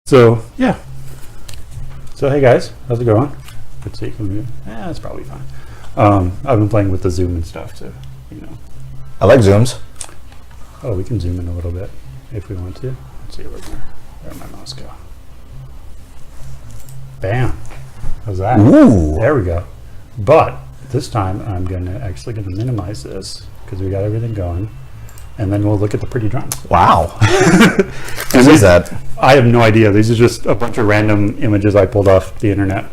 So yeah. So hey guys, how's it going? Let's see. It's probably fine. I've been playing with the Zoom and stuff, so you know. I like Zooms. Oh, we can zoom in a little bit if we want to. Let's see where'd my mouse go. Bam. How's that? Ooh. There we go. But this time I'm actually gonna minimize this because we got everything going, and then we'll look at the pretty drums. Wow. What is that? I have no idea. These are just a bunch of random images I pulled off the internet.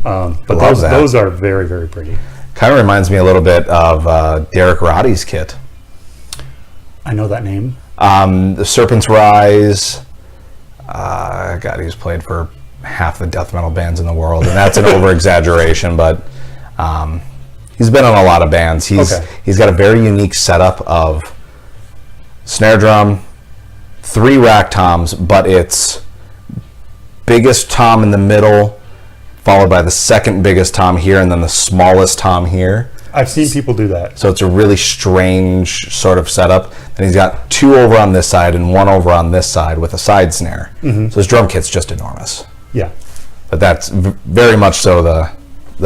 But those are very, very pretty. Kind of reminds me a little bit of Derek Roddy's kit. I know that name. The Serpent's Rise. God, he's played for half the death metal bands in the world, and that's an over-exaggeration, but he's been on a lot of bands. He's got a very unique setup of snare drum, 3 rack toms, but it's biggest tom in the middle, followed by the second biggest tom here, and then the smallest tom here. I've seen people do that. So it's a really strange sort of setup. And he's got 2 over on this side and 1 over on this side with a side snare. Mm-hmm. So his drum kit's just enormous. Yeah. But that's very much so the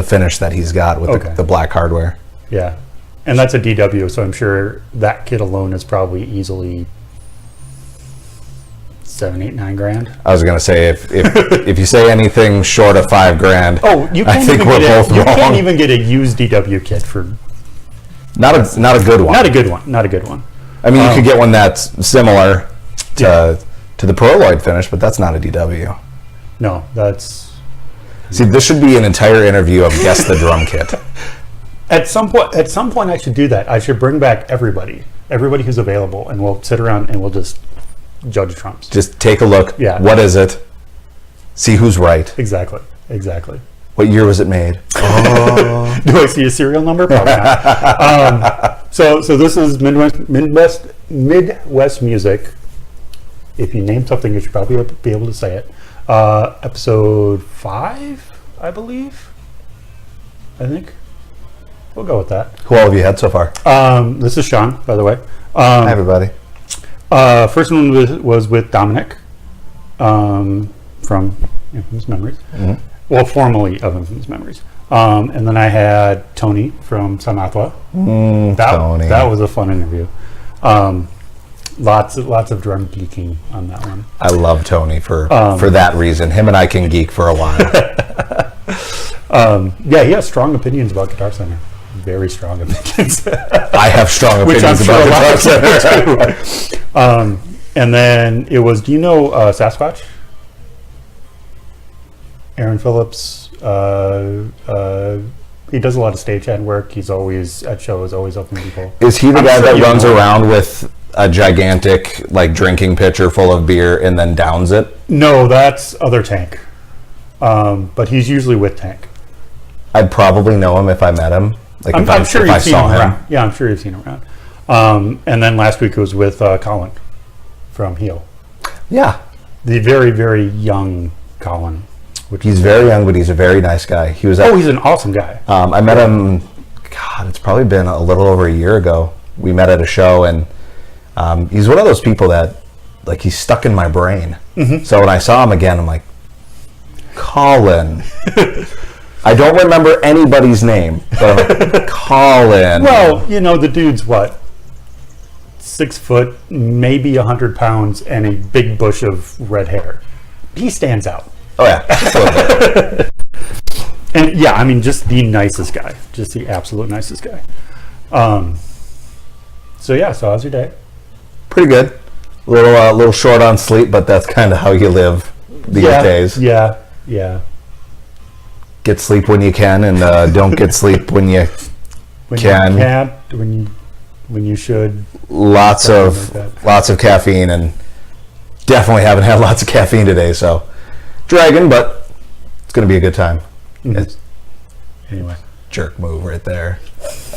finish that he's got with the black hardware. Yeah. And that's a DW, so I'm sure that kit alone is probably easily 7, 8, 9 grand. I was gonna say if you say anything short of $5 grand, you can't you can't even get a used DW kit for not a good one. Not a good one. I mean, you could get one that's similar to the Proloid finish, but that's not a DW. No, that's. See, this should be an entire interview of guess the drum kit. At some point, I should do that. I should bring back everybody who's available, and we'll sit around and we'll just judge drums. Just take a look. Yeah. What is it? See who's right. Exactly. What year was it made? Oh. Do I see a serial number? Probably not. So this is Midwest Music. If you name something, you should probably be able to say it. Episode 5, I believe. I think. We'll go with that. Who all have you had so far? This is Sean, by the way. Hi, everybody. First one was with Dominic from Infamous Memories. Mm-hmm. Well, formerly of Infamous Memories. And then I had Tony from Samathwa. Tony. That was a fun interview. Lots of drum geeking on that one. I love Tony for that reason. Him and I can geek for a while. He has strong opinions about Guitar Center. Very strong opinions. I have strong opinions about Guitar Center. And then it was, do you know Sasquatch? Aaron Phillips. He does a lot of stagehand work. He's always at shows, always helping people. Is he the guy that runs around with a gigantic drinking pitcher full of beer and then downs it? No, that's Other Tank. But he's usually with Tank. I'd probably know him if I met him. I'm sure you've seen him around. Yeah, I'm sure you've seen him around. And then last week it was with Colin from Heel. Yeah. The very, very young Colin. He's very young, but he's a very nice guy. He's an awesome guy. I met him, it's probably been a little over a year ago. We met at a show, and he's one of those people that, he's stuck in my brain. Mm-hmm. So when I saw him again, I'm like, Colin. I don't remember anybody's name, but I'm like, Colin. Well, the dude's what? 6 foot, maybe 100 pounds, and a big bush of red hair. He stands out. Oh, yeah. And yeah, I mean, just the nicest guy. Just the absolute nicest guy. So how's your day? Pretty good. A little short on sleep, but that's kind of how you live these days. Yeah. Get sleep when you can, and don't get sleep when you can. You can't, when you should. Lots of caffeine, and definitely haven't had lots of caffeine today, so dragging, but it's going to be a good time. Mm-hmm. Anyway. Jerk move right there.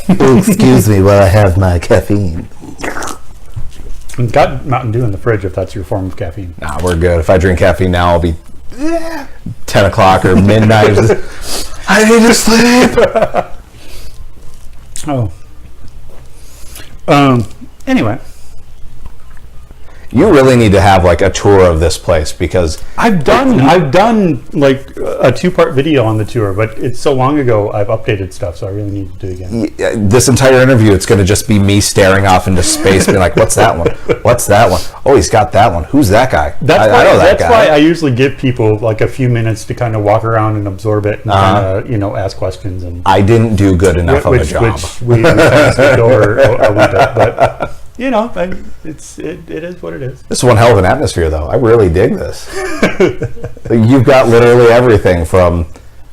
Oh, excuse me while I have my caffeine. I've got Mountain Dew in the fridge if that's your form of caffeine. Nah, we're good. If I drink caffeine now, I'll be 10 o'clock or midnight. I need to sleep. Anyway. You really need to have like a tour of this place, because I've done like a 2-part video on the tour, but it's so long ago I've updated stuff, so I really need to do it again. this entire interview, it's going to just be me staring off into space, being like, "What's that one? What's that one? Oh, he's got that one. Who's that guy?" I know that guy. Why I usually give people like a few minutes to kind of walk around and absorb it and kind of ask questions. And I didn't do good enough of a job. Which we kind of skipped over a little bit, but. It is what it is. This is one hell of an atmosphere, though. I really dig this. You've got literally everything from,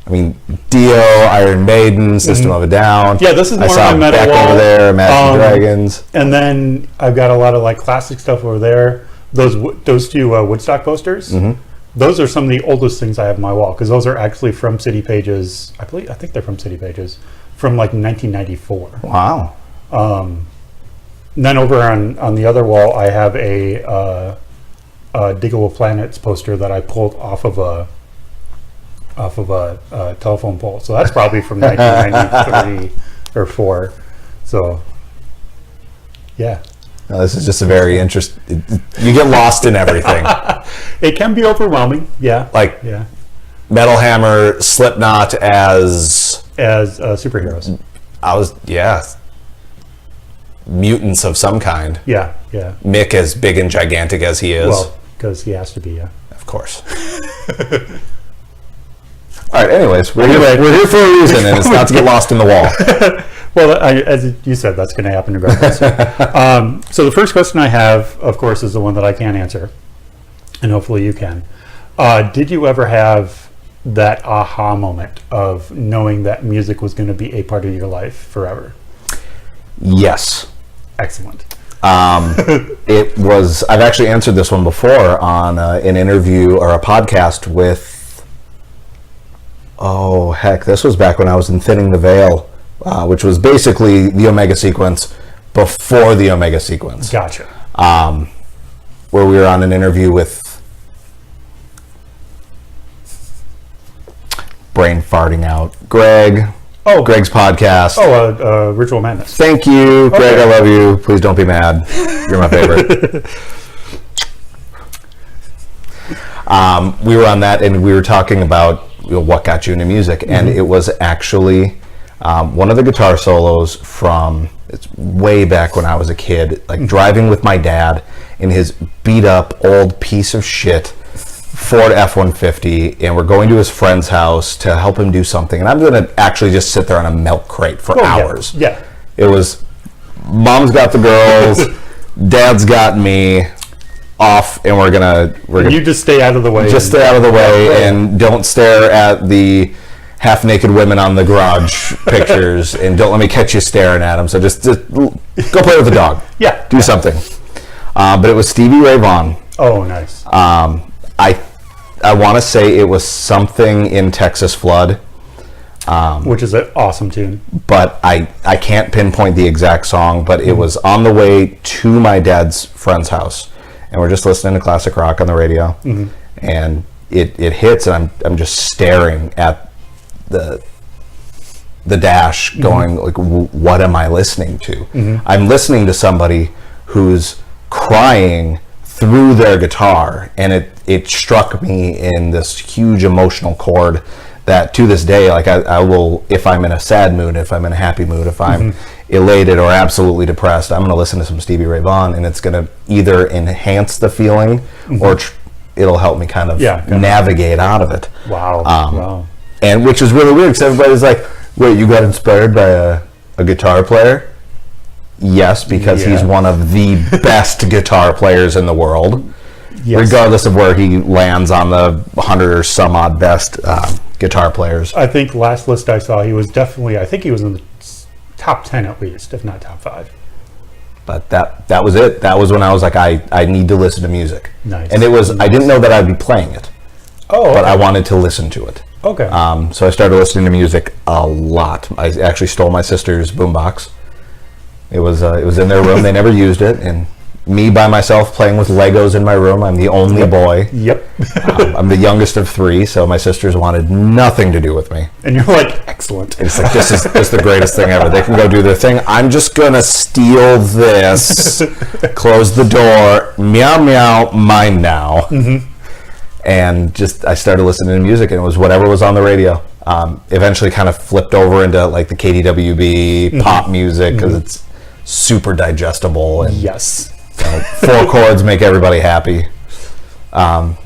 Dio, Iron Maiden, System of a Down. Yeah, this is more of my metal Beck wall. over there, Imagine Dragons. And then I've got a lot of like classic stuff over there. Those two Woodstock posters. Mm-hmm. Those are some of the oldest things I have on my wall, because those are actually from City Pages. I think they're from City Pages from like 1994. Wow. And then over on the other wall, I have a Diggable Planets poster that I pulled off of a telephone pole. So that's probably from 1993 or 4. So, yeah. No, this is just a very interesting. You get lost in everything. It can be overwhelming. Yeah. Yeah. Metal Hammer, Slipknot as superheroes. Mutants of some kind. Yeah. Mick as big and gigantic as he is. Well, because he has to be, yeah. Of course. All right, anyways, we're here for a reason, and it's not to get lost in the wall. Well, as you said, that's going to happen regardless. So the first question I have, of course, is the one that I can't answer, and hopefully you can. Did you ever have that aha moment of knowing that music was going to be a part of your life forever? Yes. Excellent. It was. I've actually answered this one before on an interview or a podcast with. Oh heck! This was back when I was in Thinning the Veil, which was basically the Omega Sequence before the Omega Sequence. Gotcha. Where we were on an interview with. Brain farting out. Greg. Oh, Greg's podcast. Oh, Ritual Madness. Thank you, Greg. I love you. Please don't be mad. You're my favorite. We were on that, and we were talking about what got you into music, and it was actually one of the guitar solos from it's way back when I was a kid, like driving with my dad in his beat up old piece of shit Ford F-150, and we're going to his friend's house to help him do something, and I'm going to actually just sit there on a milk crate for hours. Yeah. It was mom's got the girls, dad's got me off, and we're gonna you just stay out of the way. Just stay out of the way and don't stare at the half-naked women on the garage pictures, and don't let me catch you staring at them. So just go play with the dog. Yeah. Do something. But it was Stevie Ray Vaughan. Oh, nice. I want to say it was something in Texas Flood. Which is an awesome tune. But I can't pinpoint the exact song, but it was on the way to my dad's friend's house. And we're just listening to classic rock on the radio. And it hits, and I'm just staring at the dash going, like, what am I listening to? I'm listening to somebody who's crying through their guitar, and it struck me in this huge emotional chord that to this day, like I will, if I'm in a sad mood, if I'm in a happy mood, if I'm elated or absolutely depressed, I'm going to listen to some Stevie Ray Vaughan, and it's going to either enhance the feeling or it'll help me kind of navigate out of it. Wow. And which is really weird, because everybody's like, wait, you got inspired by a guitar player? Yes, because he's one of the best guitar players in the world, regardless of where he lands on the 100 or some odd best guitar players. I think last list I saw, he was definitely, I think he was in the top 10 at least, if not top 5. But that was it. That was when I was like, I need to listen to music. Nice. And it was, I didn't know that I'd be playing it. Oh, but I wanted to listen to it. Okay. So I started listening to music a lot. I actually stole my sister's boombox. It was in their room. They never used it, and me by myself playing with Legos in my room. I'm the only boy. Yep. I'm the youngest of 3, so my sisters wanted nothing to do with me. And you're like, excellent. It's like, this is just the greatest thing ever. They can go do their thing. I'm just going to steal this, close the door, meow, meow, mine now. Mm-hmm. And just, I started listening to music, and it was whatever was on the radio. Eventually kind of flipped over into like the KDWB, pop music, because it's super digestible. And yes. 4 chords make everybody happy. And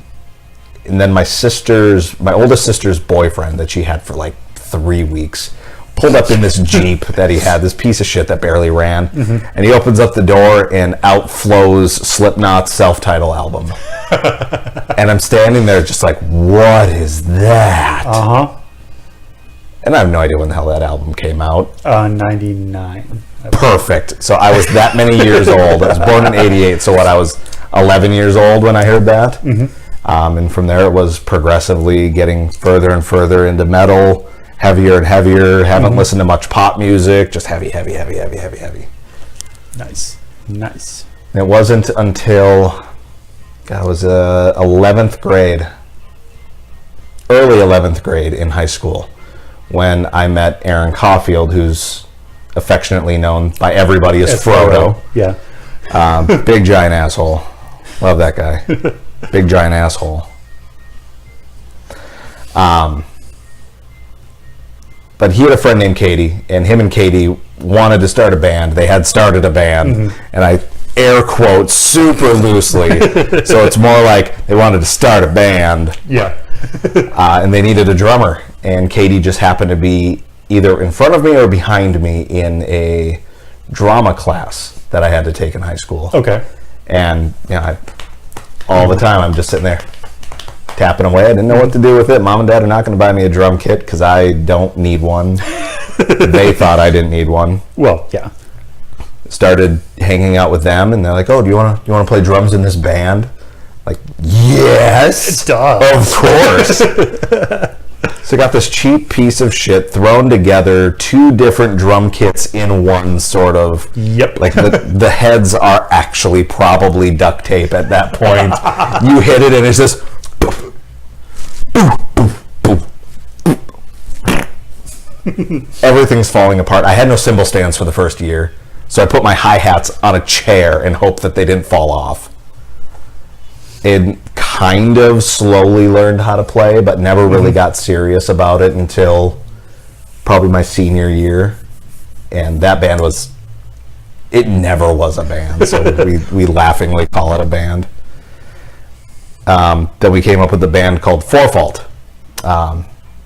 then my oldest sister's boyfriend that she had for like 3 weeks pulled up in this Jeep that he had, this piece of shit that barely ran. Mm-hmm. And he opens up the door and out flows Slipknot's self-titled album. And I'm standing there just like, what is that? Uh-huh. And I have no idea when the hell that album came out. 99. Perfect. So I was that many years old. I was born in 88, so I was 11 years old when I heard that. Mm-hmm. And from there it was progressively getting further and further into metal, heavier and heavier. Haven't listened to much pop music, just heavy. Nice. And it wasn't until I was 11th grade, early 11th grade in high school, when I met Aaron Caulfield, who's affectionately known by everybody as Frodo. Yeah. Big giant asshole. Love that guy. Big giant asshole. But he had a friend named Katie, and him and Katie wanted to start a band. They had started a band, and I air quote super loosely, so it's more like they wanted to start a band. Yeah. And they needed a drummer, and Katie just happened to be either in front of me or behind me in a drama class that I had to take in high school. Okay. And all the time I'm just sitting there tapping away. I didn't know what to do with it. Mom and Dad are not going to buy me a drum kit because I don't need one. They thought I didn't need one. Well, yeah. Started hanging out with them, and they're like, "Oh, do you want to play drums in this band?" Like, yes, duh. Of course. So I got this cheap piece of shit thrown together, 2 different drum kits in one, sort of. Yep. Like the heads are actually probably duct tape at that point. You hit it and it's just poof, poof, poof, poof. Everything's falling apart. I had no cymbal stands for the first year, so I put my hi-hats on a chair and hoped that they didn't fall off. And kind of slowly learned how to play, but never really got serious about it until probably my senior year. And that band it never was a band, so we laughingly call it a band. Then we came up with a band called Forfalt.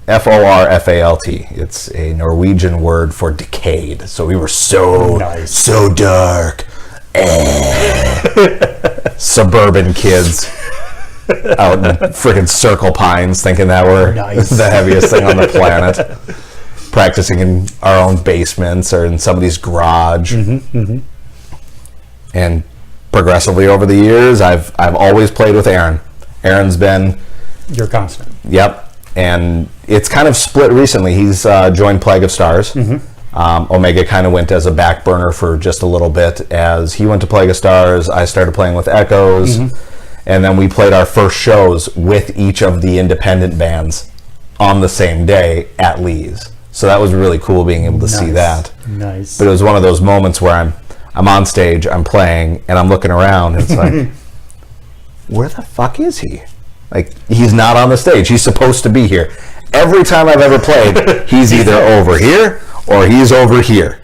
Forfalt. It's a Norwegian word for decayed. So we were so dark. Suburban kids out in freaking Circle Pines thinking that we're the heaviest thing on the planet, practicing in our own basements or in somebody's garage. And progressively over the years I've always played with Aaron. Aaron's been your constant. Yep. And it's kind of split recently. He's joined Plague of Stars. Omega kind of went as a back burner for just a little bit. As he went to Plague of Stars, I started playing with Echoes, and then we played our first shows with each of the independent bands on the same day at Lee's. So that was really cool being able to see that. Nice. But it was one of those moments where I'm on stage, I'm playing, and I'm looking around, and it's like, where the fuck is he? Like, he's not on the stage. He's supposed to be here. Every time I've ever played, he's either over here or he's over here.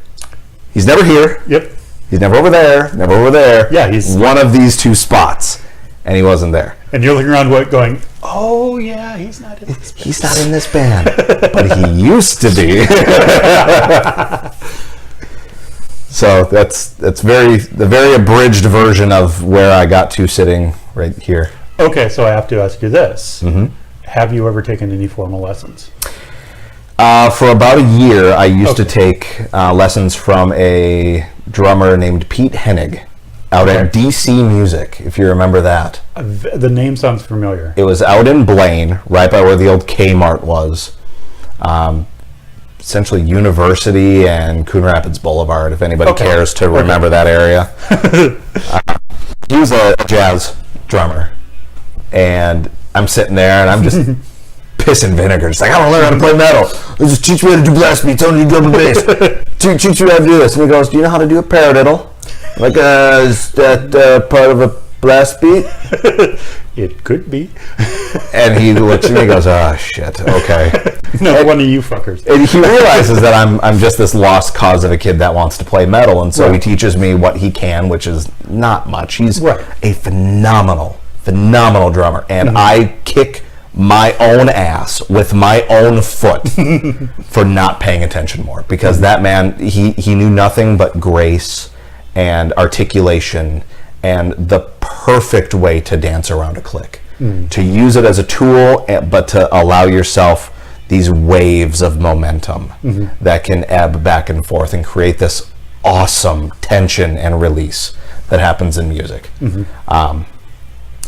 He's never here. Yep. He's never over there. Never over there. Yeah, he's one of these 2 spots, and he wasn't there. And you're looking around, going, "Oh yeah, he's not in this band. He's not in this band, but he used to be." So that's the very abridged version of where I got to sitting right here. Okay, so I have to ask you this: have you ever taken any formal lessons? For about a year, I used to take lessons from a drummer named Pete Hennig out at DC Music, if you remember that. The name sounds familiar. It was out in Blaine, right by where the old Kmart was. Essentially University and Coon Rapids Boulevard, if anybody cares to remember that area. he was a jazz drummer, and I'm sitting there and I'm just pissing vinegar. It's like, I want to learn how to play metal. Just teach me how to do blast beats. Only drum and bass. Teach me how to do this. And he goes, do you know how to do a paradiddle? I'm like, is that part of a blast beat? It could be. And he looks at me and goes, oh shit, okay. No, one of you fuckers. And he realizes that I'm just this lost cause of a kid that wants to play metal, and so he teaches me what he can, which is not much. He's a phenomenal drummer, and I kick my own ass with my own foot for not paying attention more, because that man, he knew nothing but grace and articulation and the perfect way to dance around a click, to use it as a tool, but to allow yourself these waves of momentum that can ebb back and forth and create this awesome tension and release that happens in music. I'm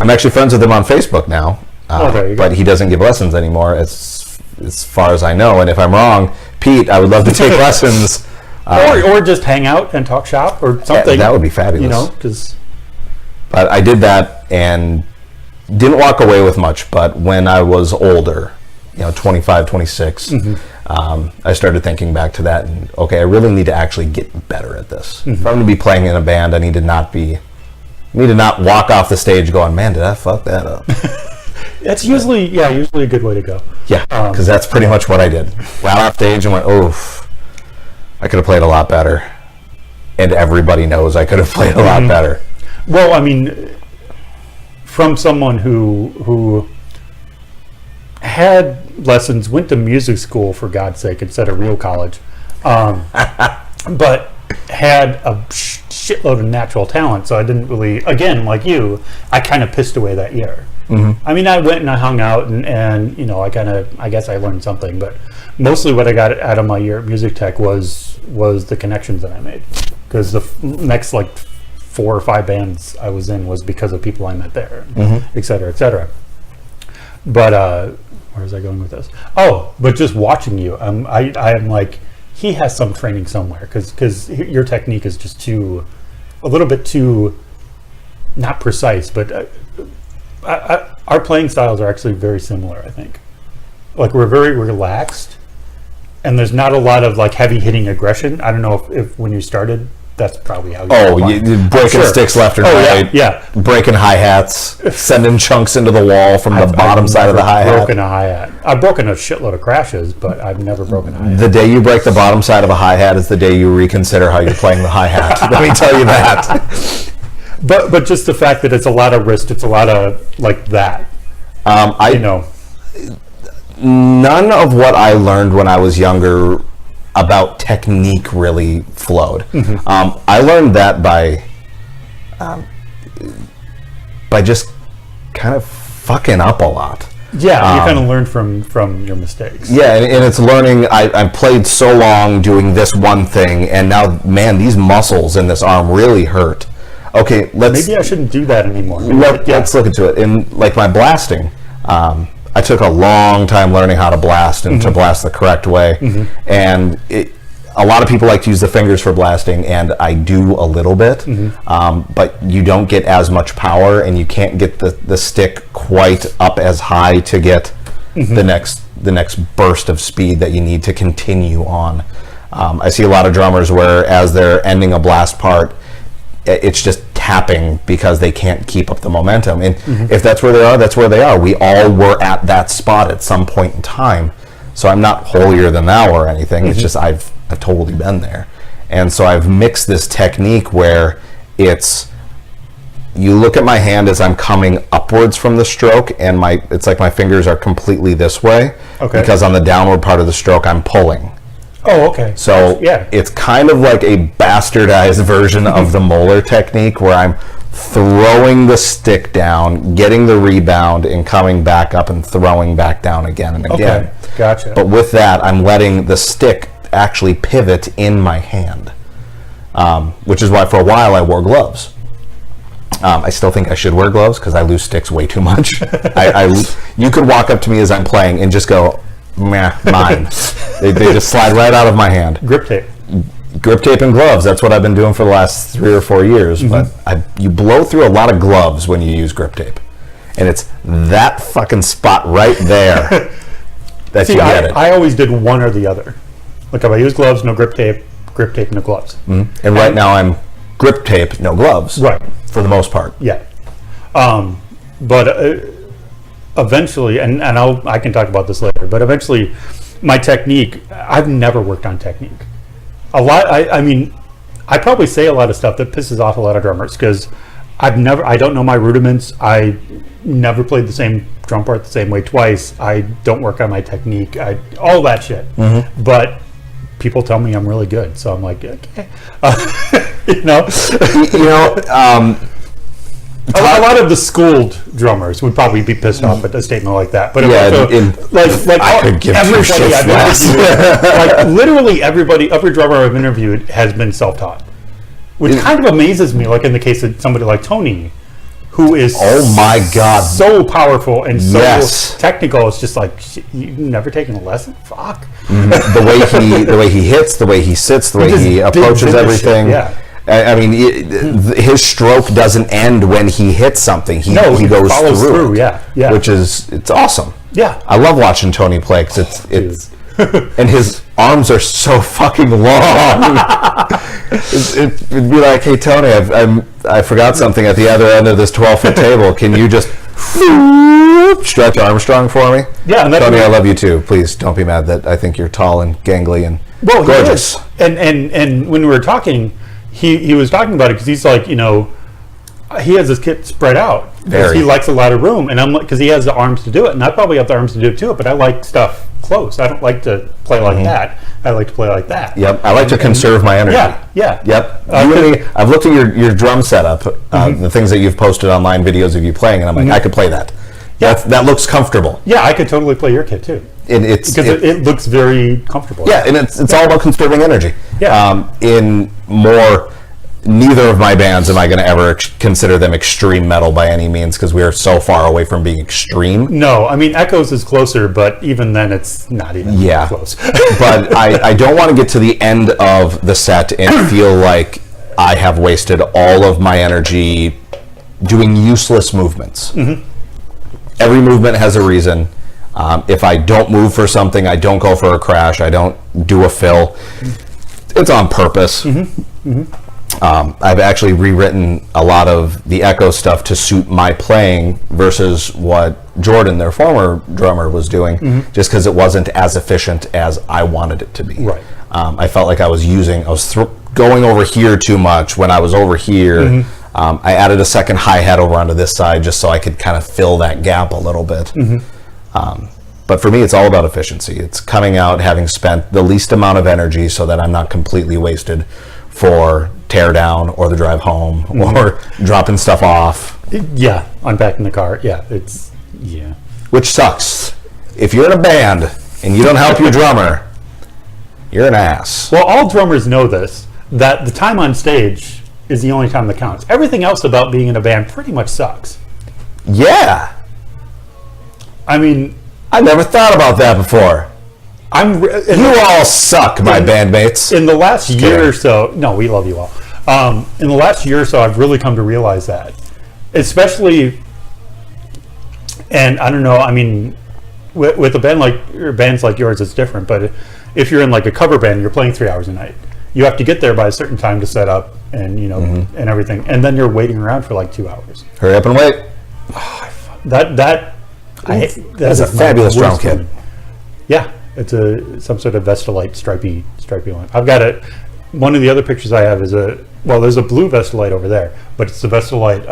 actually friends with him on Facebook now, but he doesn't give lessons anymore as far as I know, and if I'm wrong, Pete, I would love to take lessons. Or just hang out and talk shop or something. That would be fabulous. You know, because... But I did that and didn't walk away with much, but when I was older, 25, 26, I started thinking back to that, and okay, I really need to actually get better at this. If I'm going to be playing in a band, I need to not walk off the stage going, man, did I fuck that up? That's usually a good way to go. Yeah, because that's pretty much what I did. Ran off stage and went, oof, I could have played a lot better. And everybody knows I could have played a lot better. Well, I mean, from someone who had lessons, went to music school, for God's sake, instead of real college, but had a shitload of natural talent, so I didn't really, again, like you, I kind of pissed away that year. I mean, I went and I hung out, and I guess I learned something, but mostly what I got out of my year at Music Tech was the connections that I made, because the next, 4 or 5 bands I was in was because of people I met there, et cetera, et cetera. But where was I going with this? Oh, but just watching you, I'm like, he has some training somewhere, because your technique is just a little bit too, not precise, but our playing styles are actually very similar, I think. Like, we're very relaxed, and there's not a lot of heavy hitting aggression. I don't know if when you started, that's probably how you breaking sticks left and right. Yeah. Breaking hi-hats, sending chunks into the wall from the bottom side of the hi-hat. I've broken a hi-hat. I've broken a shitload of crashes, but I've never broken a hi-hat. The day you break the bottom side of a hi-hat is the day you reconsider how you're playing the hi-hat. Let me tell you that. But just the fact that it's a lot of wrist, it's a lot of that. None of what I learned when I was younger about technique really flowed. I learned that by just kind of fucking up a lot. Yeah, you kind of learn from your mistakes. Yeah, and it's learning. I played so long doing this one thing, and now, man, these muscles in this arm really hurt. Okay, maybe I shouldn't do that anymore. Let's look into it. In my blasting, I took a long time learning how to blast and to blast the correct way. And a lot of people like to use the fingers for blasting, and I do a little bit, but you don't get as much power, and you can't get the stick quite up as high to get the next burst of speed that you need to continue on. I see a lot of drummers where, as they're ending a blast part, it's just tapping because they can't keep up the momentum. And if that's where they are, that's where they are. We all were at that spot at some point in time. So I'm not holier than thou or anything. It's just I've totally been there. And so I've mixed this technique where you look at my hand as I'm coming upwards from the stroke, and it's like my fingers are completely this way. Okay. Because on the downward part of the stroke, I'm pulling. Oh, okay. So it's kind of like a bastardized version of the Moeller technique, where I'm throwing the stick down, getting the rebound, and coming back up and throwing back down again and again. Okay, gotcha. But with that, I'm letting the stick actually pivot in my hand, which is why for a while I wore gloves. I still think I should wear gloves because I lose sticks way too much. You could walk up to me as I'm playing and just go, meh, mine. They just slide right out of my hand. Grip tape. grip tape and gloves. That's what I've been doing for the last 3 or 4 years. But you blow through a lot of gloves when you use grip tape, and it's that fucking spot right there that you get it. I always did one or the other. Like if I use gloves, no grip tape, no gloves. And right now I'm grip tape, no gloves. Right. For the most part. Yeah. But eventually, and I can talk about this later, but eventually my technique, I've never worked on technique. I mean, I probably say a lot of stuff that pisses off a lot of drummers because I don't know my rudiments. I never played the same drum part the same way twice. I don't work on my technique. All that shit. But people tell me I'm really good, so I'm like, okay. You know, a lot of the schooled drummers would probably be pissed off at a statement like that. But like I could give two everybody shits I've less. interviewed, like literally every drummer I've interviewed has been self-taught, which kind of amazes me. Like in the case of somebody like Tony, who is oh my god, so powerful and so technical. It's just like you've never taken a lesson. Fuck. The way he hits, the way he sits, the way he approaches everything. Yeah. I mean, his stroke doesn't end when he hits something. He goes through it, yeah. Which is, it's awesome. Yeah. I love watching Tony play because it's and his arms are so fucking long. It'd be like, hey Tony, I forgot something at the other end of this 12-foot table. Can you just stretch Armstrong for me? Yeah, and Tony, I love you too. Please don't be mad that I think you're tall and gangly and gorgeous. And when we were talking, he was talking about it because he's like, you know, he has his kit spread out because he likes a lot of room, and I'm like, because he has the arms to do it, and I probably have the arms to do it too. But I like stuff close. I don't like to play like that. I like to play like that. Yep, I like to conserve my energy. Yeah. Yep. I've looked at your drum setup, the things that you've posted online, videos of you playing, and I'm like, I could play that. Yeah. That looks comfortable. Yeah, I could totally play your kit too. It looks very comfortable. Yeah, and it's all about conserving energy. Yeah. Neither of my bands am I going to ever consider them extreme metal by any means because we are so far away from being extreme. No, I mean Echoes is closer, but even then it's not even close. But I don't want to get to the end of the set and feel like I have wasted all of my energy doing useless movements. Every movement has a reason. If I don't move for something, I don't go for a crash, I don't do a fill, it's on purpose. I've actually rewritten a lot of the Echo stuff to suit my playing versus what Jordan, their former drummer, was doing, just because it wasn't as efficient as I wanted it to be. Right. I felt like I was going over here too much when I was over here. I added a second hi-hat over onto this side just so I could kind of fill that gap a little bit. But for me, it's all about efficiency. It's coming out having spent the least amount of energy so that I'm not completely wasted for tear down or the drive home or dropping stuff off. Yeah, unpacking the car. Yeah, which sucks. If you're in a band and you don't help your drummer, you're an ass. Well, all drummers know this, that the time on stage is the only time that counts. Everything else about being in a band pretty much sucks. Yeah. I mean, I never thought about that before. You all suck, my bandmates. In the last year or so, no, we love you all. In the last year or so, I've really come to realize that, especially, and I don't know. I mean, with a band bands like yours, it's different. But if you're in like a cover band, you're playing 3 hours a night. You have to get there by a certain time to set up and and everything, and then you're waiting around for like 2 hours. Hurry up and wait. That's a fabulous drum kit. Yeah. It's some sort of Vestalite stripy one. I've got it. One of the other pictures I have is there's a blue Vestalite over there, but it's the Vestalite.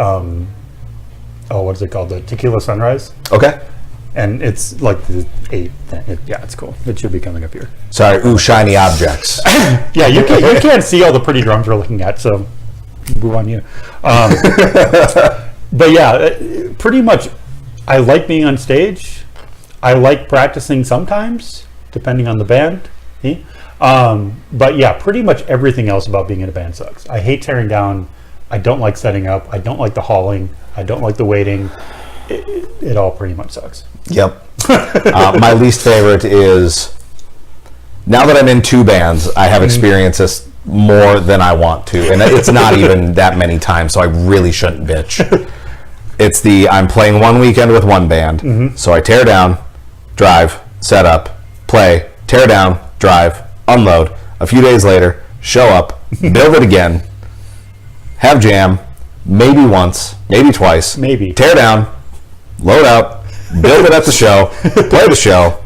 What is it called? The Tequila Sunrise. Okay. And it's like the 8. It's cool. It should be coming up here. Sorry, shiny objects. Yeah, you can't see all the pretty drums we're looking at, so boo on you. But yeah, pretty much, I like being on stage. I like practicing sometimes, depending on the band. But yeah, pretty much everything else about being in a band sucks. I hate tearing down. I don't like setting up. I don't like the hauling. I don't like the waiting. It all pretty much sucks. Yep. My least favorite is, now that I'm in 2 bands, I have experienced this more than I want to, and it's not even that many times, so I really shouldn't bitch. It's I'm playing one weekend with one band, so I tear down, drive, set up, play, tear down, drive, unload. A few days later, show up, build it again, have jam, maybe once, maybe twice, Maybe. tear down, load out, build it at the show, play the show,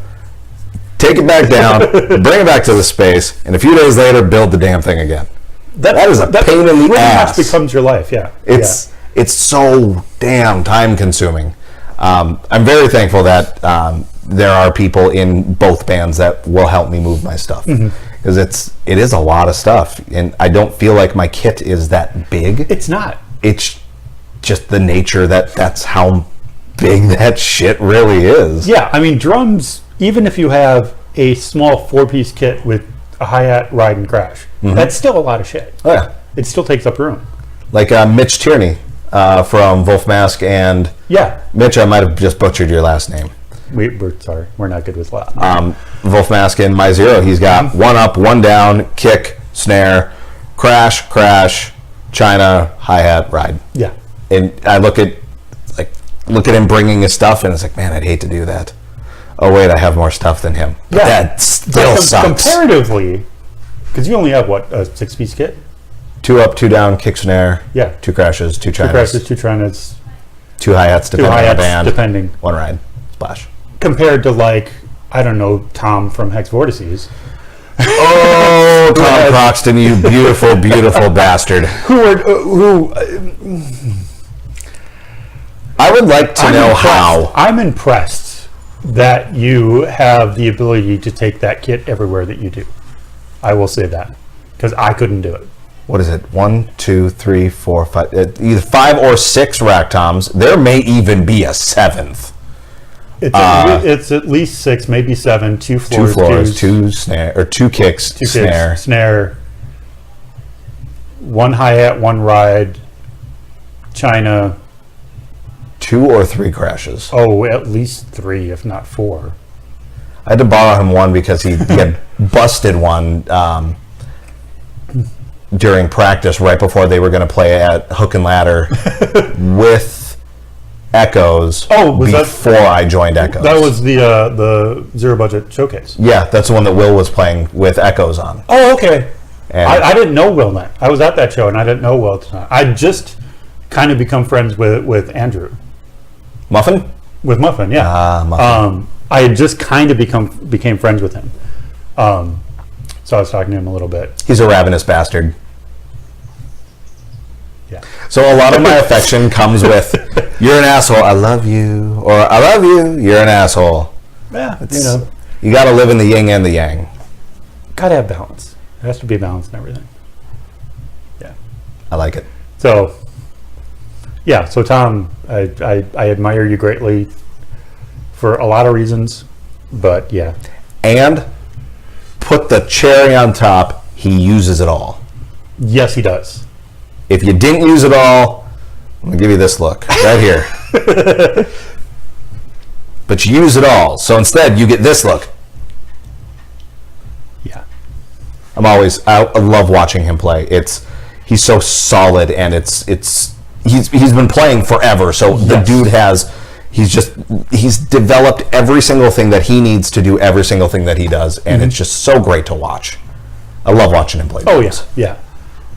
take it back down, bring it back to the space, and a few days later, build the damn thing again. That is a pain in the pretty ass. much becomes your life, yeah. It's so damn time consuming. I'm very thankful that there are people in both bands that will help me move my stuff, because it is a lot of stuff, and I don't feel like my kit is that big. It's not. It's just the nature that's how big that shit really is. Yeah, I mean, drums, even if you have a small 4-piece kit with a hi-hat, ride, and crash, that's still a lot of shit. Oh, yeah. It still takes up room. Like Mitch Tierney from Wolfmask, and Yeah. Mitch, I might have just butchered your last name. We're sorry. We're not good with last. Wolfmask in My Zero, he's got one up, one down, kick, snare, crash, China, hi-hat, ride. Yeah. And I look at him bringing his stuff, and it's like, man, I'd hate to do that. Oh wait, I have more stuff than him. But that still sucks. Comparatively, because you only have what, a 6-piece kit? 2 up, 2 down, kick, snare. Yeah. 2 crashes, 2 chinas. 2 crashes, 2 trinas, 2 hi-hats, 2 depending on the hi-hats, band. depending. 1 ride, splash. Compared to, like, I don't know, Tom from Hex Vortices. Oh, Tom Croxton, you beautiful, beautiful bastard. I would like to know how. I'm impressed that you have the ability to take that kit everywhere that you do. I will say that, because I couldn't do it. What is it? 1, 2, 3, 4, 5. Either 5 or 6 rack toms. There may even be a 7th. It's at least 6, maybe 7. 2 floors, 2 floors, 2 snare, or 2 kicks, 2 snare. kicks, snare, 1 hi-hat, 1 ride, China. 2 or 3 crashes. Oh, at least 3, if not 4. I had to borrow him one because he had busted one during practice right before they were going to play at Hook and Ladder with Echoes. Before I joined Echoes. That was the Zero Budget Showcase. Yeah, that's the one that Will was playing with Echoes on. Oh, okay. And I didn't know Will then. I was at that show and I didn't know Will at the time. I just kind of become friends with Andrew. Muffin? With Muffin, yeah. Muffin. I had just kind of became friends with him. So I was talking to him a little bit. He's a ravenous bastard. Yeah. So a lot of my affection comes with, you're an asshole, I love you. Or, I love you, you're an asshole. Yeah, You got to live in the yin and the yang. Gotta have balance. There has to be balance in everything. Yeah. I like it. So, yeah. So Tom, I admire you greatly for a lot of reasons, but yeah. And put the cherry on top, he uses it all. Yes, he does. If you didn't use it all, I'm going to give you this look right here. But you use it all. So instead, you get this look. Yeah. I love watching him play. He's so solid, and he's been playing forever. So the dude he's developed every single thing that he needs to do every single thing that he does, and it's just so great to watch. I love watching him play. Oh yes, yeah.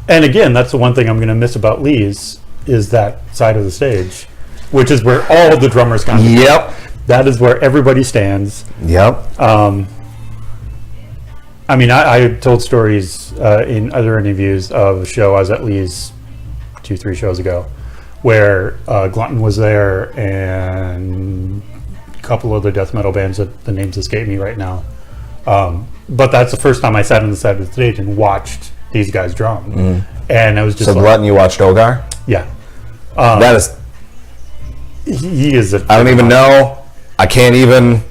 And again, that's the one thing I'm going to miss about Lee's is that side of the stage, which is where all the drummers congregate. Yep. That is where everybody stands. Yep. I mean, I told stories in other interviews of a show I was at Lee's 2-3 shows ago, where Glutton was there and a couple other death metal bands that the names escape me right now. But that's the first time I sat on the side of the stage and watched these guys drum, and I was just so Glutton, you watched Ogar? Yeah. That is. He is. I don't even know. I can't even.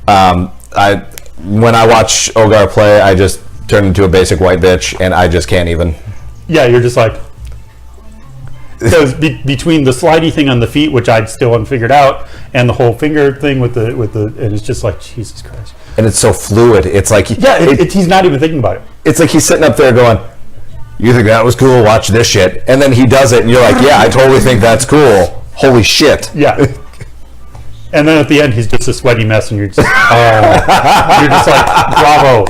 When I watch Ogar play, I just turn into a basic white bitch, and I just can't even. Yeah, you're just like. Because between the slidey thing on the feet, which I'd still haven't figured out, and the whole finger thing with the, and it's just like Jesus Christ. And it's so fluid. It's like he's not even thinking about it. It's like he's sitting up there going, "You think that was cool? Watch this shit." And then he does it, and you're like, "Yeah, I totally think that's cool. Holy shit!" Yeah. And then at the end, he's just a sweaty mess, and you're just like,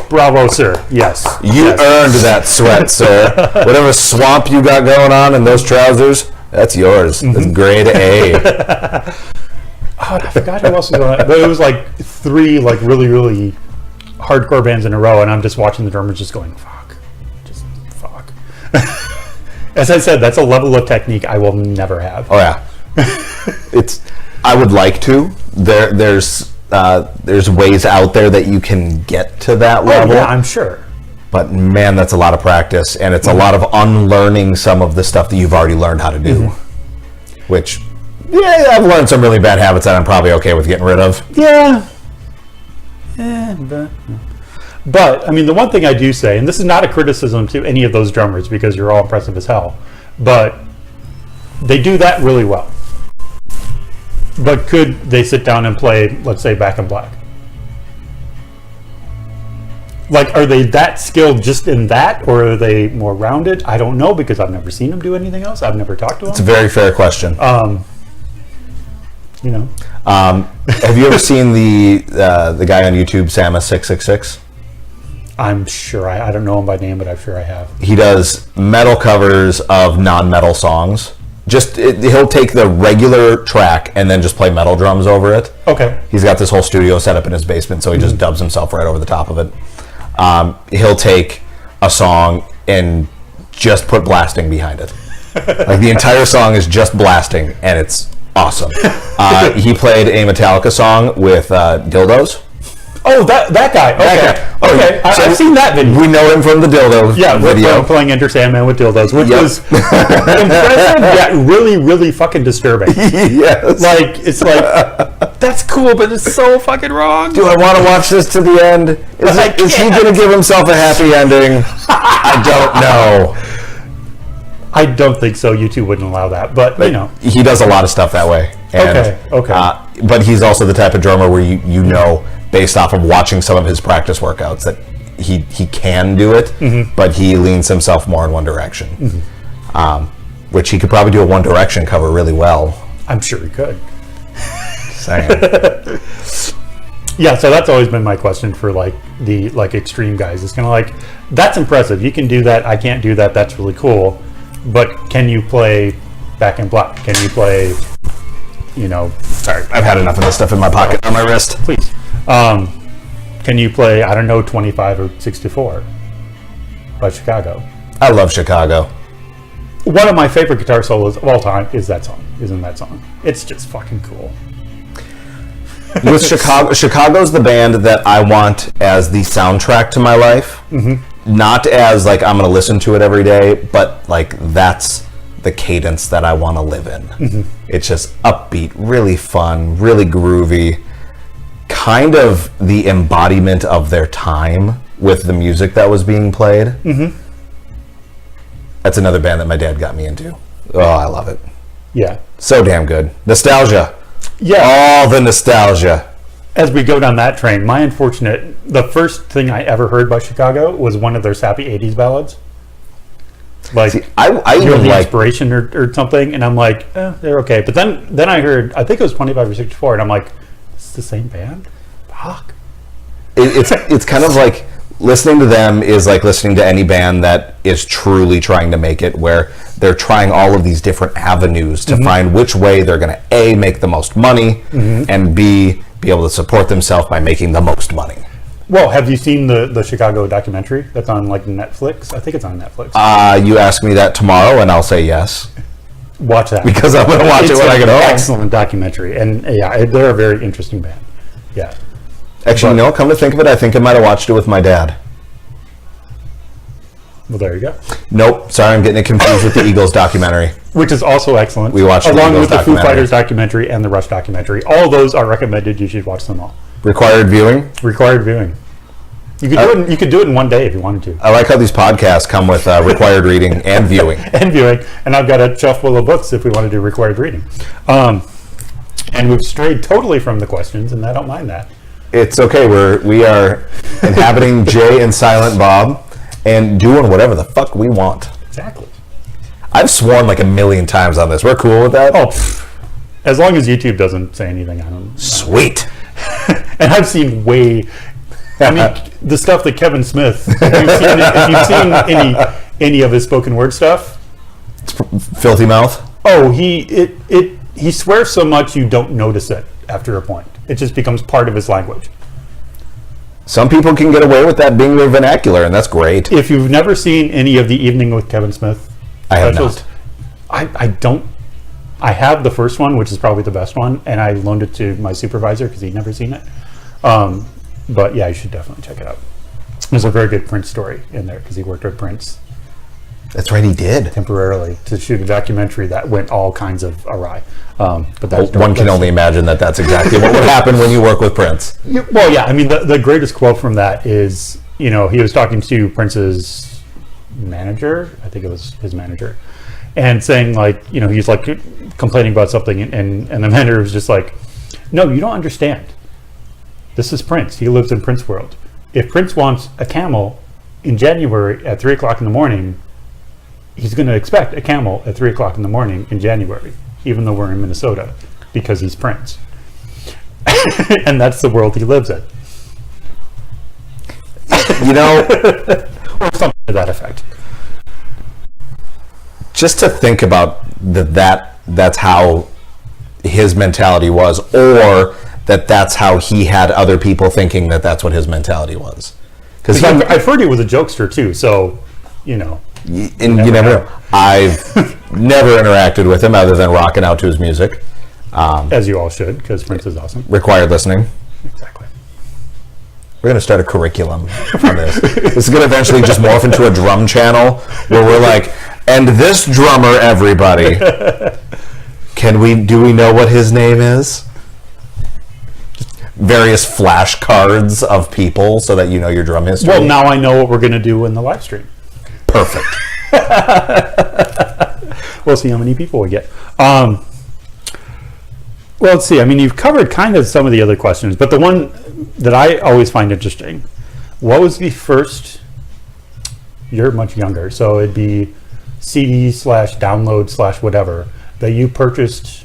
bravo, sir. Yes. You earned that sweat, sir. Whatever swamp you got going on in those trousers, that's yours. That's grade A. Oh, I forgot who else was on it. But it was like 3 like really, really hardcore bands in a row, and I'm just watching the drummers just going, fuck. Just fuck. As I said, that's a level of technique I will never have. Oh, yeah. I would like to. There's ways out there that you can get to that level. Yeah, I'm sure. But man, that's a lot of practice, and it's a lot of unlearning some of the stuff that you've already learned how to do. Which, yeah, I've learned some really bad habits that I'm probably okay with getting rid of. Yeah. But I mean, the one thing I do say, and this is not a criticism to any of those drummers because you're all impressive as hell, but they do that really well. But could they sit down and play, let's say, Back in Black? Like, are they that skilled just in that, or are they more rounded? I don't know, because I've never seen them do anything else. I've never talked to them. It's a very fair question. You know. Have you ever seen the guy on YouTube, Samus666? I'm sure I don't know him by name, but I'm sure I have. He does metal covers of non-metal songs. He'll take the regular track and then just play metal drums over it. Okay. He's got this whole studio set up in his basement, so he just dubs himself right over the top of it. He'll take a song and just put blasting behind it. Like the entire song is just blasting, and it's awesome. He played a Metallica song with dildos. Oh, that guy. Okay. Okay. I've seen that video. We know him from the dildo video. Playing Enter Sandman with dildos, which was impressive, yet really, really fucking disturbing. Yes. Like, it's like, that's cool, but it's so fucking wrong. Do I want to watch this to the end? Is he going to give himself a happy ending? I don't know. I don't think so. YouTube wouldn't allow that, but you know. He does a lot of stuff that way. And, okay. But he's also the type of drummer where you know, based off of watching some of his practice workouts, that he can do it, but he leans himself more in one direction. Which he could probably do a One Direction cover really well. I'm sure he could. Saying. Yeah, so that's always been my question for like the extreme guys. It's kind of like, that's impressive. You can do that. I can't do that. That's really cool. But can you play Back in Black? Can you play, you know... Sorry, I've had enough of this stuff in my pocket on my wrist. Please. Can you play, I don't know, 25 or 64 by Chicago? I love Chicago. One of my favorite guitar solos of all time is in that song. It's just fucking cool. With Chicago's the band that I want as the soundtrack to my life. Not as like I'm going to listen to it every day, but like that's the cadence that I want to live in. It's just upbeat, really fun, really groovy, kind of the embodiment of their time with the music that was being played. That's another band that my dad got me into. Oh, I love it. Yeah. So damn good. Nostalgia. Yeah. All the nostalgia. As we go down that train, the first thing I ever heard by Chicago was one of their sappy 80s ballads. Like, see, I You're even the like Inspiration or something, and I'm like, they're okay. But then I heard, I think it was 25 or 64, and I'm like, it's the same band? Fuck. It's kind of like listening to them is like listening to any band that is truly trying to make it, where they're trying all of these different avenues to find which way they're going to A, make the most money, and B, be able to support themselves by making the most money. Well, have you seen the Chicago documentary that's on like Netflix? I think it's on Netflix. You ask me that tomorrow, and I'll say yes. Watch that. Because I'm going to watch it when I get home. Excellent documentary. And yeah, they're a very interesting band. Yeah. Actually, no, come to think of it, I think I might have watched it with my dad. Well, there you go. Nope, sorry, I'm getting it confused with the Eagles documentary. Which is also excellent. We watched along the with the Foo documentary. Fighters documentary and the Rush documentary. All those are recommended. You should watch them all. Required viewing? Required viewing. You could do it in one day if you wanted to. I like how these podcasts come with required reading and viewing. And viewing. And I've got a shelf full of books if we want to do required reading. And we've strayed totally from the questions, and I don't mind that. It's okay. We are inhabiting Jay and Silent Bob and doing whatever the fuck we want. Exactly. I've sworn like a million times on this. We're cool with that? Oh, as long as YouTube doesn't say anything, I don't. Sweet. And I've seen way. I mean, the stuff that Kevin Smith. If you've seen any of his spoken word stuff, Filthy mouth. oh, he swears so much you don't notice it after a point. It just becomes part of his language. Some people can get away with that being their vernacular, and that's great. If you've never seen any of the Evening with Kevin Smith I have specials, I don't. I have the first one, which is probably the best one, and I loaned it to my supervisor because he'd never seen it. But yeah, you should definitely check it out. There's a very good Prince story in there because he worked with Prince That's right, he did. temporarily to shoot a documentary that went all kinds of awry. But that's One can only imagine that that's exactly what would happen when you work with Prince. Well, yeah. I mean, the greatest quote from that is, he was talking to Prince's manager. I think it was his manager, and saying like, he's like complaining about something, and the manager was just like, "No, you don't understand. This is Prince. He lives in Prince world. If Prince wants a camel in January at 3:00 in the morning, he's going to expect a camel at 3:00 in the morning in January, even though we're in Minnesota, because he's Prince." And that's the world he lives in. Or something to that effect. Just to think about that's how his mentality was, or that's how he had other people thinking that's what his mentality was. Because I've heard he was a jokester too, so and you never know. I've never interacted with him other than rocking out to his music. As you all should, because Prince is awesome. Required listening. Exactly. We're going to start a curriculum on this. This is going to eventually just morph into a drum channel where we're like, and this drummer, everybody, do we know what his name is? Various flashcards of people so that you know your drum history. Well, now I know what we're going to do in the live stream. Perfect. We'll see how many people we get. Well, let's see. I mean, you've covered kind of some of the other questions, but the one that I always find interesting, what was the first, you're much younger, so it'd be CD/download/whatever, that you purchased,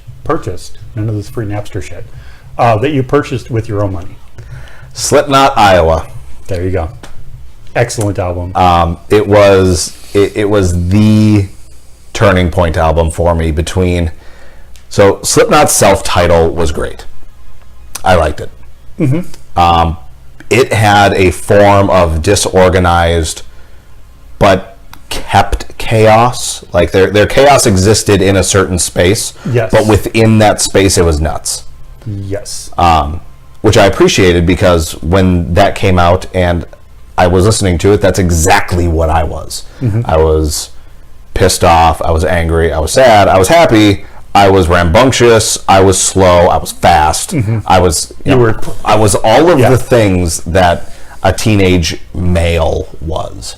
none of this free Napster shit, that you purchased with your own money? Slipknot, Iowa. There you go. Excellent album. It was the turning point album for me so Slipknot's self-title was great. I liked it. Mm-hmm. It had a form of disorganized but kept chaos. Like their chaos existed in a certain space, yes, but within that space it was nuts. Yes. Which I appreciated, because when that came out and I was listening to it, that's exactly what I was. Mm-hmm. I was pissed off, I was angry, I was sad, I was happy, I was rambunctious, I was slow, I was fast, mm-hmm. I was I was all of the things that a teenage male was.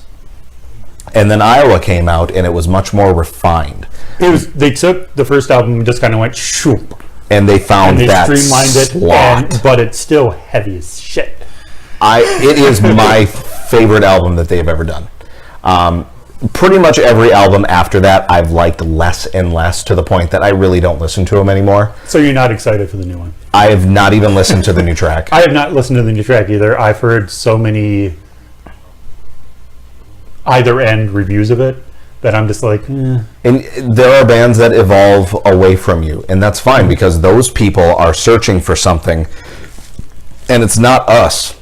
And then Iowa came out and it was much more refined. They took the first album and just kind of went shoop, and they found and they that streamlined slot. but it's still heavy as shit. It is my favorite album that they've ever done. Pretty much every album after that I've liked less and less, to the point that I really don't listen to them anymore. So you're not excited for the new one? I have not even listened to the new track. I have not listened to the new track either. I've heard so many either end reviews of it that I'm just like, eh. And there are bands that evolve away from you, and that's fine, because those people are searching for something, and it's not us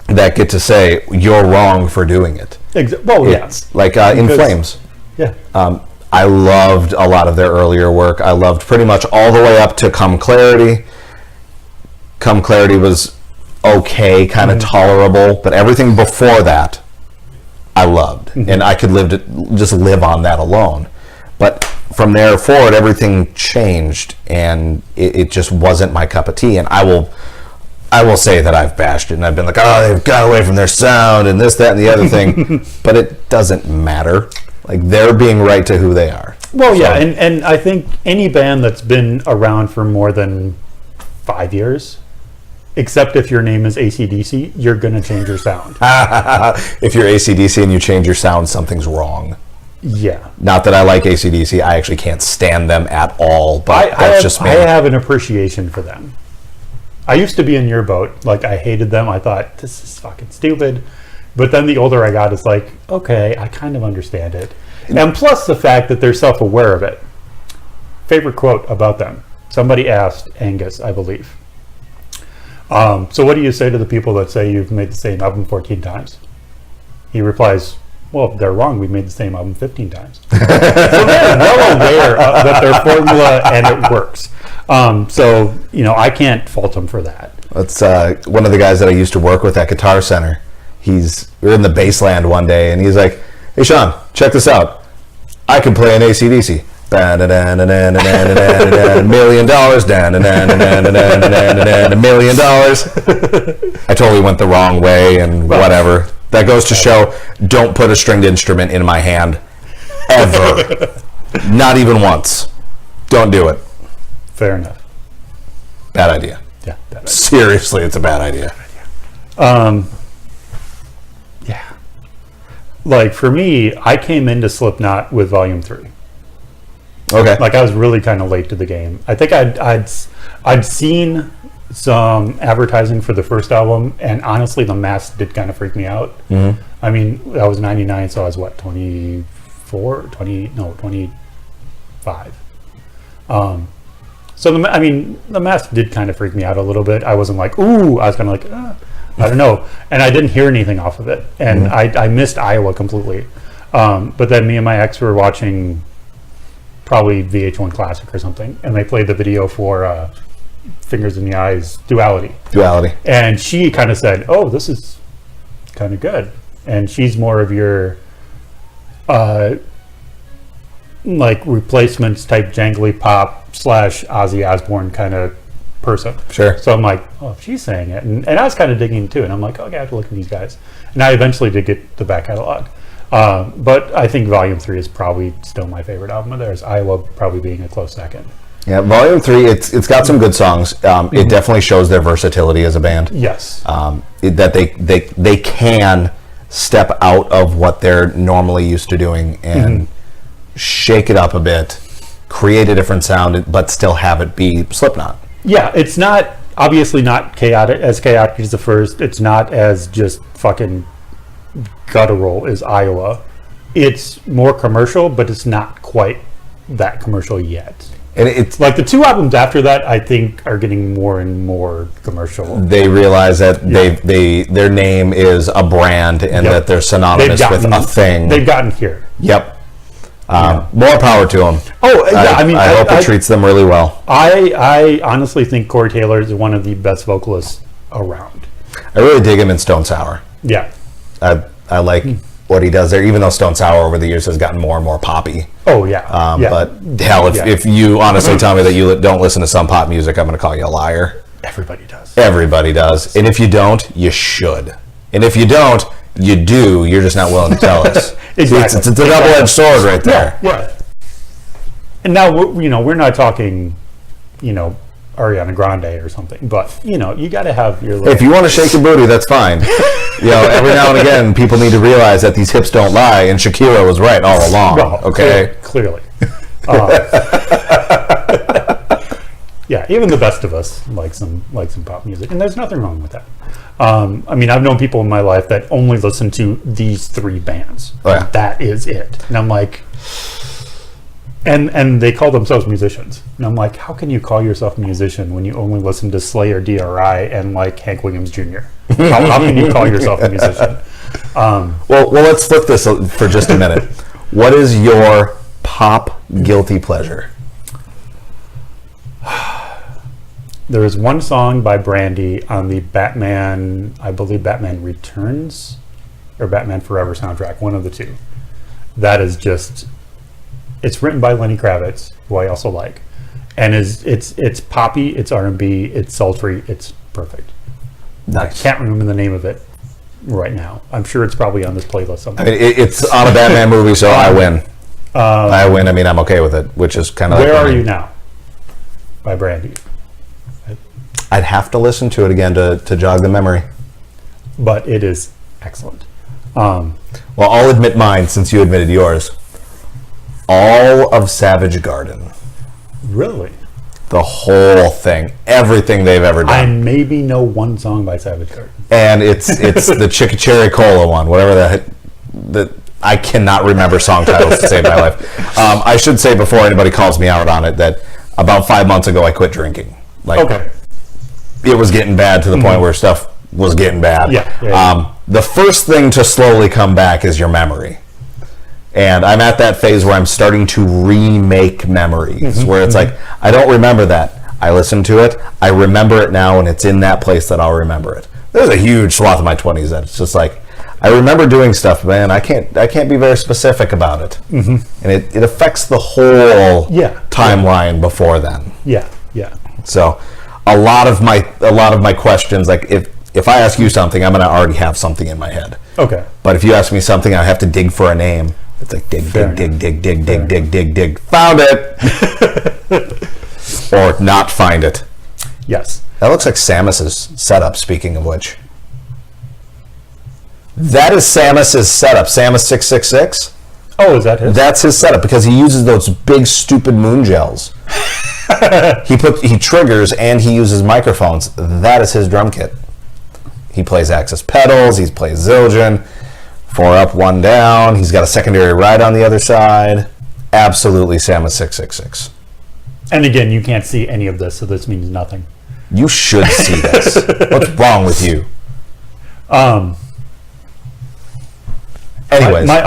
that get to say you're wrong for doing it. Well, it's like In Flames. Yeah. I loved a lot of their earlier work. I loved pretty much all the way up to Come Clarity. Come Clarity was okay, kind of tolerable, but everything before that I loved, and I could just live on that alone. But from there forward, everything changed, and it just wasn't my cup of tea. And I will say that I've bashed it, and I've been like, oh, they've got away from their sound, and this, that, and the other thing. But it doesn't matter. Like, they're being right to who they are. Well, so, yeah, and I think any band that's been around for more than 5 years except if your name is AC/DC, you're going to change your sound. If you're AC/DC and you change your sound, something's wrong. Yeah. Not that I like AC/DC. I actually can't stand them at all, but just me. I have an appreciation for them. I used to be in your boat. Like, I hated them. I thought, this is fucking stupid. But then the older I got, it's like, okay, I kind of understand it. And plus the fact that they're self-aware of it. Favorite quote about them. Somebody asked Angus, I believe. So what do you say to the people that say you've made the same album 14 times? He replies, well, they're wrong. We made the same album 15 times. So they're well aware that their formula and it works. So, I can't fault them for that. That's one of the guys that I used to work with at Guitar Center. We were in the Baseland one day, and he's like, hey, Sean, check this out. I can play an AC/DC. $1 million, $1 million. I totally went the wrong way and whatever. That goes to show, don't put a stringed instrument in my hand ever. Not even once. Don't do it. Fair enough. Bad idea. Yeah. Bad idea. Seriously, it's a bad idea. Yeah. Like, for me, I came into Slipknot with Volume 3. Okay. Like, I was really kind of late to the game. I think I'd seen some advertising for the first album, and honestly, the mask did kind of freak me out. Mm-hmm. I mean, that was 99, so I was, 24? 25. So, the mask did kind of freak me out a little bit. I wasn't like, ooh, I was kind of like, I don't know. And I didn't hear anything off of it. And I missed Iowa completely. But then me and my ex were watching probably VH1 Classic or something, and they played the video for Fingers in the Eyes, Duality. And she kind of said, oh, this is kind of good. And she's more of your like replacements type jangly pop / Ozzy Osbourne kind of person. Sure. So I'm like, oh, if she's saying it. And I was kind of digging too. And I'm like, okay, I have to look at these guys. And I eventually did get the back catalog. But I think Volume 3 is probably still my favorite album of theirs. Iowa probably being a close second. Yeah, Volume 3, it's got some good songs. It definitely shows their versatility as a band. Yes. That they can step out of what they're normally used to doing and shake it up a bit, create a different sound, but still have it be Slipknot. Yeah, it's not, obviously not chaotic as the first. It's not as just fucking guttural as Iowa. It's more commercial, but it's not quite that commercial yet. And it's like the two albums after that, I think, are getting more and more commercial. They realize that their name is a brand and that they're synonymous with a thing. They've gotten here. Yep. More power to them. Oh, yeah. I hope it treats them really well. I honestly think Corey Taylor is one of the best vocalists around. I really dig him in Stone Sour. Yeah. I like what he does there, even though Stone Sour over the years has gotten more and more poppy. Oh, yeah. But hell, if you honestly tell me that you don't listen to some pop music, I'm going to call you a liar. Everybody does. Everybody does. And if you don't, you should. And if you don't, you do. You're just not willing to tell us. Exactly. It's a double-edged sword right there. Yeah. And now, we're not talking, Ariana Grande or something, but, you got to have your... If you want to shake your booty, that's fine. Every now and again, people need to realize that these hips don't lie, and Shakira was right all along. Well, okay? Clearly. Yeah, even the best of us like some pop music, and there's nothing wrong with that. I've known people in my life that only listen to these three bands. Oh, yeah. That is it. And I'm like... And they call themselves musicians. And I'm like, how can you call yourself a musician when you only listen to Slayer, DRI, and Hank Williams Jr.? How can you call yourself a musician? Well, let's flip this for just a minute. What is your pop guilty pleasure? There is one song by Brandy on the Batman, I believe Batman Returns, or Batman Forever soundtrack, one of the two. That is just... It's written by Lenny Kravitz, who I also like, and it's poppy, it's R&B, it's sultry, it's perfect. Nice. I can't remember the name of it right now. I'm sure it's probably on this playlist somewhere. It's on a Batman movie, so I win. I'm okay with it, which is kind of... Where Are You Now? By Brandy. I'd have to listen to it again to jog the memory. But it is excellent. Well, I'll admit mine since you admitted yours. All of Savage Garden. Really? The whole thing. Everything they've ever I done. maybe know one song by Savage Garden. And it's the Chicka Cola one, whatever that I cannot remember song titles to save my life. I should say before anybody calls me out on it that about 5 months ago I quit drinking. Okay. It was getting bad to the point where stuff was getting bad. Yeah. The first thing to slowly come back is your memory. And I'm at that phase where I'm starting to remake memories, where it's like, I don't remember that. I listen to it, I remember it now, and it's in that place that I'll remember it. There's a huge swath of my 20s that it's just like, I remember doing stuff, man. I can't be very specific about it. And it affects the whole timeline before then. Yeah. So a lot of my questions, like if I ask you something, I'm going to already have something in my head. Okay. But if you ask me something, I have to dig for a name. It's like dig. Found it. Or not find it. Yes. That looks like Samus's setup, speaking of which. That is Samus's setup. Samus 666. Oh, is that his? That's his setup because he uses those big stupid moon gels. He triggers and he uses microphones. That is his drum kit. He plays Axis pedals, he plays Zildjian, 4 up, 1 down. He's got a secondary ride on the other side. Absolutely Samus 666. And again, you can't see any of this, so this means nothing. You should see this. What's wrong with you? Anyways. My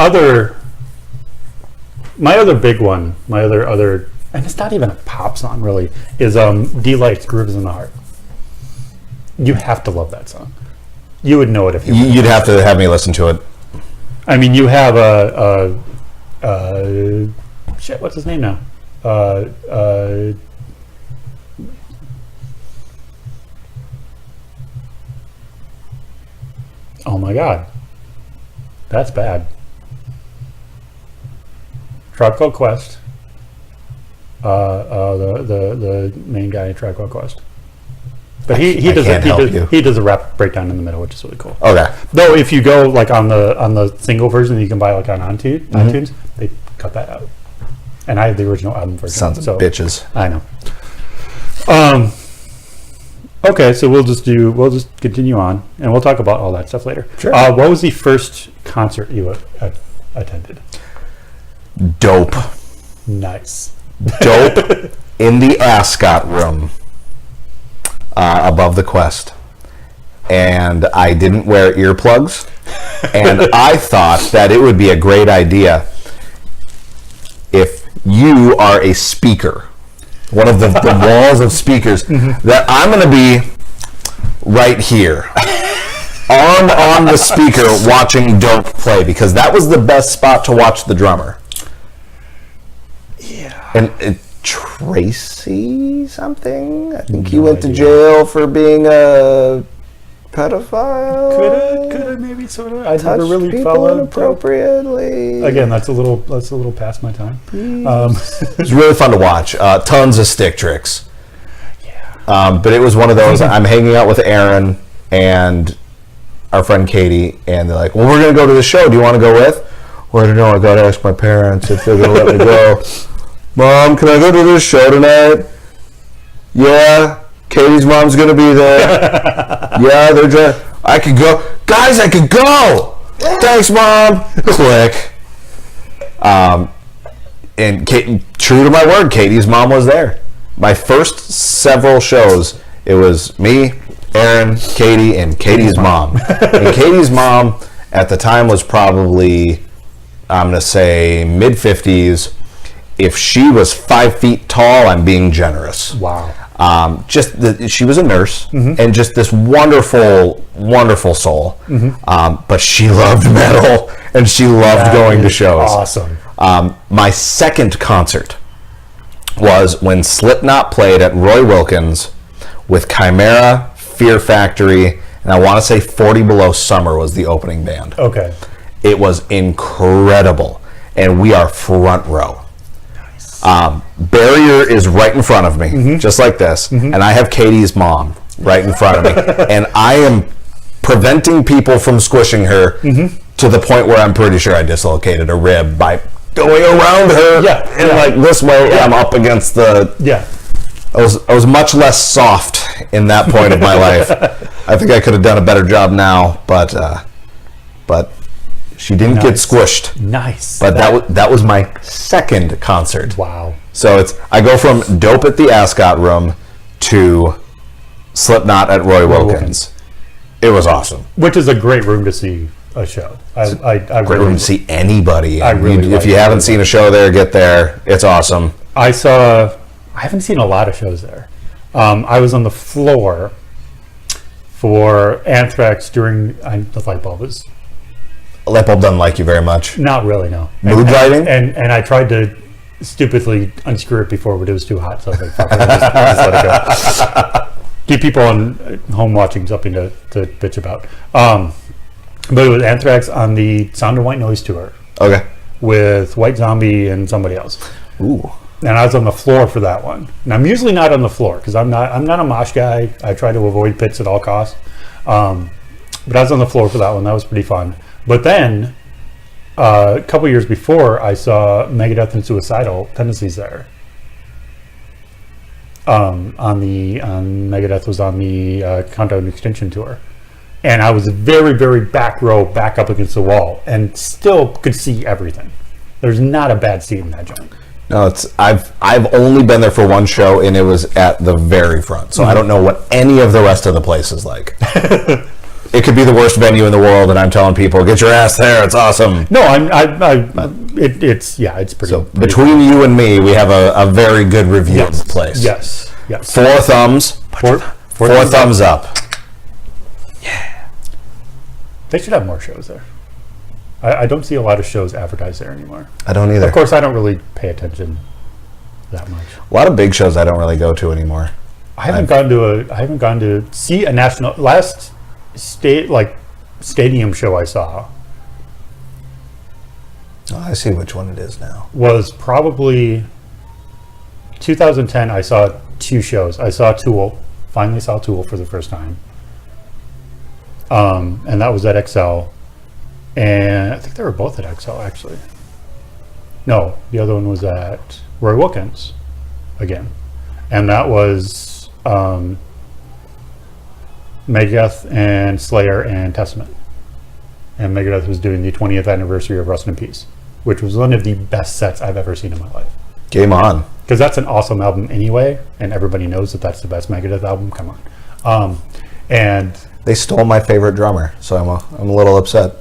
other big one, my other, and it's not even a pop song really, is D-Light's Grooves in the Heart. You have to love that song. You would know it if you... You'd have to have me listen to it. I mean, you have shit, what's his name now? Oh my god. That's bad. Tribe Called Quest. The main guy in Tribe Called Quest. But he does a rap breakdown in the middle, which is really cool. Okay. Though if you go like on the single version that you can buy like on iTunes, they cut that out. And I have the original album version. Sons of bitches. I know. Okay, so we'll just continue on, and we'll talk about all that stuff later. Sure. What was the first concert you attended? Dope. Nice. Dope in the Ascot room above the Quest. And I didn't wear earplugs. And I thought that it would be a great idea if you are a speaker, one of the walls of speakers, that I'm going to be right here, arm on the speaker watching Dope play, because that was the best spot to watch the drummer. Yeah. And Tracy something? I think he went to jail for being a pedophile. Could have maybe sort of. I Touched never really people followed inappropriately. Again, that's a little past my time. It was really fun to watch. Tons of stick tricks. Yeah. But it was one of those. I'm hanging out with Aaron and our friend Katie, and they're like, "Well, we're gonna go to the show. Do you want to go with?" Well, I don't know. I gotta ask my parents if they're gonna let me go. Mom, can I go to this show tonight? Yeah. Katie's mom's gonna be there. Yeah, they're I could go. Guys, I could go. Thanks, Mom. Click. And true to my word, Katie's mom was there. My first several shows, it was me, Aaron, Katie, and Katie's mom. And Katie's mom at the time was probably, I'm going to say, mid-50s. If she was 5 feet tall, I'm being generous. Wow. She was a nurse and just this wonderful, wonderful soul. But she loved metal and she loved going to shows. Awesome. My second concert was when Slipknot played at Roy Wilkins with Chimera, Fear Factory, and I want to say 40 Below Summer was the opening band. Okay. It was incredible, and we are front row. Barrier is right in front of me, just like this, and I have Katie's mom right in front of me, and I am preventing people from squishing her to the point where I'm pretty sure I dislocated a rib by going around her and like this way. I'm up against the. Yeah. I was much less soft in that point of my life. I think I could have done a better job now, but she didn't get squished. Nice. But that was my second concert. Wow. So I go from Dope at the Ascot Room to Slipknot at Roy Wilkins. It was awesome. Which is a great room to see a show. I Great really, room to see anybody. I really if you haven't seen a show there, get there. It's awesome. I haven't seen a lot of shows there. I was on the floor for Anthrax during the light bulb was Light bulb doesn't like you very much. not really, no. Mood lighting? And I tried to stupidly unscrew it before, but it was too hot, so I was like, fuck it, I'll just let it go. Keep people on home watching something to bitch about. But it was Anthrax on the Sound of White Noise tour Okay. with White Zombie and somebody else. Ooh. And I was on the floor for that one. And I'm usually not on the floor because I'm not a mosh guy. I try to avoid pits at all costs. But I was on the floor for that one. That was pretty fun. But then a couple years before, I saw Megadeth and Suicidal Tendencies there. Megadeth was on the Countdown Extinction tour, and I was very, very back row, back up against the wall, and still could see everything. There's not a bad seat in that joint. No, I've only been there for one show, and it was at the very front, so I don't know what any of the rest of the place is like. It could be the worst venue in the world, and I'm telling people, get your ass there. It's awesome. No, it's pretty. So between you and me, we have a very good review of the place. Yes. 4 thumbs. Four thumbs up. Yeah. They should have more shows there. I don't see a lot of shows advertised there anymore. I don't either. Of course, I don't really pay attention that much. A lot of big shows I don't really go to anymore. I haven't gone to see a national last stadium show I saw. Oh, I see which one it is now. Was probably 2010. I saw 2 shows. I saw Tool. Finally saw Tool for the first time. And that was at XL. And I think they were both at XL, actually. No, the other one was at Roy Wilkins again. And that was Megadeth and Slayer and Testament. And Megadeth was doing the 20th anniversary of Rust in Peace, which was one of the best sets I've ever seen in my life. Game on. Because that's an awesome album anyway, and everybody knows that that's the best Megadeth album. Come on. And they stole my favorite drummer, so I'm a little upset.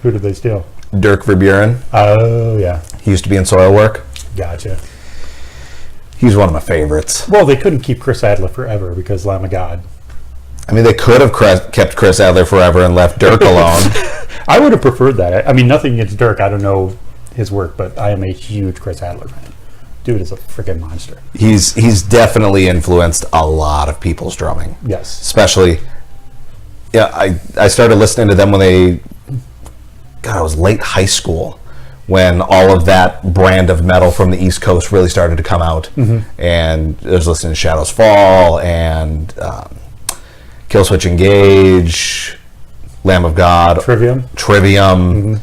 Who did they steal? Dirk Verburen. Oh, yeah. He used to be in Soilwork. Gotcha. He's one of my favorites. Well, they couldn't keep Chris Adler forever because Lamb of God. I mean, they could have kept Chris Adler forever and left Dirk alone. I would have preferred that. I mean, nothing against Dirk. I don't know his work, but I am a huge Chris Adler fan. Dude is a freaking monster. He's definitely influenced a lot of people's drumming. Yes. Especially, I started listening to them when I was late high school when all of that brand of metal from the East Coast really started to come out. Mm-hmm. And I was listening to Shadows Fall and Killswitch Engage, Lamb of God, Trivium. Mm-hmm.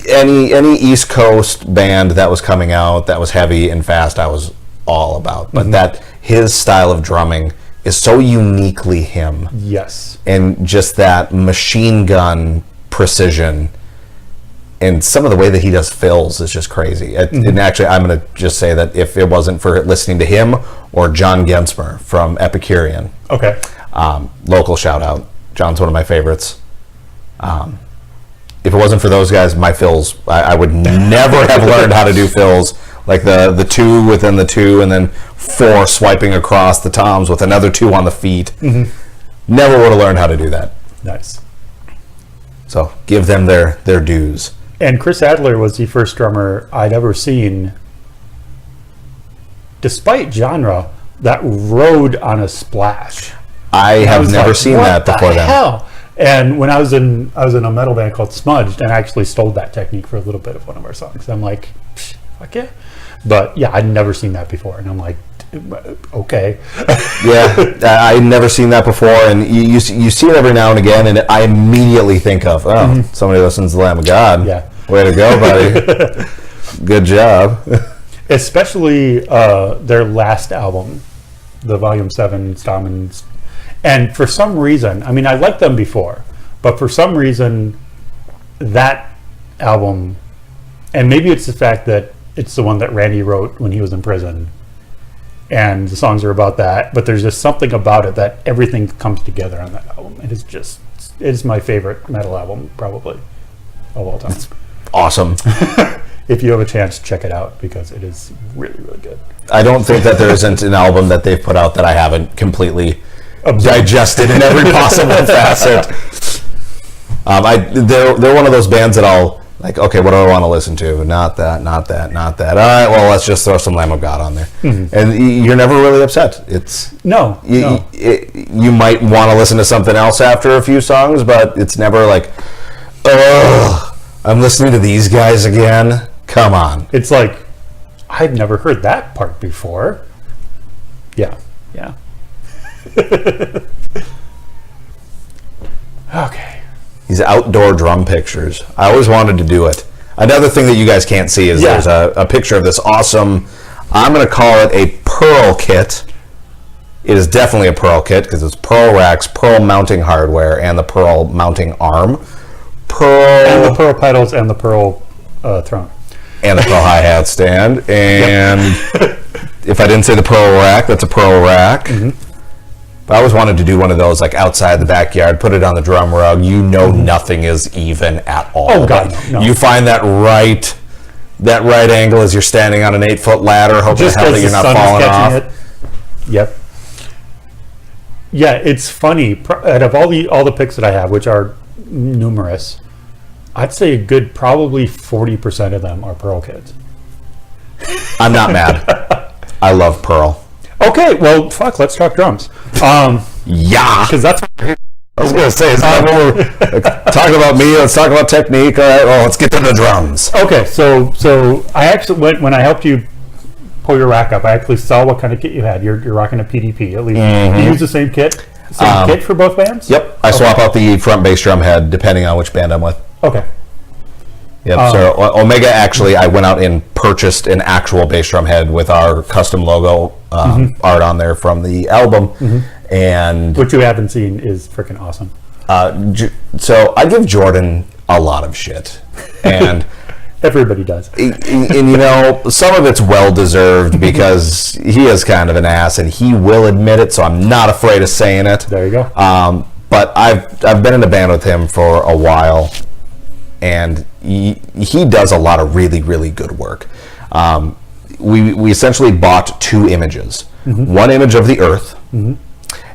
Any East Coast band that was coming out that was heavy and fast, I was all about. But that his style of drumming is so uniquely him. Yes. And just that machine gun precision, and some of the way that he does fills is just crazy. And actually, I'm going to just say that if it wasn't for listening to him or John Gensmer from Epicurean, okay, local shout out. John's one of my favorites. If it wasn't for those guys, my fills, I would never have learned how to do fills, like the 2 within the 2 and then 4 swiping across the toms with another 2 on the feet. Mm-hmm. Never would have learned how to do that. Nice. So give them their dues. And Chris Adler was the first drummer I'd ever seen, despite genre, that rode on a splash. I have never seen that before then. Hell? And when I was in a metal band called Smudged, and I actually stole that technique for a little bit of one of our songs. I'm like, fuck yeah. But yeah, I'd never seen that before. And I'm like, Okay. Yeah, I'd never seen that before, and you see it every now and again, and I immediately think of, somebody listens to the Lamb of God. Yeah. Way to go, buddy. Good job. Especially their last album, the Volume 7 Stamens. And for some reason, I mean, I liked them before, but for some reason, that album, and maybe it's the fact that it's the one that Randy wrote when he was in prison, and the songs are about that, but there's just something about it that everything comes together on that album. It is my favorite metal album, probably, of all time. Awesome. If you have a chance, check it out, because it is really, really good. I don't think that there isn't an album that they've put out that I haven't completely digested in every possible facet. They're one of those bands that I'll, like, okay, what do I want to listen to? Not that. All right, well, let's just throw some Lamb of God on there. Mm-hmm. And you're never really upset. No. You might want to listen to something else after a few songs, but it's never like, oh, I'm listening to these guys again. Come on. It's like, I've never heard that part before. Yeah. Okay. These outdoor drum pictures. I always wanted to do it. Another thing that you guys can't see is there's a picture of this awesome, I'm going to call it a pearl kit. It is definitely a pearl kit because it's pearl racks, pearl mounting hardware, and the pearl mounting arm. And the pearl pedals and the pearl throne. And the pearl hi-hat stand. And if I didn't say the pearl rack, that's a pearl rack. Mm-hmm. But I always wanted to do one of those, like, outside the backyard, put it on the drum rug. You know nothing is even at all. Oh, God, no. You find that right angle as you're standing on an 8-foot ladder, hoping just to hell that you're not falling off. It. Yep. Yeah, it's funny. Out of all the picks that I have, which are numerous, I'd say a good probably 40% of them are pearl kits. I'm not mad. I love pearl. Okay, well, fuck, let's talk drums. Yeah. Because that's what I was going to say. Talking about me, let's talk about technique. All right, well, let's get to the drums. Okay, so I actually, when I helped you pull your rack up, I actually saw what kind of kit you had. You're rocking a PDP, at least. Mm-hmm. You use the same kit? Kit for both bands? Yep. I swap out the front bass drum head depending on which band I'm with. Okay. Yep. So Omega, actually, I went out and purchased an actual bass drum head with our custom logo art on there from the album, and what you haven't seen is freaking awesome. So I give Jordan a lot of shit, and everybody does. And some of it's well deserved because he is kind of an ass, and he will admit it. So I'm not afraid of saying it. There you go. But I've been in a band with him for a while. And he does a lot of really, really good work. We essentially bought two images. Mm-hmm. One image of the Earth, and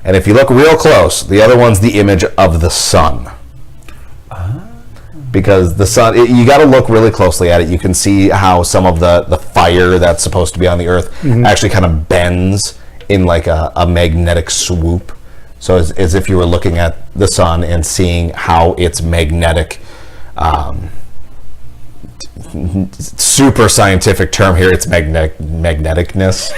if you look real close, the other one's the image of the sun. Because the sun, you got to look really closely at it. You can see how some of the fire that's supposed to be on the Earth actually kind of bends in like a magnetic swoop. So as if you were looking at the sun and seeing how its magnetic... super scientific term here, it's magneticness.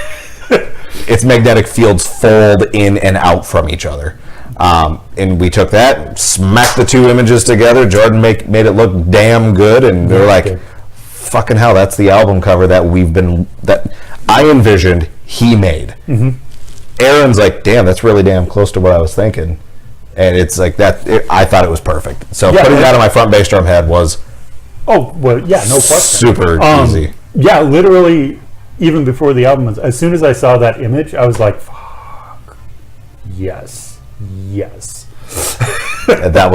Its magnetic fields fold in and out from each other. And we took that, smacked the two images together. Jordan made it look damn good, and they're like, fucking hell, that's the album cover that I envisioned, he made. Aaron's like, damn, that's really damn close to what I was thinking. And it's like that. I thought it was perfect. So putting that on my front bass drum head was, no question, super easy. Yeah, literally, even before the album, as soon as I saw that image, I was like, "Fuck, yes." And I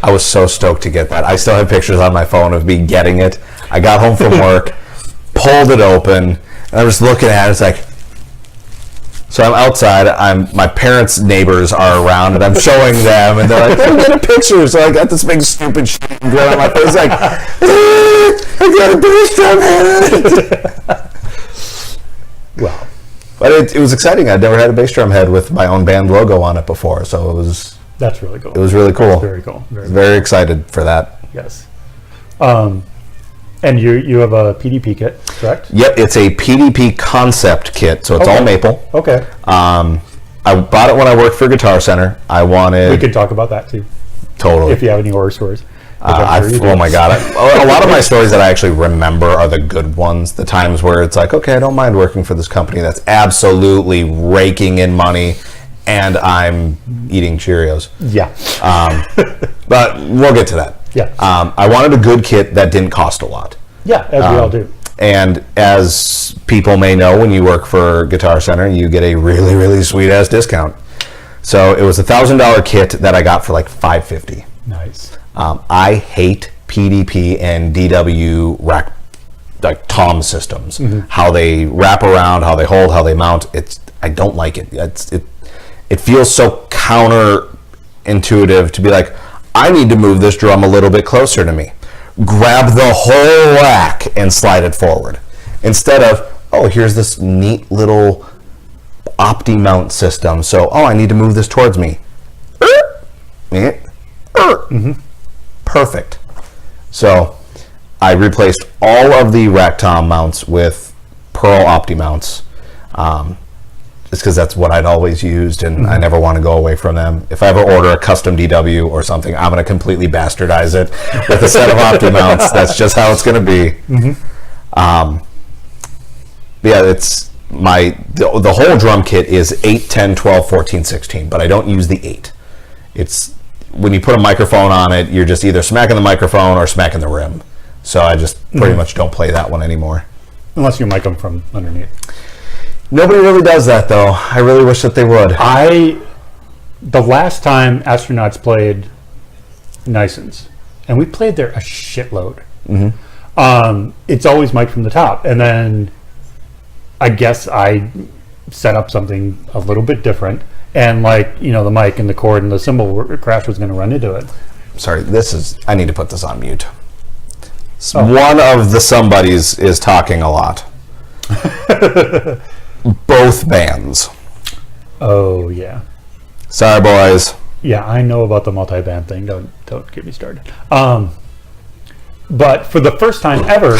was so stoked to get that. I still have pictures on my phone of me getting it. I got home from work, pulled it open, and I was looking at it. It's like. So I'm outside. My parents' neighbors are around, and I'm showing them, and they're like, "Let me get a picture." So I got this big stupid shit going on my face, like, "I got a bass drum head." Wow! But it was exciting. I'd never had a bass drum head with my own band logo on it before, so it was. That's really cool. It was really cool. That's very cool. Very excited for that. Yes. And you have a PDP kit, correct? Yep, it's a PDP concept kit, so it's all maple. Okay. I bought it when I worked for Guitar Center. We could talk about that too. Totally. If you have any horror stories. Oh my god! A lot of my stories that I actually remember are the good ones. The times where it's like, okay, I don't mind working for this company that's absolutely raking in money, and I'm eating Cheerios. Yeah. But we'll get to that. Yeah. I wanted a good kit that didn't cost a lot. Yeah, as we all do. And as people may know, when you work for Guitar Center, you get a really, really sweet ass discount. So it was $1,000 kit that I got for like $550. Nice. I hate PDP and DW rack, like tom systems. How they wrap around, how they hold, how they mount. I don't like it. It feels so counterintuitive to be like, I need to move this drum a little bit closer to me. Grab the whole rack and slide it forward. Instead of, oh, here's this neat little OptiMount system. So, I need to move this towards me. Perfect. So, I replaced all of the rack tom mounts with Pearl OptiMounts. Just because that's what I'd always used, and I never want to go away from them. If I ever order a custom DW or something, I'm going to completely bastardize it with a set of OptiMounts. That's just how it's going to be. Yeah, it's the whole drum kit is 8, 10, 12, 14, 16, but I don't use the 8. It's when you put a microphone on it, you're just either smacking the microphone or smacking the rim. So I just pretty much don't play that one anymore. Unless you mic them from underneath. Nobody really does that, though. I really wish that they would. The last time Astronauts played Nison's, and we played there a shitload. It's always mic from the top, and then I guess I set up something a little bit different, and the mic and the cord and the cymbal crash was going to run into it. Sorry, I need to put this on mute. One of the somebodies is talking a lot. Both bands. Oh yeah. Sorry, boys. Yeah, I know about the multi-band thing. Don't get me started. But for the first time ever,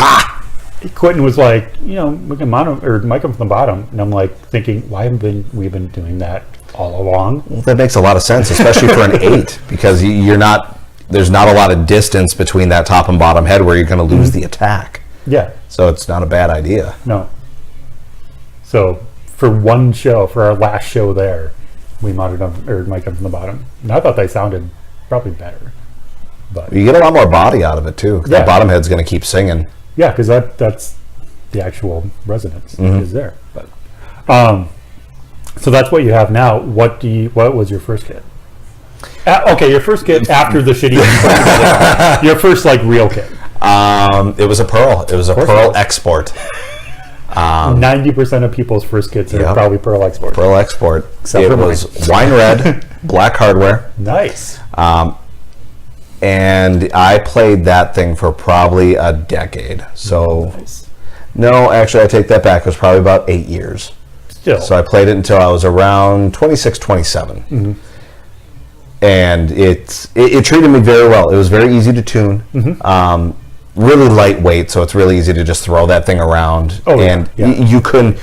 Quentin was like, we can mic them from the bottom, and I'm like thinking, why haven't we been doing that all along? Well, that makes a lot of sense, especially for an 8, because there's not a lot of distance between that top and bottom head where you're going to lose the attack. Yeah. So it's not a bad idea. No. So for our last show there, we mic'd them from the bottom. And I thought they sounded probably better. But you get a lot more body out of it too. Yeah. That bottom head's going to keep singing. Yeah, because that's the actual resonance is there. But so that's what you have now. What was your first kit? Okay, your first kit after the shitty. Your first real kit. It was a Pearl. It was a Pearl Export. 90% of people's first kits are probably Pearl Export. Pearl Export. It was wine red, black hardware. Nice. And I played that thing for probably a decade. So, no, actually, I take that back. It was probably about 8 years. Still. So I played it until I was around 26, 27. And it treated me very well. It was very easy to tune. Really lightweight, so it's really easy to just throw that thing around. You can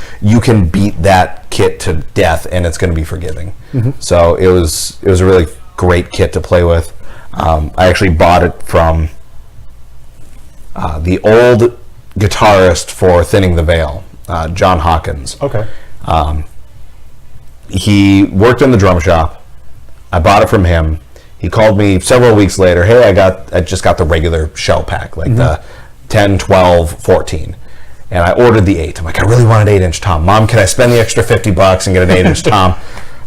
beat that kit to death, and it's going to be forgiving. So it was a really great kit to play with. I actually bought it from the old guitarist for Thinning the Veil, John Hawkins. Okay. He worked in the drum shop. I bought it from him. He called me several weeks later. Hey, I just got the regular shell pack, the 10, 12, 14. And I ordered the 8. I'm like, I really want an 8-inch tom. Mom, can I spend the extra $50 and get an 8-inch tom?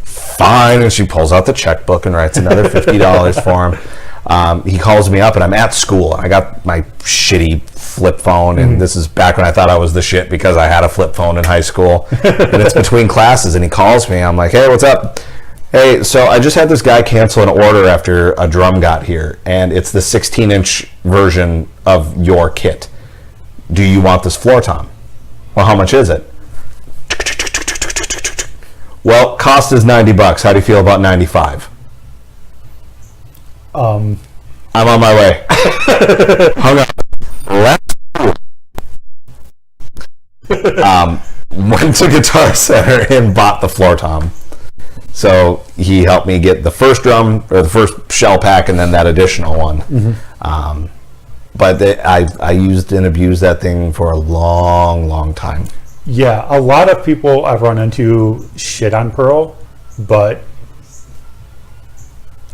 Fine. And she pulls out the checkbook and writes another $50 for him. He calls me up, and I'm at school. I got my shitty flip phone, and this is back when I thought I was the shit because I had a flip phone in high school. And it's between classes, and he calls me. I'm like, hey, what's up? Hey, so I just had this guy cancel an order after a drum got here, and it's the 16-inch version of your kit. Do you want this floor tom? Well, how much is it? Well, cost is $90. How do you feel about 95? I'm on my way. Hung up. Left Went to Guitar Center and bought the floor tom. So he helped me get the first drum, or the first shell pack, and then that additional one. But I used and abused that thing for a long, long time. Yeah, a lot of people I've run into shit on Pearl, but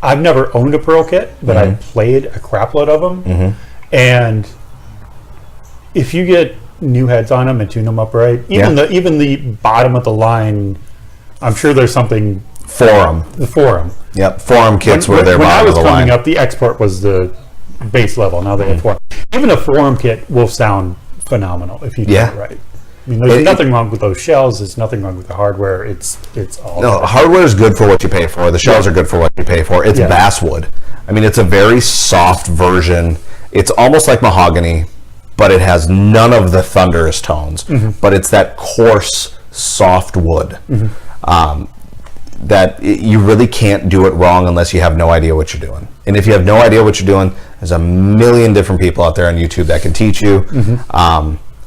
I've never owned a Pearl kit, but I've played a crap load of them. And if you get new heads on them and tune them up right, even the bottom of the line, I'm sure there's something Forum. The Forum. Yep, Forum kits were their bottom of the line. When I was coming up, the Export was the base level. Now they have Forum. Even a Forum kit will sound phenomenal if you do it right. I mean, there's nothing wrong with those shells. There's nothing wrong with the hardware. It's all no. Hardware is good for what you pay for. The shells are good for what you pay for. It's basswood. I mean, it's a very soft version. It's almost like mahogany, but it has none of the thunderous tones. But it's that coarse, soft wood that you really can't do it wrong unless you have no idea what you're doing. And if you have no idea what you're doing, there's a million different people out there on YouTube that can teach you.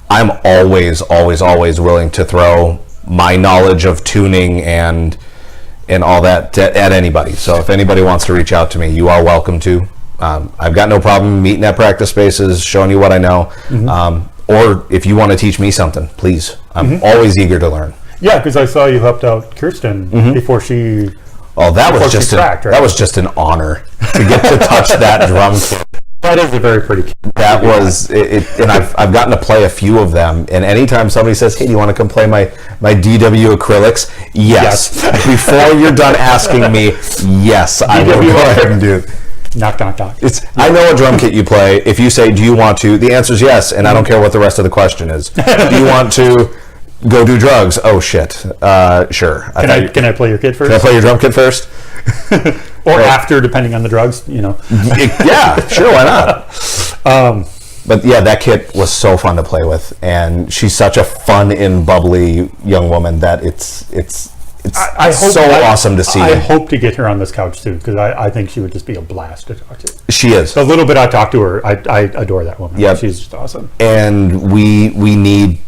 I'm always willing to throw my knowledge of tuning and all that at anybody. So if anybody wants to reach out to me, you are welcome to. I've got no problem meeting at practice spaces, showing you what I know. Or if you want to teach me something, please. I'm always eager to learn. Yeah, because I saw you helped out Kirsten before she. Oh, that was just an honor to get to touch that drum kit. That is a very pretty kit. That was it, and I've gotten to play a few of them. And anytime somebody says, "Hey, do you want to come play my DW acrylics?" Yes. Before you're done asking me, yes, I will go ahead and do it. Knock, knock, knock. I know what drum kit you play. If you say, "Do you want to?" the answer is yes, and I don't care what the rest of the question is. Do you want to go do drugs? Oh shit. Sure. Can I play your kit first? Can I play your drum kit first? Or after, depending on the drugs, Yeah, sure, why not? But yeah, that kit was so fun to play with, and she's such a fun and bubbly young woman that it's awesome to see. I hope to get her on this couch too, because I think she would just be a blast to talk to. She is. The little bit I talked to her, I adore that woman. Yeah, she's just awesome. And we need,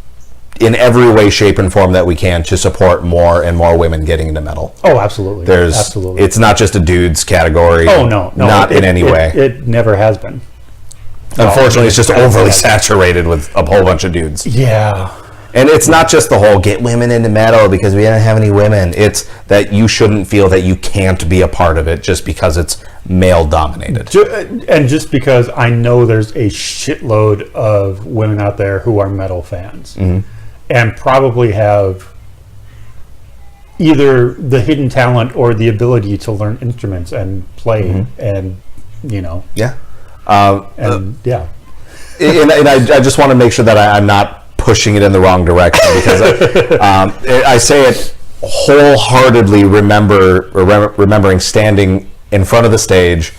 in every way, shape, and form that we can, to support more and more women getting into metal. Oh, absolutely. Absolutely. It's not just a dudes category. Oh, no. Not in any way. It never has been. Unfortunately, it's just overly saturated with a whole bunch of dudes. Yeah. And it's not just the whole get women into metal because we don't have any women. It's that you shouldn't feel that you can't be a part of it just because it's male dominated. And just because I know there's a shitload of women out there who are metal fans. And probably have either the hidden talent or the ability to learn instruments and play, and Yeah. And I just want to make sure that I'm not pushing it in the wrong direction, because I say it wholeheartedly, remembering standing in front of the stage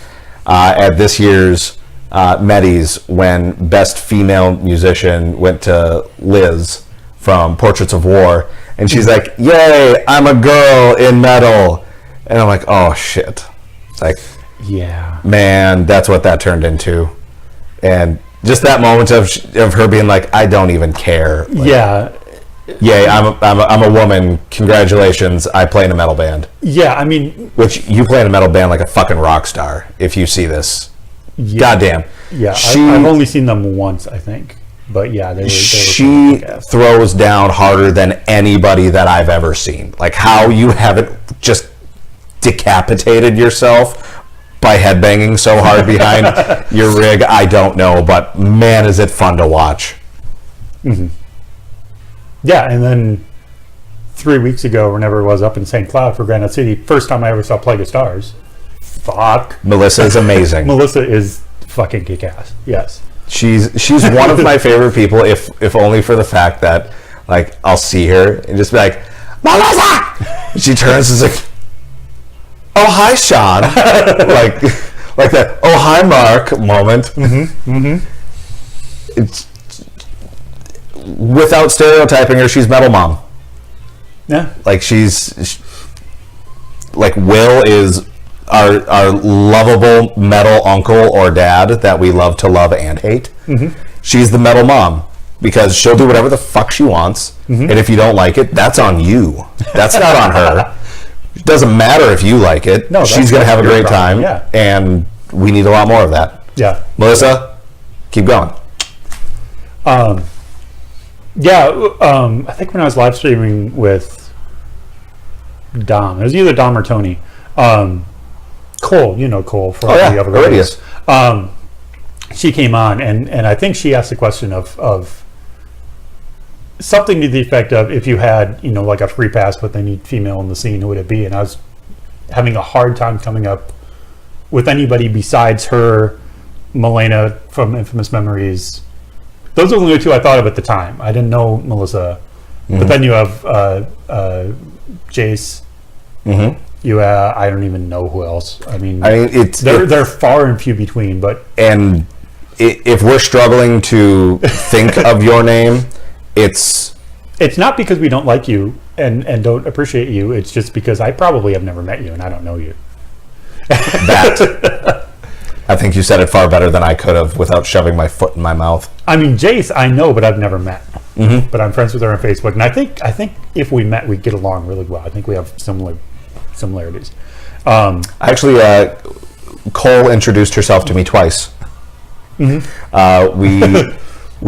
at this year's Medis when Best Female Musician went to Liz from Portraits of War, and she's like, "Yay, I'm a girl in metal," and I'm like, "Oh shit!" It's like, yeah, man, that's what that turned into, and just that moment of her being like, "I don't even care." Like, yeah, yay, I'm a woman. Congratulations, I play in a metal band. Yeah, I mean, which you play in a metal band like a fucking rock star. If you see this, goddamn. Yeah, I've only seen them once, I think. But yeah, she throws down harder than anybody that I've ever seen. Like, how you haven't just decapitated yourself by headbanging so hard behind your rig, I don't know. But man, is it fun to watch. Yeah, and then 3 weeks ago, whenever it was, up in St. Cloud for Granite City, first time I ever saw Plague of Stars. Fuck. Melissa is amazing. Melissa is fucking kick-ass. Yes. She's one of my favorite people, if only for the fact that, like, I'll see her and just be like, Melissa! She turns and is like, oh, hi, Sean. like that, oh, hi, Mark moment. It's, without stereotyping her, she's metal mom. Yeah. Like, like, Will is our lovable metal uncle or dad that we love to love and hate. She's the metal mom. because she'll do whatever the fuck she wants, and if you don't like it, that's on you. That's not on her. It doesn't matter if you like it. No, she's going to have a great problem. time, and we need a lot more of that. Yeah. Melissa, keep going. I think when I was live streaming with Dom, it was either Dom or Tony. Cole, Cole from the other radios. She came on, and I think she asked the question of something to the effect of, if you had, like a free pass, but they need female in the scene, who would it be? And I was having a hard time coming up with anybody besides her, Milena from Infamous Memories. Those are the only two I thought of at the time. I didn't know Melissa. But then you have Jace. You I don't even know who else. I mean they're far and few between. But if we're struggling to think of your name, it's not because we don't like you and don't appreciate you. It's just because I probably have never met you and I don't know you. That I think you said it far better than I could have without shoving my foot in my mouth. I mean, Jace, I know, but I've never met. But I'm friends with her on Facebook, and I think if we met, we'd get along really well. I think we have similarities. Actually, Cole introduced herself to me twice. We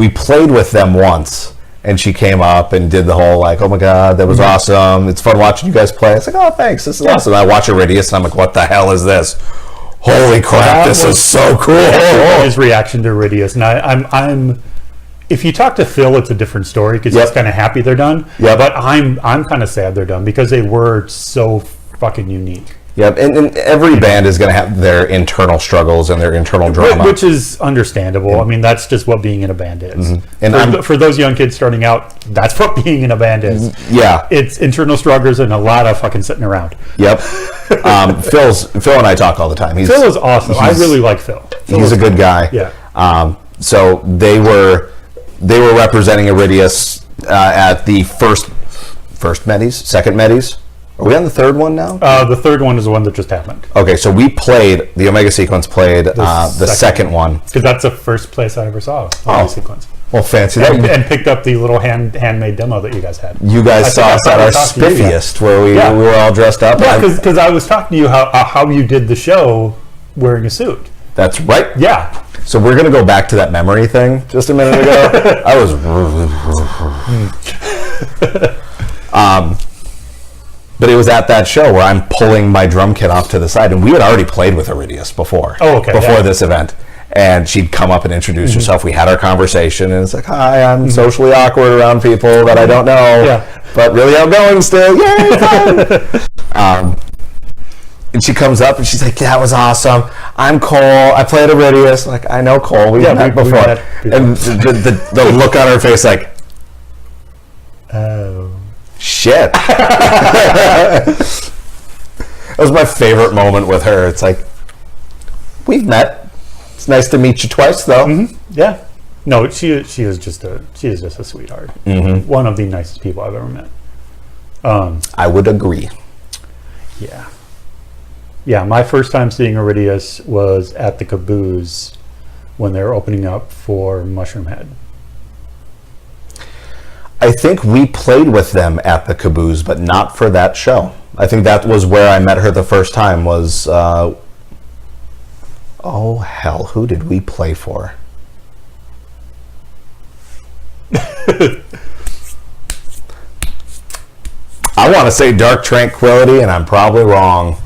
played with them once, and she came up and did the whole like, "Oh my god, that was awesome! It's fun watching you guys play." It's like, "Oh, thanks, this is awesome." I watch Iridius, and I'm like, "What the hell is this? Holy crap, this is so cool!" His reaction to Iridius, and I'm. If you talk to Phil, it's a different story because he's kind of happy they're done. Yeah, but I'm kind of sad they're done because they were so fucking unique. Yep, and every band is going to have their internal struggles and their internal drama, which is understandable. I mean, that's just what being in a band is. And for those young kids starting out, that's what being in a band is. Yeah, it's internal struggles and a lot of fucking sitting around. Yep. Phil and I talk all the time. Phil is awesome. I really like Phil. He's a good guy. Yeah. So they were representing Iridius at the first Medis, second Medis. Are we on the third one now? The third one is the one that just happened. Okay, so we played, the Omega Sequence played the second one. Because that's the first place I ever saw Omega Sequence. Well, fancy that. And picked up the little handmade demo that you guys had. You guys saw us at our spiffiest, where we were all dressed up. Yeah, because I was talking to you how you did the show wearing a suit. That's right. Yeah. So we're going to go back to that memory thing just a minute ago. I was... But it was at that show where I'm pulling my drum kit off to the side, and we had already played with Iridius before. Oh, okay. Before this event. And she'd come up and introduce herself. We had our conversation, and it's like, "Hi, I'm socially awkward around people that I don't know, but really outgoing still. Yay, fun!" And she comes up and she's like, "That was awesome. I'm Cole. I played Iridius." Like, "I know Cole. We've met before." And the look on her face, like, "Oh shit." That was my favorite moment with her. It's like, we've met. It's nice to meet you twice, though. Yeah. No, she is just a sweetheart. One of the nicest people I've ever met. I would agree. Yeah. Yeah, my first time seeing Iridius was at the Caboose when they were opening up for Mushroom Head. I think we played with them at the Caboose, but not for that show. I think that was where I met her the first time was... oh, hell, who did we play for? I want to say Dark Tranquility, and I'm probably wrong.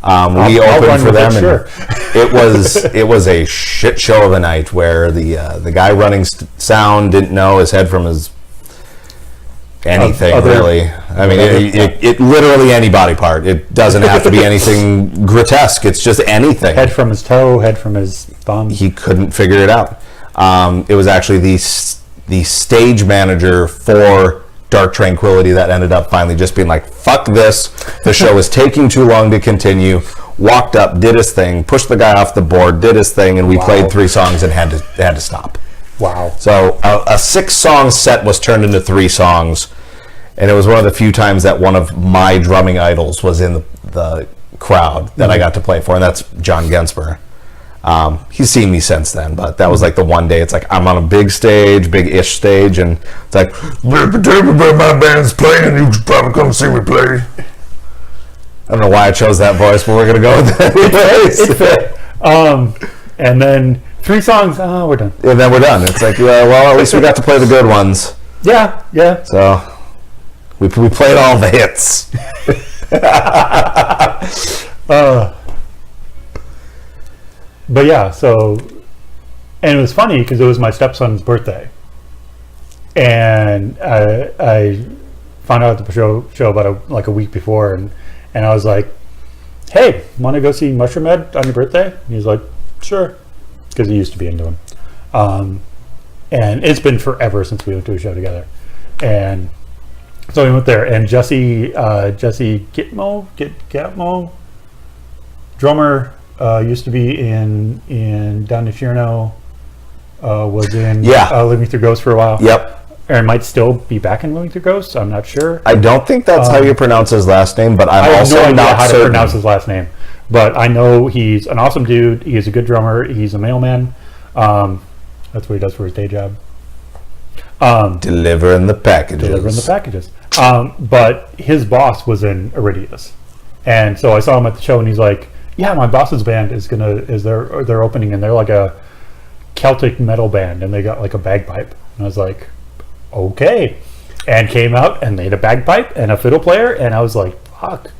We opened for them, and it was a shit show of a night where the guy running sound didn't know his head from his anything, really. I mean, it literally any body part. It doesn't have to be anything grotesque. It's just anything. Head from his toe, head from his thumb. He couldn't figure it out. It was actually the stage manager for Dark Tranquility that ended up finally just being like, "Fuck this. The show is taking too long to continue." Walked up, did his thing, pushed the guy off the board, did his thing, and we played 3 songs and had to stop. Wow. So a 6-song set was turned into 3 songs, and it was one of the few times that one of my drumming idols was in the crowd that I got to play for, and that's John Gensper. He's seen me since then, but that was like the one day. It's like I'm on a big stage, big-ish stage, and it's like, my band's playing, you should probably come see me play. I don't know why I chose that voice, but we're gonna go with that. It's fit. And then 3 songs. Oh, we're done. And then we're done. It's like, well, at least we got to play the good ones. Yeah. So we played all the hits. But yeah, so, and it was funny because it was my stepson's birthday, and I found out at the show about a week before, and I was like, "Hey, want to go see Mushroom Head on your birthday?" And he's like, "Sure," because he used to be into him, and it's been forever since we went to a show together, and so we went there, and Jesse Gitmo, drummer. Used to be in Down to Furno, was in Living Through Ghosts for a while. Yep. And might still be back in Living Through Ghosts. I'm not sure. I don't think that's how you pronounce his last name, but I'm also have no idea not how certain. to pronounce his last name. But I know he's an awesome dude. He's a good drummer. He's a mailman. That's what he does for his day job. Delivering the packages. But his boss was in Iridius, and so I saw him at the show, and he's like, "Yeah, my boss's band they're opening, and they're like a Celtic metal band, and they got like a bagpipe." And I was like, "Okay," and came out and made a bagpipe and a fiddle player, and I was like, "Fuck!"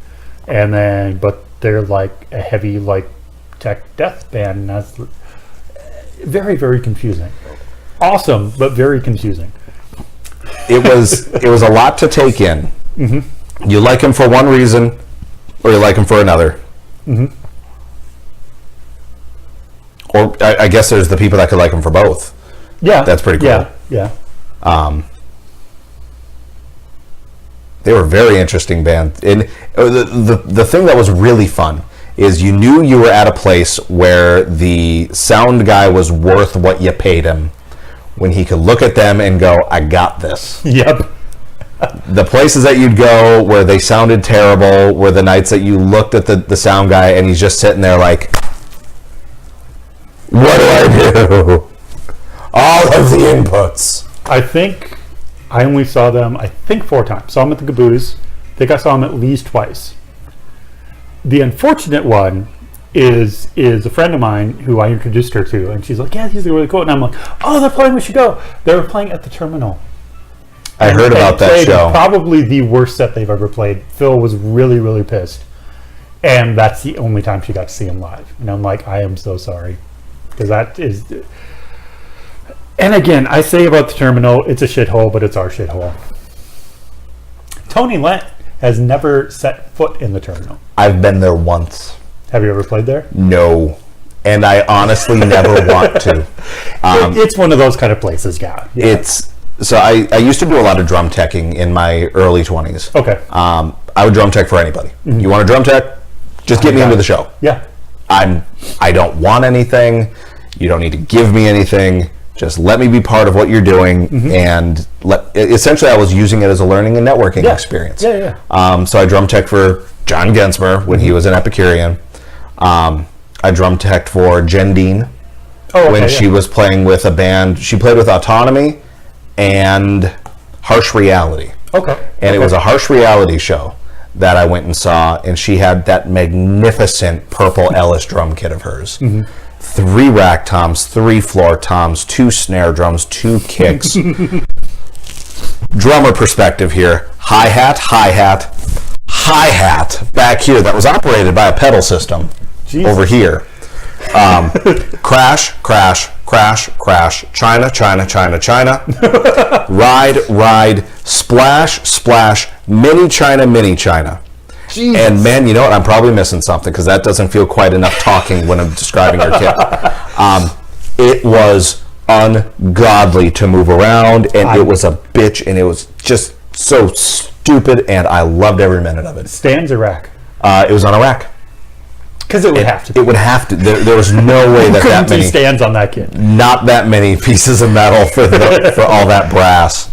And then, but they're like a heavy like tech death band, and that's very, very confusing. Awesome, but very confusing. It was a lot to take in. Mm-hmm. You like him for one reason, or you like him for another. Mm-hmm. Or I guess there's the people that could like him for both. Yeah, that's pretty cool. Yeah. They were a very interesting band, and the thing that was really fun is you knew you were at a place where the sound guy was worth what you paid him, when he could look at them and go, "I got this." Yep. The places that you'd go where they sounded terrible were the nights that you looked at the sound guy and he's just sitting there like, "What do I do? All of the inputs." I think I only saw them, 4 times. Saw them at the Caboose. I think I saw them at least twice. The unfortunate one is a friend of mine who I introduced her to, and she's like, "Yeah, these are really cool." And I'm like, "Oh, they're playing, we should go." They were playing at the Terminal. I heard about that show. Probably the worst set they've ever played. Phil was really, really pissed. And that's the only time she got to see him live. And I'm like, I am so sorry. Because that is... And again, I say about the Terminal, it's a shithole, but it's our shithole. Tony Lent has never set foot in the Terminal. I've been there once. Have you ever played there? No. And I honestly never want to. It's one of those kind of places, yeah. So I used to do a lot of drum teching in my early 20s. Okay. I would drum tech for anybody. Mm-hmm. You want a drum tech? Just get me into the show. Yeah. I don't want anything. You don't need to give me anything. Just let me be part of what you're doing. Mm-hmm. And essentially I was using it as a learning and networking experience. Yeah. So I drum tech for John Gensmer when he was an Epicurean. I drum teched for Jen Dean when she was playing with a band. She played with Autonomy and Harsh Reality. Okay. And it was a Harsh Reality show that I went and saw, and she had that magnificent purple Ellis drum kit of hers. Mm-hmm. 3 rack toms, 3 floor toms, 2 snare drums, 2 kicks. Drummer perspective here. Hi-hat back here that was operated by a pedal system. Jesus. Over here. Crash, China, ride, splash, mini China. Jesus. And man, you know what? I'm probably missing something because that doesn't feel quite enough talking when I'm describing her kit. It was ungodly to move around, and it was a bitch, and it was just so stupid, and I loved every minute of it. Stands or rack? It was on a rack. Because it would have to. It would have to. There was no way that many stands on that kit. Not that many pieces of metal for all that brass.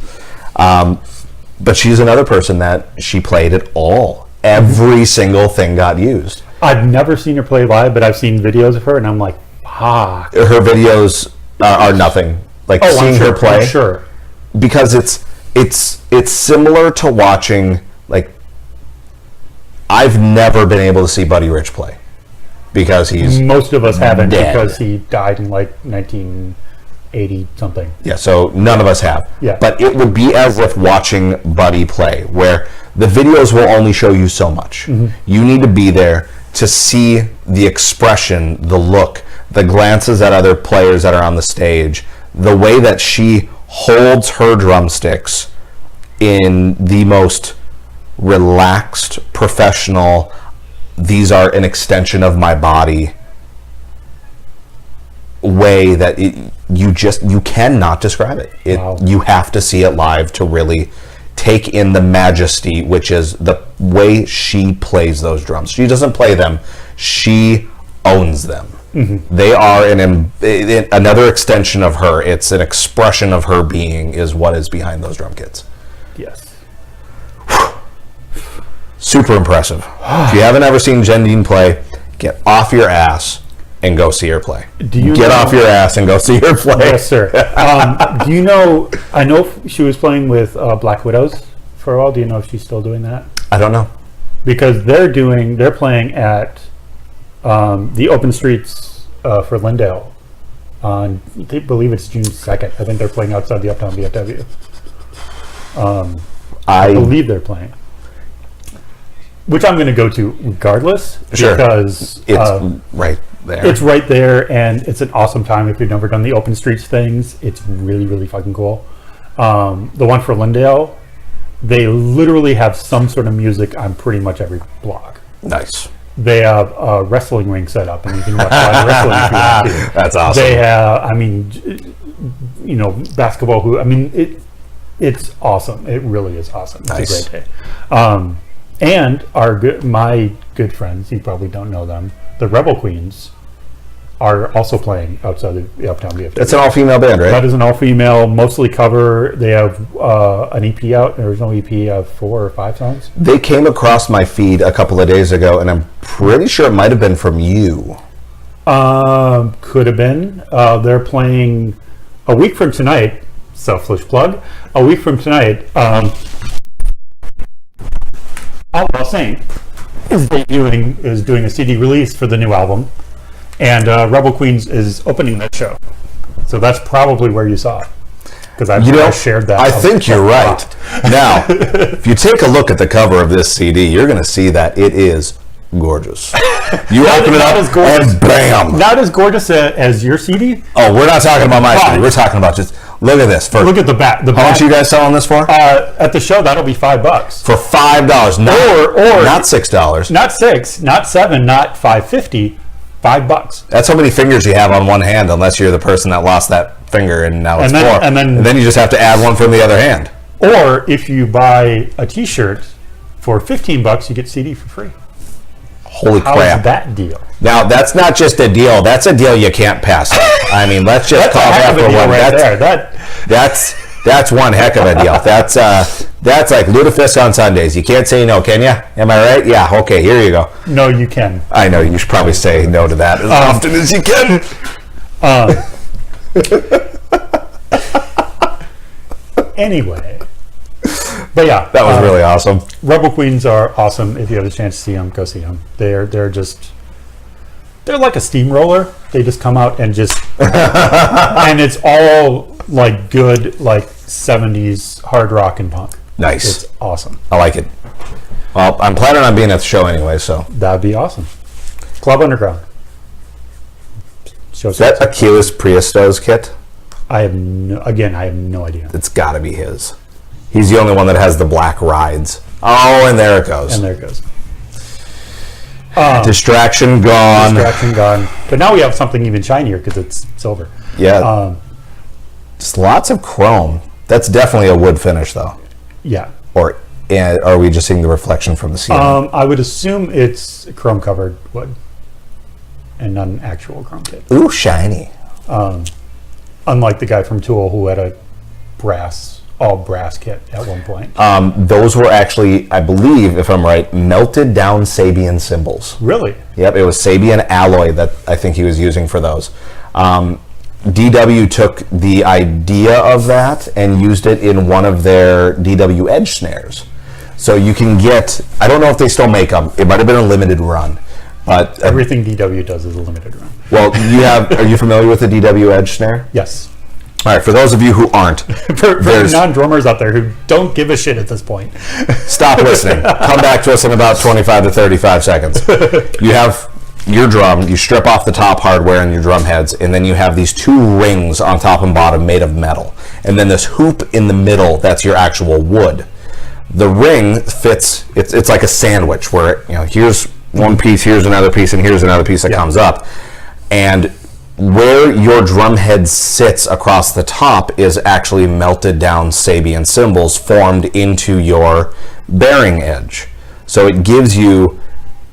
But she's another person that she played it all. Every single thing got used. I've never seen her play live, but I've seen videos of her, and I'm like, fuck. Her videos are nothing. Like seeing her play. I'm sure. Because it's similar to watching, like, I've never been able to see Buddy Rich play because he's most of us haven't dead. Because he died in like 1980 something. Yeah, so none of us have. Yeah. But it would be as if watching Buddy play, where the videos will only show you so much. You need to be there to see the expression, the look, the glances at other players that are on the stage, the way that she holds her drumsticks in the most relaxed, professional, these are an extension of my body way that you cannot describe it. Wow. You have to see it live to really take in the majesty, which is the way she plays those drums. She doesn't play them, she owns them. They are another extension of her. It's an expression of her being is what is behind those drum kits. Yes. Super impressive. If you haven't ever seen Jendine play, get off your ass and go see her play. Get off your ass and go see her play. Yes, sir. Do you know, I know she was playing with Black Widows for a while. Do you know if she's still doing that? I don't know. Because they're playing at the Open Streets for Lindale on, they believe it's June 2nd. I think they're playing outside the Uptown VFW. I believe they're playing. Which I'm going to go to regardless. Sure. Because it's right there. It's right there, and it's an awesome time if you've never done the Open Streets things. It's really, really fucking cool. The one for Lindale, they literally have some sort of music on pretty much every block. Nice. They have a wrestling ring set up, and you can watch live wrestling if you want to. That's awesome. They have, basketball. It's awesome. It really is awesome. It's Nice. a great day. And my good friends, you probably don't know them, the Rebel Queens, are also playing outside the Uptown VFW. It's an all-female band, right? That is an all-female, mostly cover. They have an EP out, an original EP of 4 or 5 songs. They came across my feed a couple of days ago, and I'm pretty sure it might have been from you. Could have been. They're playing a week from tonight, selfish plug, a week from tonight. Outlaw Saint is doing a CD release for the new album, and Rebel Queens is opening that show. So that's probably where you saw it, because I shared that. I think you're right. Now, if you take a look at the cover of this CD, you're going to see that it is gorgeous. You open it up and bam! Not as gorgeous as your CD. Oh, we're not talking about my CD. We're talking about just look at this. Look at the back. How much are you guys selling this for? At the show, that'll be $5 for $5, or not $6, not $6, not $7, not $5.50, $5. That's how many fingers you have on one hand, unless you're the person that lost that finger and now it's 4. And then you just have to add one from the other hand. Or if you buy a T-shirt for $15, you get CD for free. Holy crap! How's that deal? Now that's not just a deal. That's a deal you can't pass up. I mean, let's just call that for one. Right there. That's one heck of a deal. That's like lutefisk on Sundays. You can't say no, can you? Am I right? Yeah. Okay. Here you go. No, you can. I know. You should probably say no to that as often as you can. Anyway. But yeah, that was really awesome. Rebel Queens are awesome. If you have a chance to see them, go see them. They're like a steamroller. They just come out and just and it's all like good 70s hard rock and punk. Nice. It's awesome. I like it. Well, I'm planning on being at the show anyway, so that'd be awesome. Club Underground. Is that Achilles Priestos kit? I have no idea. It's got to be his. He's the only one that has the black rides. Oh, and there it goes. And there it goes. Distraction gone. Distraction gone. But now we have something even shinier because it's silver. Yeah. Just lots of chrome. That's definitely a wood finish, though. Yeah. Or are we just seeing the reflection from the ceiling? I would assume it's chrome covered wood and not an actual chrome kit. Ooh, shiny. Unlike the guy from Tool who had a brass all brass kit at one point. Those were actually, I believe, if I'm right, melted down Sabian cymbals. Really? Yep, it was Sabian alloy that I think he was using for those. DW took the idea of that and used it in one of their DW Edge snares. So you can get, I don't know if they still make them, it might have been a limited run, but... Everything DW does is a limited run. Well, are you familiar with the DW Edge snare? Yes. All right, for those of you who aren't, for non-drummers out there who don't give a shit at this point, stop listening. Come back to us in about 25 to 35 seconds. You have your drum, you strip off the top hardware and your drum heads, and then you have these two rings on top and bottom made of metal. And then this hoop in the middle, that's your actual wood. The ring fits, it's like a sandwich where, here's one piece, here's another piece, and here's another piece that comes up. And where your drum head sits across the top is actually melted down Sabian cymbals formed into your bearing edge. So it gives you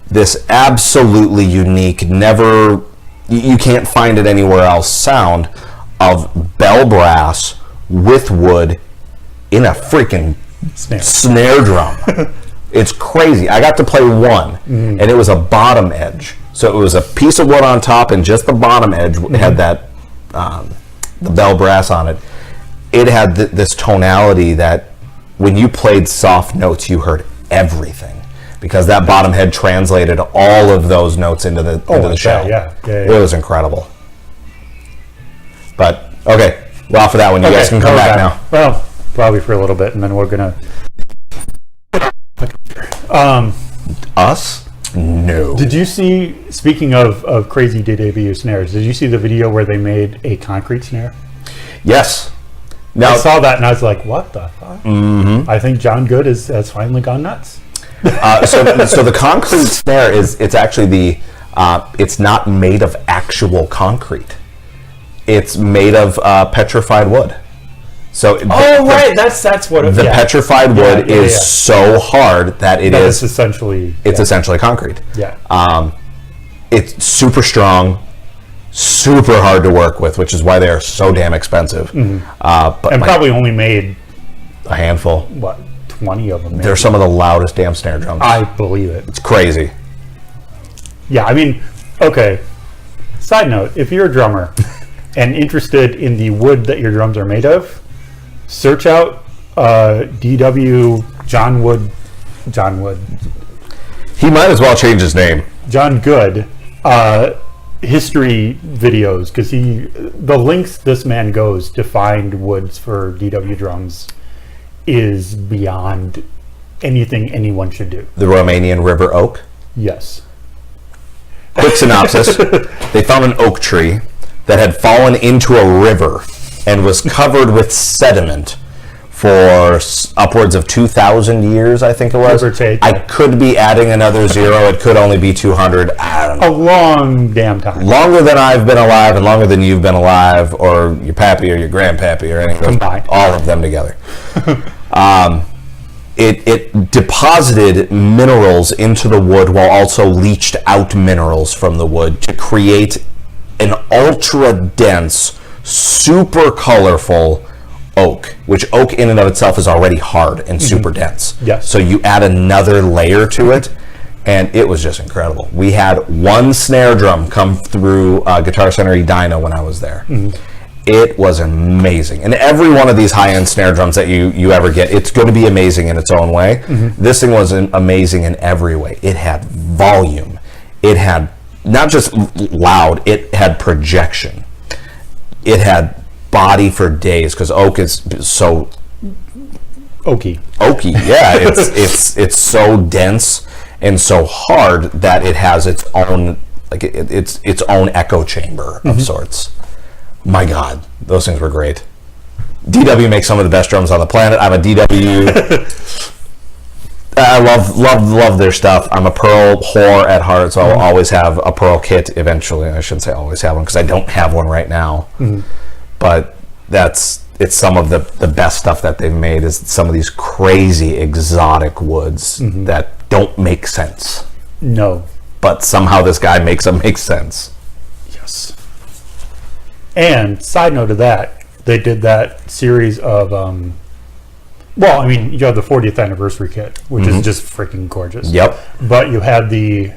this absolutely unique, you can't find it anywhere else sound of bell brass with wood in a freaking snare drum. It's crazy. I got to play one, and it was a bottom edge. So it was a piece of wood on top, and just the bottom edge had that the bell brass on it. It had this tonality that when you played soft notes, you heard everything, because that bottom head translated all of those notes into the shell. Yeah. It was incredible. But okay, well, for that one, you guys can come back now. Well, probably for a little bit, and then we're gonna. Us? No. Did you see? Speaking of crazy DW snares, did you see the video where they made a concrete snare? Yes. Now, I saw that and I was like, "What the fuck?" Mm-hmm. I think John Good has finally gone nuts. So the concrete snare it's actually it's not made of actual concrete. It's made of petrified wood. So right, that's what the petrified wood is so hard that it's essentially concrete. Yeah. It's super strong, super hard to work with, which is why they are so damn expensive. Mm-hmm. But probably only made a handful. What? 20 of them. Maybe. They're some of the loudest damn snare drums. I believe it. It's crazy. Yeah, I mean, okay. Side note, if you're a drummer and interested in the wood that your drums are made of, search out DW John Wood. He might as well change his name. John Good history videos, because the lengths this man goes to find woods for DW drums is beyond anything anyone should do. The Romanian river oak? Yes. Quick synopsis. They found an oak tree that had fallen into a river and was covered with sediment for upwards of 2,000 years, I think it was. Give or take. I could be adding another zero. It could only be 200. I don't know. A long damn time. Longer than I've been alive and longer than you've been alive, or your pappy or your grandpappy or anything. Combined. All of them together. It deposited minerals into the wood while also leached out minerals from the wood to create an ultra dense, super colorful oak, which oak in and of itself is already hard and super dense. Yes. So you add another layer to it, and it was just incredible. We had one snare drum come through Guitar Center Edina when I was there. It was amazing. And every one of these high-end snare drums that you ever get, it's going to be amazing in its own way. This thing was amazing in every way. It had volume. It had not just loud, it had projection. It had body for days, because oak is so oaky, yeah. It's so dense and so hard that it has its own its own echo chamber of sorts. My God, those things were great. DW makes some of the best drums on the planet. I'm a DW. I love their stuff. I'm a Pearl whore at heart, so I'll always have a Pearl kit eventually. I shouldn't say always have one, because I don't have one right now. But it's some of the best stuff that they've made is some of these crazy exotic woods that don't make sense. No. But somehow this guy makes them make sense. Yes. And side note to that, they did that series of Well, I mean, you have the 40th anniversary kit, which is just freaking gorgeous. Yep. But you had the,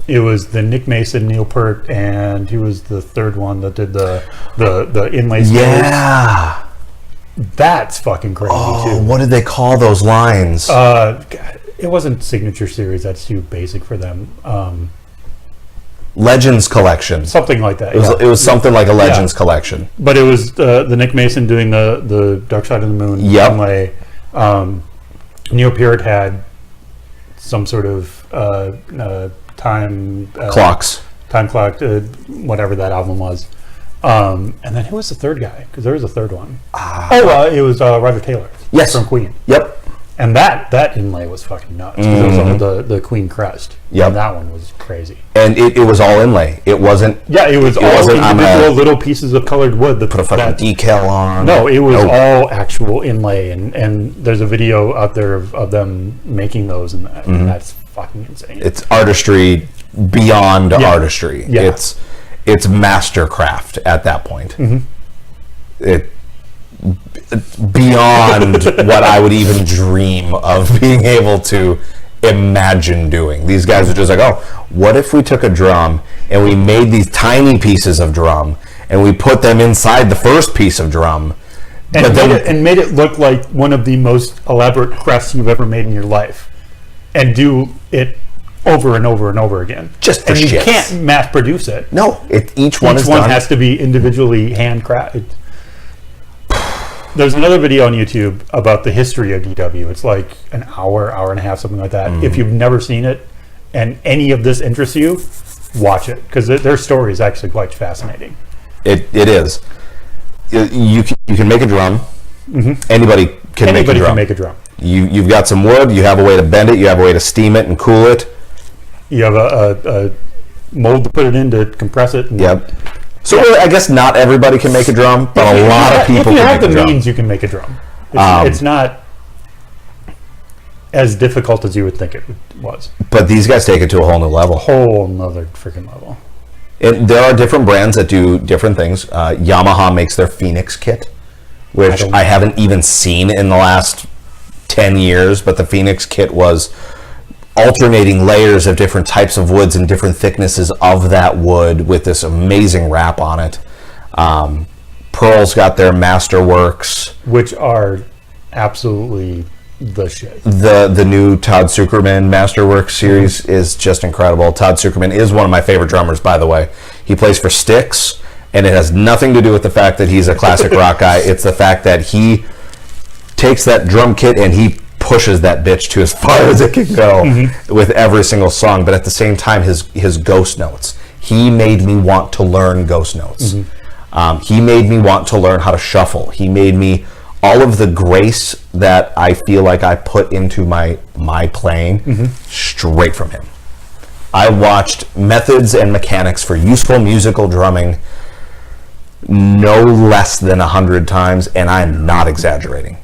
it was the Nick Mason, Neil Peart, and he was the third one that did the inlay. Yeah. That's fucking crazy too. What did they call those lines? It wasn't Signature Series. That's too basic for them. Legends Collection. Something like that. It was something like a Legends Collection. But it was the Nick Mason doing the Dark Side of the Moon inlay. Neil Peart had some sort of time Clocks. Time clock, whatever that album was. And then who was the third guy? Because there was a third one. It was Roger Taylor. Yes. From Queen. Yep. And that inlay was fucking nuts. 'Cause it was all the Queen crest. Yep. And that one was crazy. And it was all inlay. It wasn't. Yeah, it was all wasn't, individual little pieces of colored wood that put a fucking decal on. No, it was all actual inlay, and there's a video out there of them making those, and that's fucking insane. It's artistry beyond artistry. Yeah. It's mastercraft at that point. It beyond what I would even dream of being able to imagine doing. These guys are just like, oh, what if we took a drum and we made these tiny pieces of drum and we put them inside the first piece of drum and made it look like one of the most elaborate crests you've ever made in your life, and do it over and over and over again. Just for and you shits. can't mass produce it. No, each one has to be individually handcrafted. There's another video on YouTube about the history of DW. It's like an hour and a half, something like that. If you've never seen it and any of this interests you, watch it, because their story is actually quite fascinating. It is. You can make a drum. Anybody can make a drum. You've got some wood. You have a way to bend it. You have a way to steam it and cool it. You have a mold to put it in to compress it. Yep. So I guess not everybody can make a drum, but a lot of people can make a drum. If you have the means, you can make a drum. It's not as difficult as you would think it was. But these guys take it to a whole new level. Whole nother freaking level. There are different brands that do different things. Yamaha makes their Phoenix kit, which I haven't even seen in the last 10 years, but the Phoenix kit was alternating layers of different types of woods and different thicknesses of that wood with this amazing wrap on it. Pearl's got their Masterworks, which are absolutely the shit. The new Todd Sucherman Masterworks series is just incredible. Todd Sucherman is one of my favorite drummers, by the way. He plays for Styx, and it has nothing to do with the fact that he's a classic rock guy. It's the fact that he takes that drum kit and he pushes that bitch to as far as it can go with every single song. But at the same time, his ghost notes, he made me want to learn ghost notes. He made me want to learn how to shuffle. He made me all of the grace that I feel like I put into my playing straight from him. I watched Methods and Mechanics for Useful Musical Drumming no less than 100 times, and I'm not exaggerating.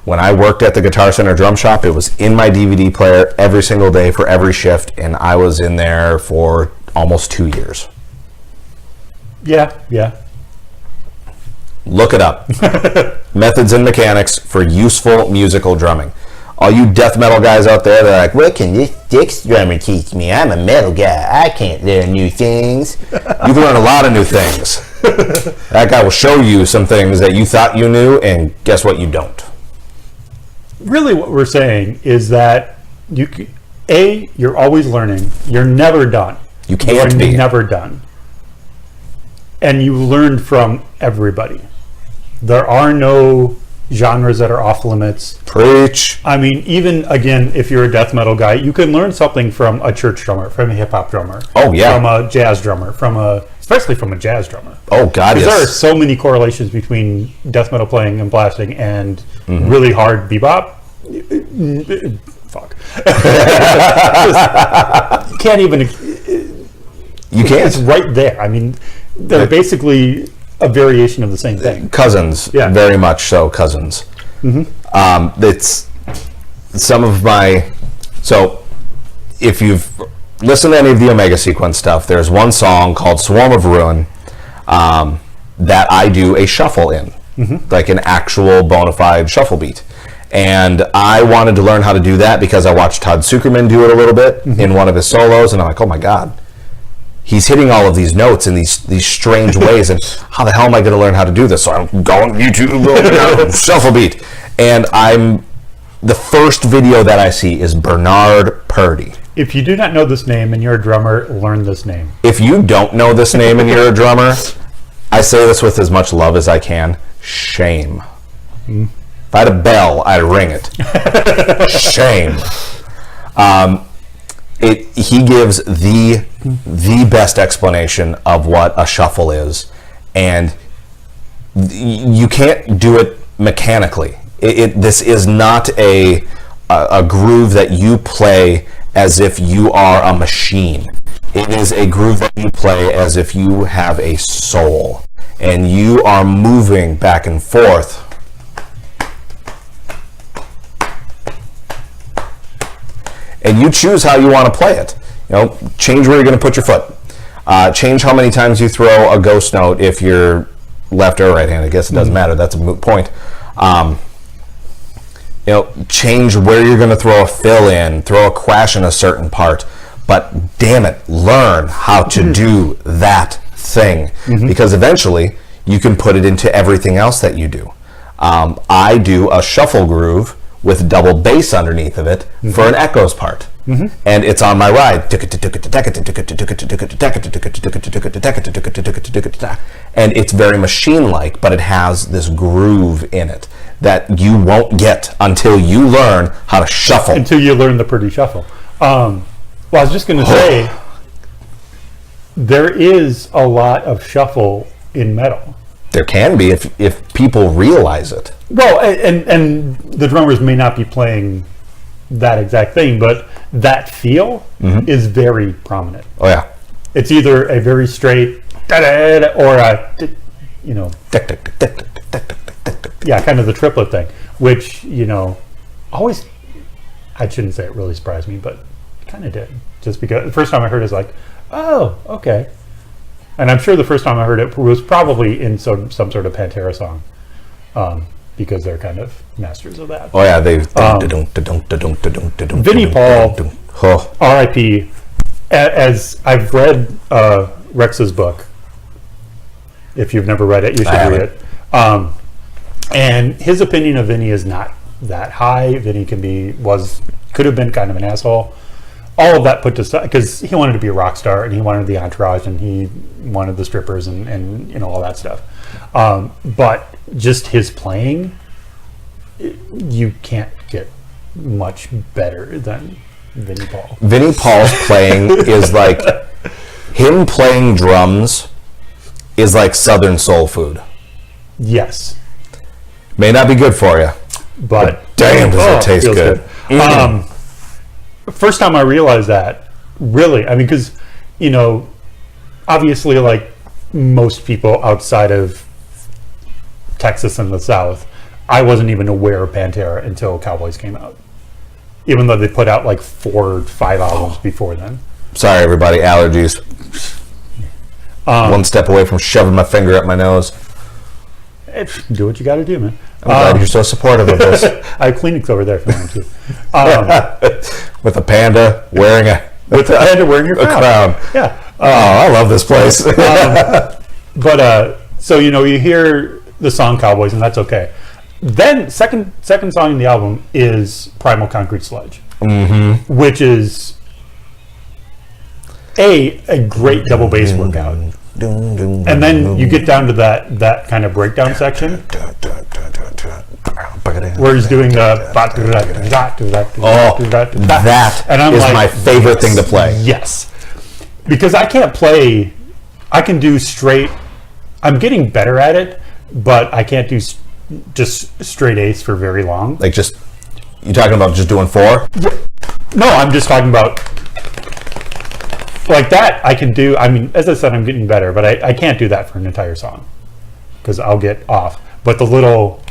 When I worked at the Guitar Center drum shop, it was in my DVD player every single day for every shift, and I was in there for almost 2 years. Yeah. Look it up. Methods and Mechanics for Useful Musical Drumming. All you death metal guys out there, they're like, what can this Styx drummer teach me? I'm a metal guy. I can't learn new things. You can learn a lot of new things. That guy will show you some things that you thought you knew, and guess what? You don't. Really what we're saying is that you're always learning. You're never done. You can't be. You're never done. And you learn from everybody. There are no genres that are off limits. Preach. I mean, even, again, if you're a death metal guy, you can learn something from a church drummer, from a hip-hop drummer. Oh, yeah. From a jazz drummer, especially from a jazz drummer. Oh, God, yes. Because there are so many correlations between death metal playing and blasting and really hard bebop. Fuck. You can't even... You can't. It's right there. I mean, they're basically a variation of the same thing. Cousins. Yeah. Very much so, cousins. It's some of my... So, if you've listened to any of the Omega Sequence stuff, there's one song called Swarm of Ruin that I do a shuffle in. like an actual bona fide shuffle beat. And I wanted to learn how to do that because I watched Todd Sucherman do it a little bit in one of his solos, and I'm like, oh my God, he's hitting all of these notes in these strange ways, and how the hell am I going to learn how to do this? So I'm going YouTube, shuffle beat. And the first video that I see is Bernard Purdie. If you do not know this name and you're a drummer, learn this name. If you don't know this name and you're a drummer, I say this with as much love as I can. Shame. If I had a bell, I'd ring it. Shame. He gives the best explanation of what a shuffle is, and you can't do it mechanically. This is not a groove that you play as if you are a machine. It is a groove that you play as if you have a soul, and you are moving back and forth. And you choose how you want to play it. Change where you're going to put your foot. Change how many times you throw a ghost note if you're left or right-handed. I guess it doesn't matter. That's a moot point. Change where you're going to throw a fill in, throw a crash in a certain part. But damn it, learn how to do that thing. Because eventually you can put it into everything else that you do. I do a shuffle groove with double bass underneath of it for an echoes part. And it's on my ride. And it's very machine-like, but it has this groove in it that you won't get until you learn how to shuffle. Until you learn the Purdie shuffle. Well, I was just going to say, there is a lot of shuffle in metal. There can be if people realize it. Well, and the drummers may not be playing that exact thing, but that feel is very prominent. Oh yeah, it's either a very straight da-da-da, or a kind of the triplet thing, which always, I shouldn't say it really surprised me, but it kind of did, just because the first time I heard it was like, oh, okay. And I'm sure the first time I heard it was probably in some sort of Pantera song, because they're kind of masters of that. Oh yeah, Vinnie Paul, R.I.P. As I've read Rex's book. If you've never read it, you should read it. And his opinion of Vinnie is not that high. Vinnie could have been kind of an asshole. All of that put to side, because he wanted to be a rock star and he wanted the entourage and he wanted the strippers and all that stuff. But just his playing, you can't get much better than Vinnie Paul. Vinnie Paul's playing is like, him playing drums is like Southern soul food. Yes. May not be good for you, but damn, does it taste good. First time I realized that, really, I mean, because, obviously, like most people outside of Texas and the South, I wasn't even aware of Pantera until Cowboys came out, even though they put out like 4 or 5 albums before then. Sorry, everybody, allergies. One step away from shoving my finger up my nose. Do what you got to do, man. I'm glad you're so supportive of this. I have Kleenex over there for them too. With a panda wearing a your crown. Yeah. Oh, I love this place. So you hear the song Cowboys, and that's okay. Then second song in the album is Primal Concrete Sludge, which is a great double bass workout. And then you get down to that kind of breakdown section where he's doing the that and I'm is like, my favorite thing to play. Yes, because I can do straight. I'm getting better at it, but I can't do just straight eighths for very long. Like you talking about just doing 4? No, I'm just talking about like that. I can do. I mean, as I said, I'm getting better, but I can't do that for an entire song because I'll get off. But the little,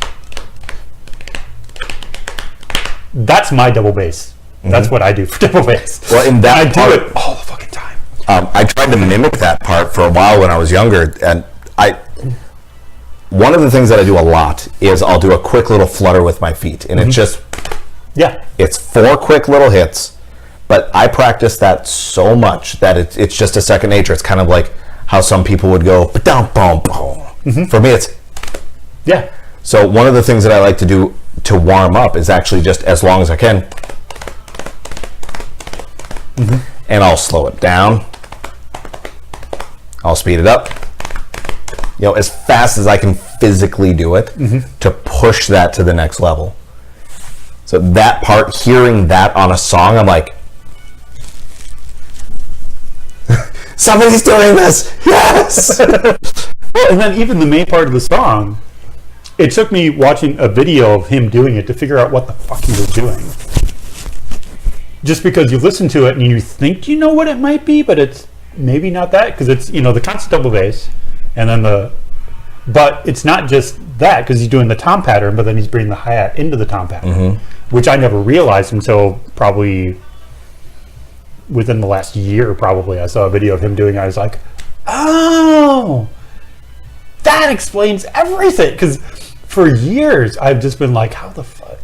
that's my double bass. That's what I do for double bass. Well, in that I do it all the fucking time. I tried to mimic that part for a while when I was younger, and one of the things that I do a lot is I'll do a quick little flutter with my feet, and it's just it's 4 quick little hits. But I practice that so much that it's just a second nature. It's kind of like how some people would go For me, it's So one of the things that I like to do to warm up is actually just as long as I can, and I'll slow it down. I'll speed it up. As fast as I can physically do it to push that to the next level. So that part, hearing that on a song, I'm like, somebody's doing this. Yes. Well, and then even the main part of the song, it took me watching a video of him doing it to figure out what the fuck he was doing. Just because you listen to it and you think you know what it might be, but it's maybe not that, because it's, the constant double bass, and then but it's not just that, because he's doing the tom pattern, but then he's bringing the hi-hat into the tom pattern, which I never realized until probably within the last year. Probably I saw a video of him doing it. I was like, oh, that explains everything, because for years I've just been like, how the fuck,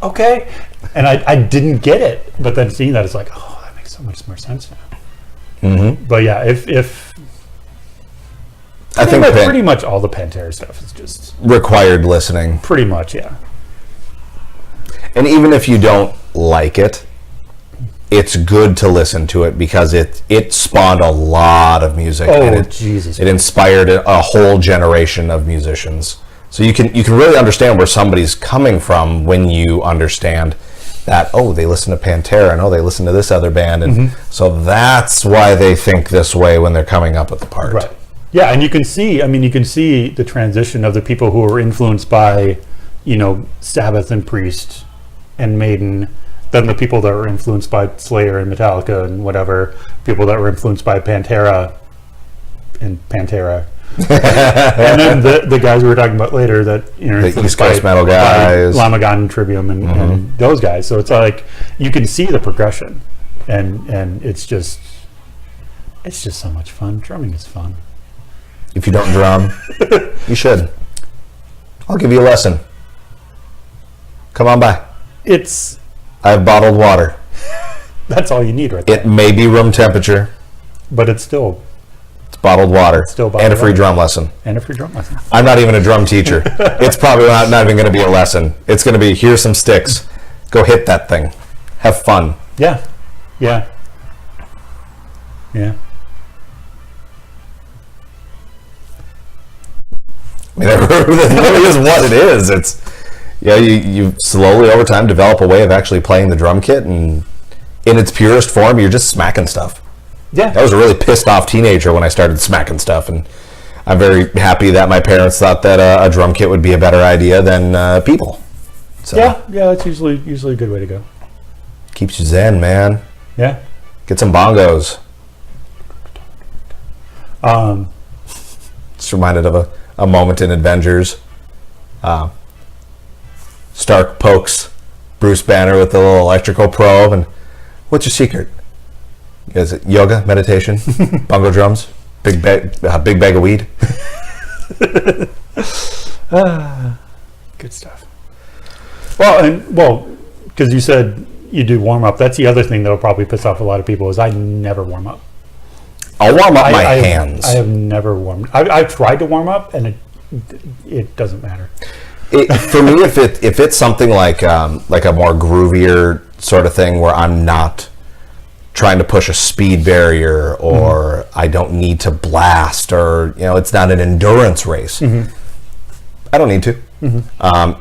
okay, and I didn't get it, but then seeing that, it's like, oh, that makes so much more sense now. But yeah, if I think pretty much all the Pantera stuff is just required listening. Pretty much, yeah. And even if you don't like it, it's good to listen to it, because it spawned a lot of music. Jesus! It inspired a whole generation of musicians. So you can really understand where somebody's coming from when you understand that, they listen to Pantera, and they listen to this other band, and so that's why they think this way when they're coming up with the part. Right. Yeah, and you can see the transition of the people who were influenced by, Sabbath and Priest and Maiden, then the people that were influenced by Slayer and Metallica and whatever, people that were influenced by Pantera and Pantera. And then the guys we were talking about later that, the East Coast metal guys, Lamagon and Trivium and those guys. So it's like, you can see the progression, and it's just so much fun. Drumming is fun. If you don't drum, you should. I'll give you a lesson. Come on by. I have bottled water. That's all you need right there. It may be room temperature, but it's bottled water. And a free drum lesson. I'm not even a drum teacher. It's probably not even going to be a lesson. It's going to be, here's some sticks. Go hit that thing. Have fun. Yeah. I mean, that really is what it is. It's you slowly over time develop a way of actually playing the drum kit, and in its purest form, you're just smacking stuff. Yeah, I was a really pissed off teenager when I started smacking stuff, and I'm very happy that my parents thought that a drum kit would be a better idea than people. So yeah, that's usually a good way to go. Keeps you zen, man. Yeah, get some bongos. Just reminded of a moment in Avengers. Stark pokes Bruce Banner with the little electrical probe, and what's your secret? Is it yoga, meditation, bongo drums, big bag of weed? Good stuff. Well, because you said you do warm up. That's the other thing that will probably piss off a lot of people, is I never warm up. I'll warm up my hands. I have never warmed. I've tried to warm up, and it doesn't matter. For me, if it's something like a more groovier sort of thing, where I'm not trying to push a speed barrier, or I don't need to blast, or it's not an endurance race, I don't need to.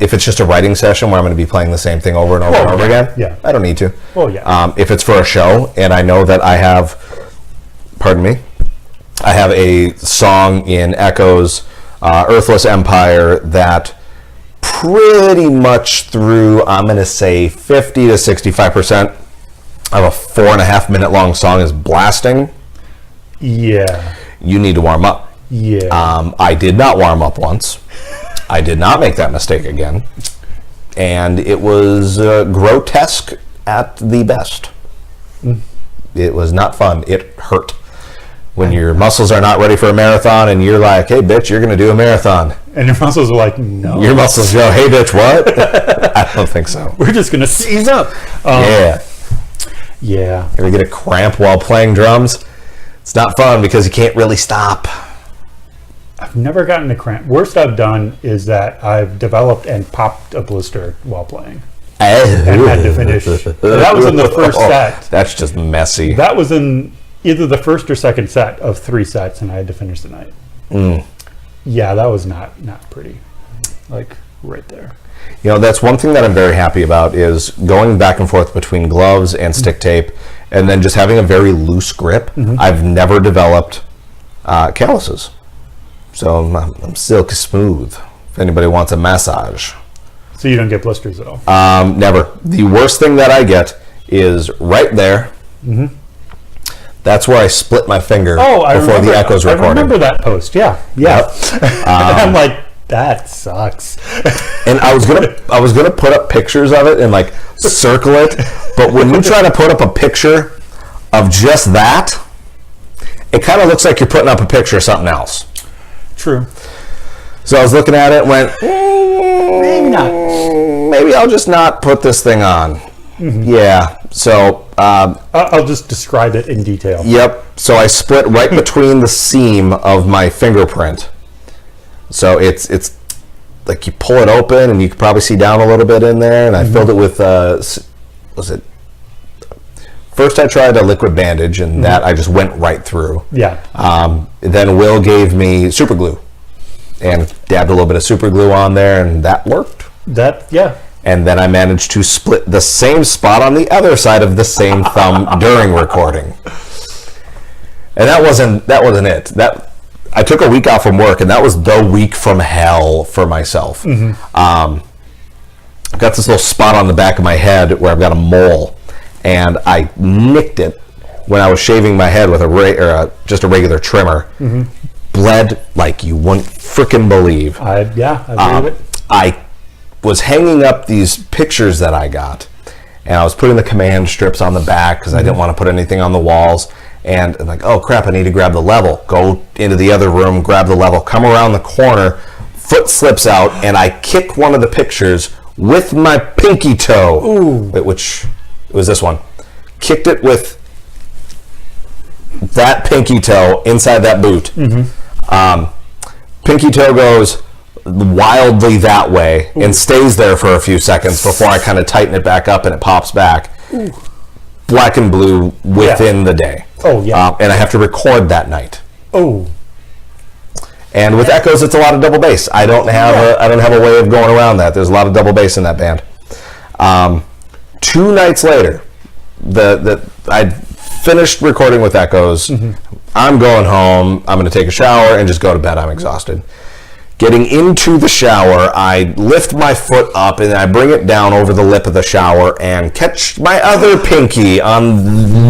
If it's just a writing session where I'm going to be playing the same thing over and over and over again, I don't need to. Well, yeah. If it's for a show and I know that I have a song in Echo's Earthless Empire that pretty much through, I'm going to say 50 to 65% of a 4.5 minute long song is blasting. Yeah. You need to warm up. Yeah. I did not warm up once. I did not make that mistake again. And it was grotesque at the best. It was not fun. It hurt. When your muscles are not ready for a marathon and you're like, hey, bitch, you're going to do a marathon. And your muscles are like, no. Your muscles go, hey, bitch, what? I don't think so. We're just going to seize up. Yeah. Yeah. Ever get a cramp while playing drums? It's not fun because you can't really stop. I've never gotten a cramp. Worst I've done is that I've developed and popped a blister while playing. And had to finish. That was in the first set. That's just messy. That was in either the first or second set of 3 sets, and I had to finish the night. Yeah, that was not pretty. Like, right there. You know, that's one thing that I'm very happy about is going back and forth between gloves and stick tape and then just having a very loose grip. I've never developed calluses. So I'm silky smooth if anybody wants a massage. So you don't get blisters at all? Never. The worst thing that I get is right there. That's where I split my finger before the Echo's recording. I remember that post, yeah. Yep. And I'm like, that sucks. And I was gonna put up pictures of it and like circle it, but when you try to put up a picture of just that, it kind of looks like you're putting up a picture of something else. True. So I was looking at it and went, maybe not. Maybe I'll just not put this thing on. Yeah. So I'll just describe it in detail. Yep. So I split right between the seam of my fingerprint. So it's like you pull it open and you can probably see down a little bit in there. And I filled it with first I tried a liquid bandage and that I just went right through. Yeah. Then Will gave me super glue and dabbed a little bit of super glue on there, and that worked. Yeah. And then I managed to split the same spot on the other side of the same thumb during recording. And that wasn't it. I took a week off from work, and that was the week from hell for myself. I've got this little spot on the back of my head where I've got a mole, and I nicked it when I was shaving my head with just a regular trimmer. Bled like you wouldn't freaking believe. I believe it. I was hanging up these pictures that I got, and I was putting the command strips on the back because I didn't want to put anything on the walls. And I'm like, oh crap, I need to grab the level. Go into the other room, grab the level, come around the corner, foot slips out, and I kick one of the pictures with my pinky toe. Which was this one. Kicked it with that pinky toe inside that boot. Pinky toe goes wildly that way and stays there for a few seconds before I kind of tighten it back up and it pops back. Black and blue within the day. And I have to record that night. And with Echoes, it's a lot of double bass. I don't have a way of going around that. There's a lot of double bass in that band. 2 nights later, I finished recording with Echoes. I'm going home. I'm going to take a shower and just go to bed. I'm exhausted. Getting into the shower, I lift my foot up and I bring it down over the lip of the shower and catch my other pinky on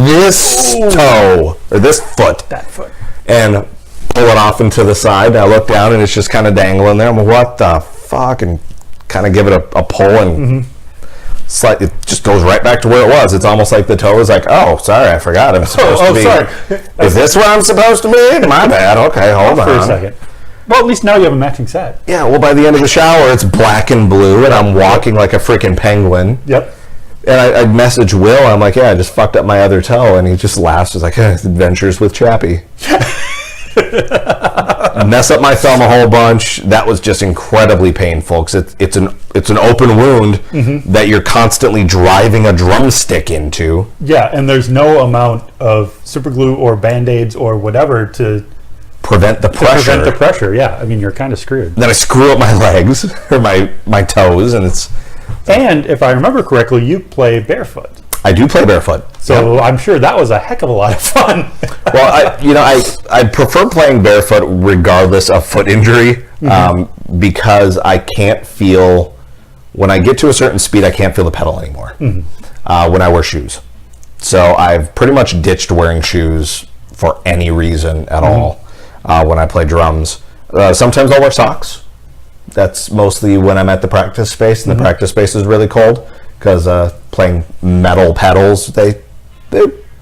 this toe, or this foot. That foot. And pull it off into the side. I look down and it's just kind of dangling there. I'm like, what the fuck? And kind of give it a pull and it just goes right back to where it was. It's almost like the toe is like, oh, sorry, I forgot. I'm supposed to be. Sorry. Is this where I'm supposed to be? My bad. Okay, hold on. For a second. Well, at least now you have a matching set. Yeah, well, by the end of the shower, it's black and blue, and I'm walking like a freaking penguin. Yep. And I message Will. I'm like, yeah, I just fucked up my other toe. And he just laughs. He's like, adventures with Chappie. Mess up my thumb a whole bunch. That was just incredibly painful because it's an open wound that you're constantly driving a drumstick into. Yeah, and there's no amount of super glue or Band-Aids or whatever to prevent the pressure. Yeah, I mean, you're kind of screwed. Then I screw up my legs or my toes, and it's. And if I remember correctly, you play barefoot. I do play barefoot. So I'm sure that was a heck of a lot of fun. Well, I prefer playing barefoot regardless of foot injury because I can't feel, when I get to a certain speed, I can't feel the pedal anymore when I wear shoes. So I've pretty much ditched wearing shoes for any reason at all when I play drums. Sometimes I'll wear socks. That's mostly when I'm at the practice space, and the practice space is really cold because playing metal pedals, they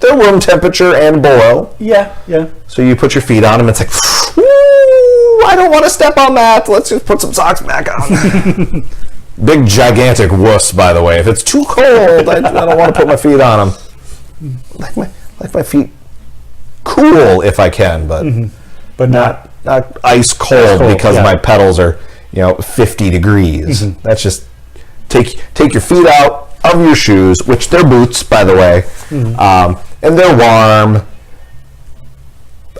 they're room temperature and below. Yeah. So you put your feet on them. It's like, whoo, I don't want to step on that. Let's just put some socks back on. Big, gigantic wuss, by the way. If it's too cold, I don't want to put my feet on them. Like my feet cool if I can, but not ice cold because yeah. my pedals are 50 degrees. That's just take your feet out of your shoes, which they're boots, by the way, and they're warm.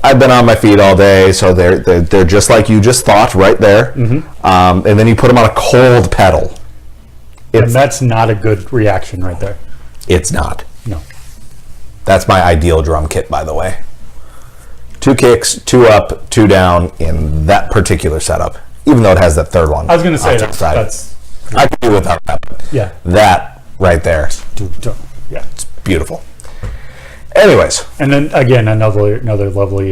I've been on my feet all day, so they're just like you just thought, right there. And then you put them on a cold pedal. And that's not a good reaction right there. It's not. No. That's my ideal drum kit, by the way. 2 kicks, 2 up, 2 down in that particular setup. Even though it has that third one. I was going to say that's I can do without that. Yeah. That right there. Yeah. It's beautiful. Anyways. And then again, another lovely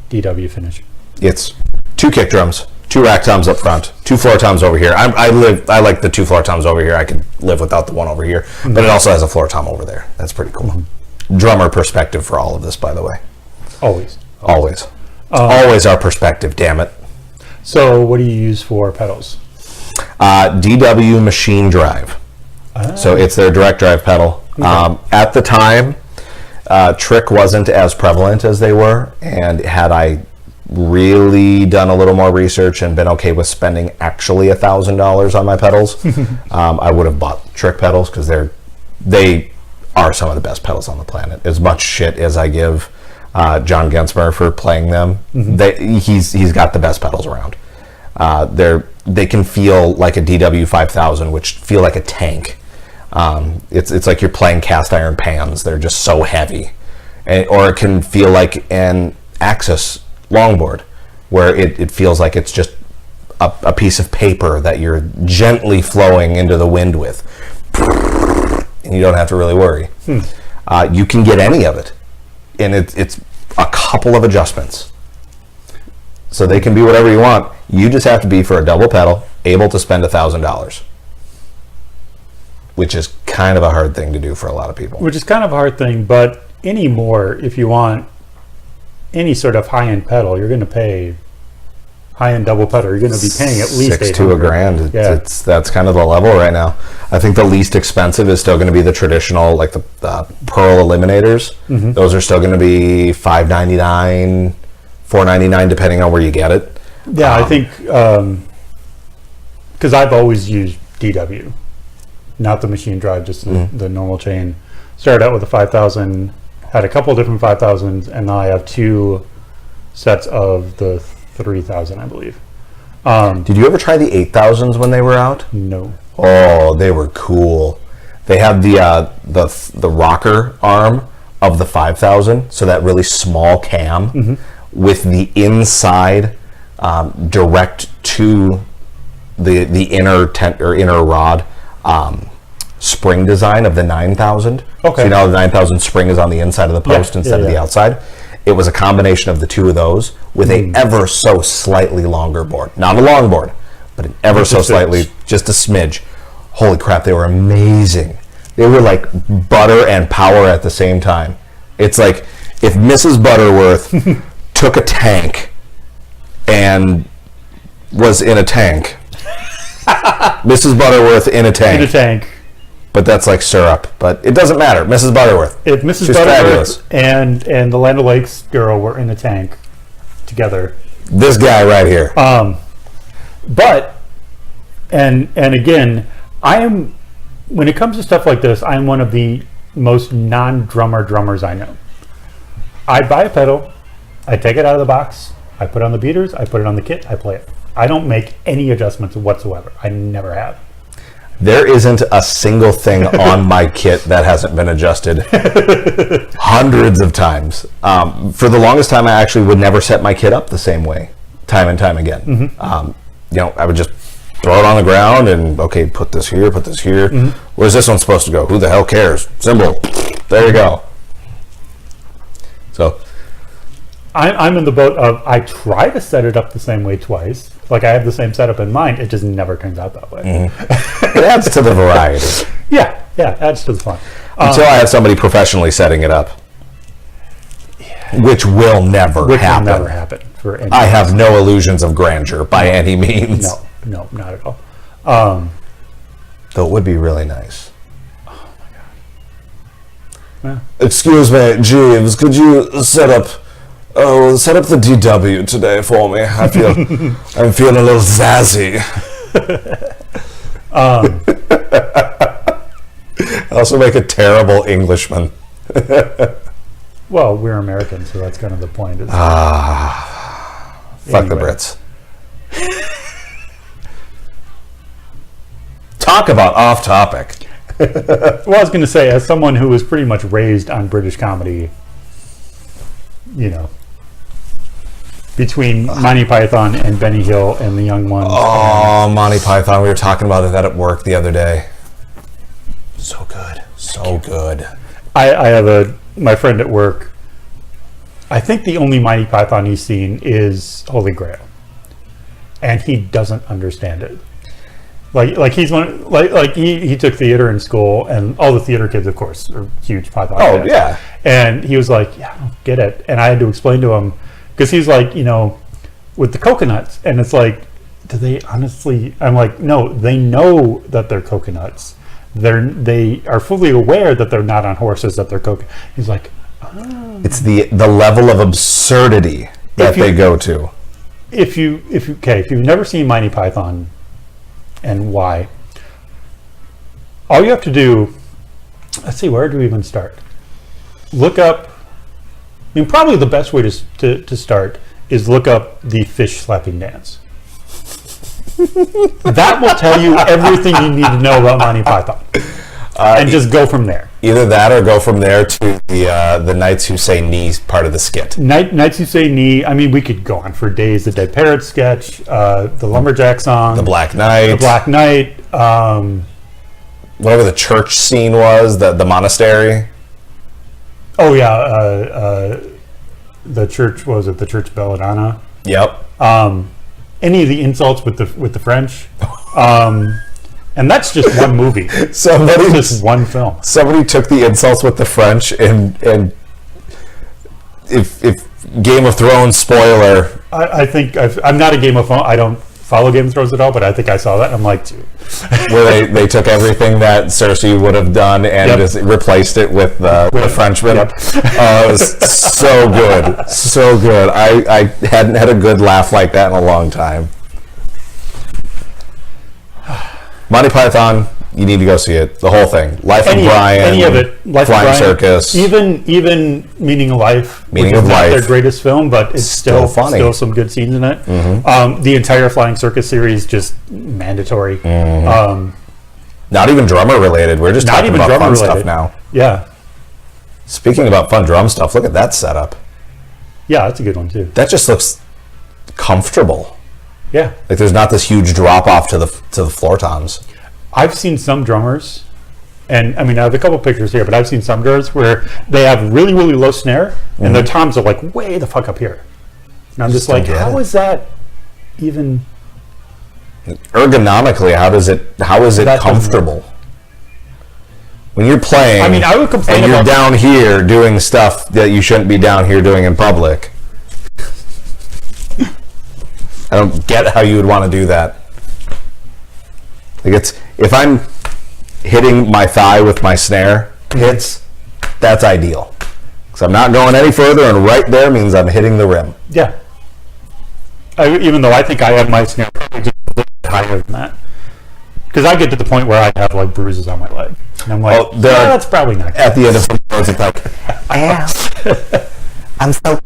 DW finish. It's 2 kick drums, 2 rack toms up front, 2 floor toms over here. I like the 2 floor toms over here. I could live without the one over here. But it also has a floor tom over there. That's pretty cool. Drummer perspective for all of this, by the way. Always. Always our perspective, damn it. So what do you use for pedals? DW Machine Drive. So it's their direct drive pedal. Okay. At the time, Trick wasn't as prevalent as they were, and had I really done a little more research and been okay with spending actually $1,000 on my pedals, I would have bought Trick pedals, because they are some of the best pedals on the planet. As much shit as I give John Gensmer for playing them, he's got the best pedals around. They can feel like a DW 5000, which feel like a tank. It's like you're playing cast iron pans. They're just so heavy. Or it can feel like an Axis longboard, where it feels like it's just a piece of paper that you're gently flowing into the wind with. And you don't have to really worry. You can get any of it. And it's a couple of adjustments. So they can be whatever you want. You just have to be, for a double pedal, able to spend $1,000. Which is kind of a hard thing to do for a lot of people. Which is kind of a hard thing, but anymore, if you want any sort of high-end pedal, you're going to pay high-end double pedal. You're going to be paying at least $6,000 to $1,000. Yeah. That's kind of the level right now. I think the least expensive is still going to be the traditional, like the Pearl Eliminators. Those are still going to be $599, $499, depending on where you get it. Yeah, I think because I've always used DW, not the machine drive, just the normal chain. Started out with a 5000, had a couple different 5000s, and now I have 2 sets of the 3000, I believe. Did you ever try the 8000s when they were out? No. Oh, they were cool. They had the rocker arm of the 5000, so that really small cam with the inside direct to the inner rod spring design of the 9000. Okay. So the 9000 spring is on the inside of the post instead of the outside. It was a combination of the 2 of those with a ever so slightly longer board. Not a long board, but an ever so slightly, just a smidge. Holy crap, they were amazing. They were like butter and power at the same time. It's like if Mrs. Butterworth took a tank and was in a tank. Mrs. Butterworth in a tank. In a tank. But that's like syrup. But it doesn't matter. Mrs. Butterworth. If Mrs. She's Butterworth and the Land O'Lakes girl were in a tank together. This guy right here. But and again, when it comes to stuff like this, I am one of the most non-drummer drummers I know. I buy a pedal, I take it out of the box, I put it on the beaters, I put it on the kit, I play it. I don't make any adjustments whatsoever. I never have. There isn't a single thing on my kit that hasn't been adjusted hundreds of times. For the longest time, I actually would never set my kit up the same way, time and time again. I would just throw it on the ground and, okay, put this here. Where's this one supposed to go? Who the hell cares? Cymbal. There you go. So I'm in the boat of, I try to set it up the same way twice. Like I have the same setup in mind. It just never turns out that way. It adds to the variety. Yeah, adds to the fun. Until I have somebody professionally setting it up. Which will never which happen. will never happen for any. I have no illusions of grandeur by any means. No, not at all. Though it would be really nice. Oh my god. Yeah. Excuse me, Jeeves, could you set up the DW today for me? I'm feeling a little zazzy. I also make a terrible Englishman. Well, we're Americans, so that's kind of the point. Fuck the Brits. Talk about off topic. Well, I was going to say, as someone who was pretty much raised on British comedy, between Monty Python and Benny Hill and The Young Ones. Oh, Monty Python. We were talking about that at work the other day. So good. So good. I have my friend at work, I think the only Monty Python he's seen is Holy Grail. And he doesn't understand it. Like he's one, he took theater in school, and all the theater kids, of course, are huge Python fans. Yeah. And he was like, yeah, I don't get it. And I had to explain to him, because he's like, with the coconuts, and it's like, do they honestly? I'm like, no, they know that they're coconuts. They are fully aware that they're not on horses, that they're coconuts. He's like, oh. It's the level of absurdity that they go to. If you've never seen Monty Python, and why, all you have to do, let's see, where do we even start? Look up. Probably the best way to start is look up the fish slapping dance. That will tell you everything you need to know about Monty Python, and just go from there. Either that, or go from there to the Knights Who Say Knee part of the skit. Knights Who Say Knee. We could go on for days. The Dead Parrot sketch, the Lumberjack song, the Black Knight, whatever the church scene was, the monastery. Oh yeah, the church, was it the Church Belladonna? Yep. Any of the insults with the French, and that's just one movie. Just one film. Somebody took the insults with the French, and if Game of Thrones spoiler, I think I'm not a Game of Thrones. I don't follow Game of Thrones at all, but I think I saw that, and I'm like, dude. Where they took everything that Cersei would have done and just replaced it with the Frenchman. Yep. It was so good. So good. I hadn't had a good laugh like that in a long time. Monty Python, you need to go see it. The whole thing. Life of Brian. Any of it. Life Flying of Brian, Circus. Even Meaning of Life. Meaning of Life. Not Life. their greatest film, but it's Still funny. Still some good scenes in it. Mm-hmm. The entire Flying Circus series, just mandatory. Mm-hmm. Not even drummer related. We're just talking about fun stuff now. Yeah. Speaking about fun drum stuff, look at that setup. Yeah, that's a good one too. That just looks comfortable. Yeah. Like there's not this huge drop off to the floor toms. I've seen some drummers, and I have a couple pictures here, but I've seen some drummers where they have really, really low snare, and their toms are like way the fuck up here. And I'm just like, how is that even ergonomically? How is it comfortable? When you're playing, I would complain and you're about down here doing stuff that you shouldn't be down here doing in public. I don't get how you would want to do that. Like if I'm hitting my thigh with my snare hits, that's ideal. Because I'm not going any further, and right there means I'm hitting the rim. Yeah. Even though I think I have my snare probably just a little bit higher than that. Because I get to the point where I have like bruises on my leg. And I'm like, that's probably not good. At the end of some shows, it's like, I'm so...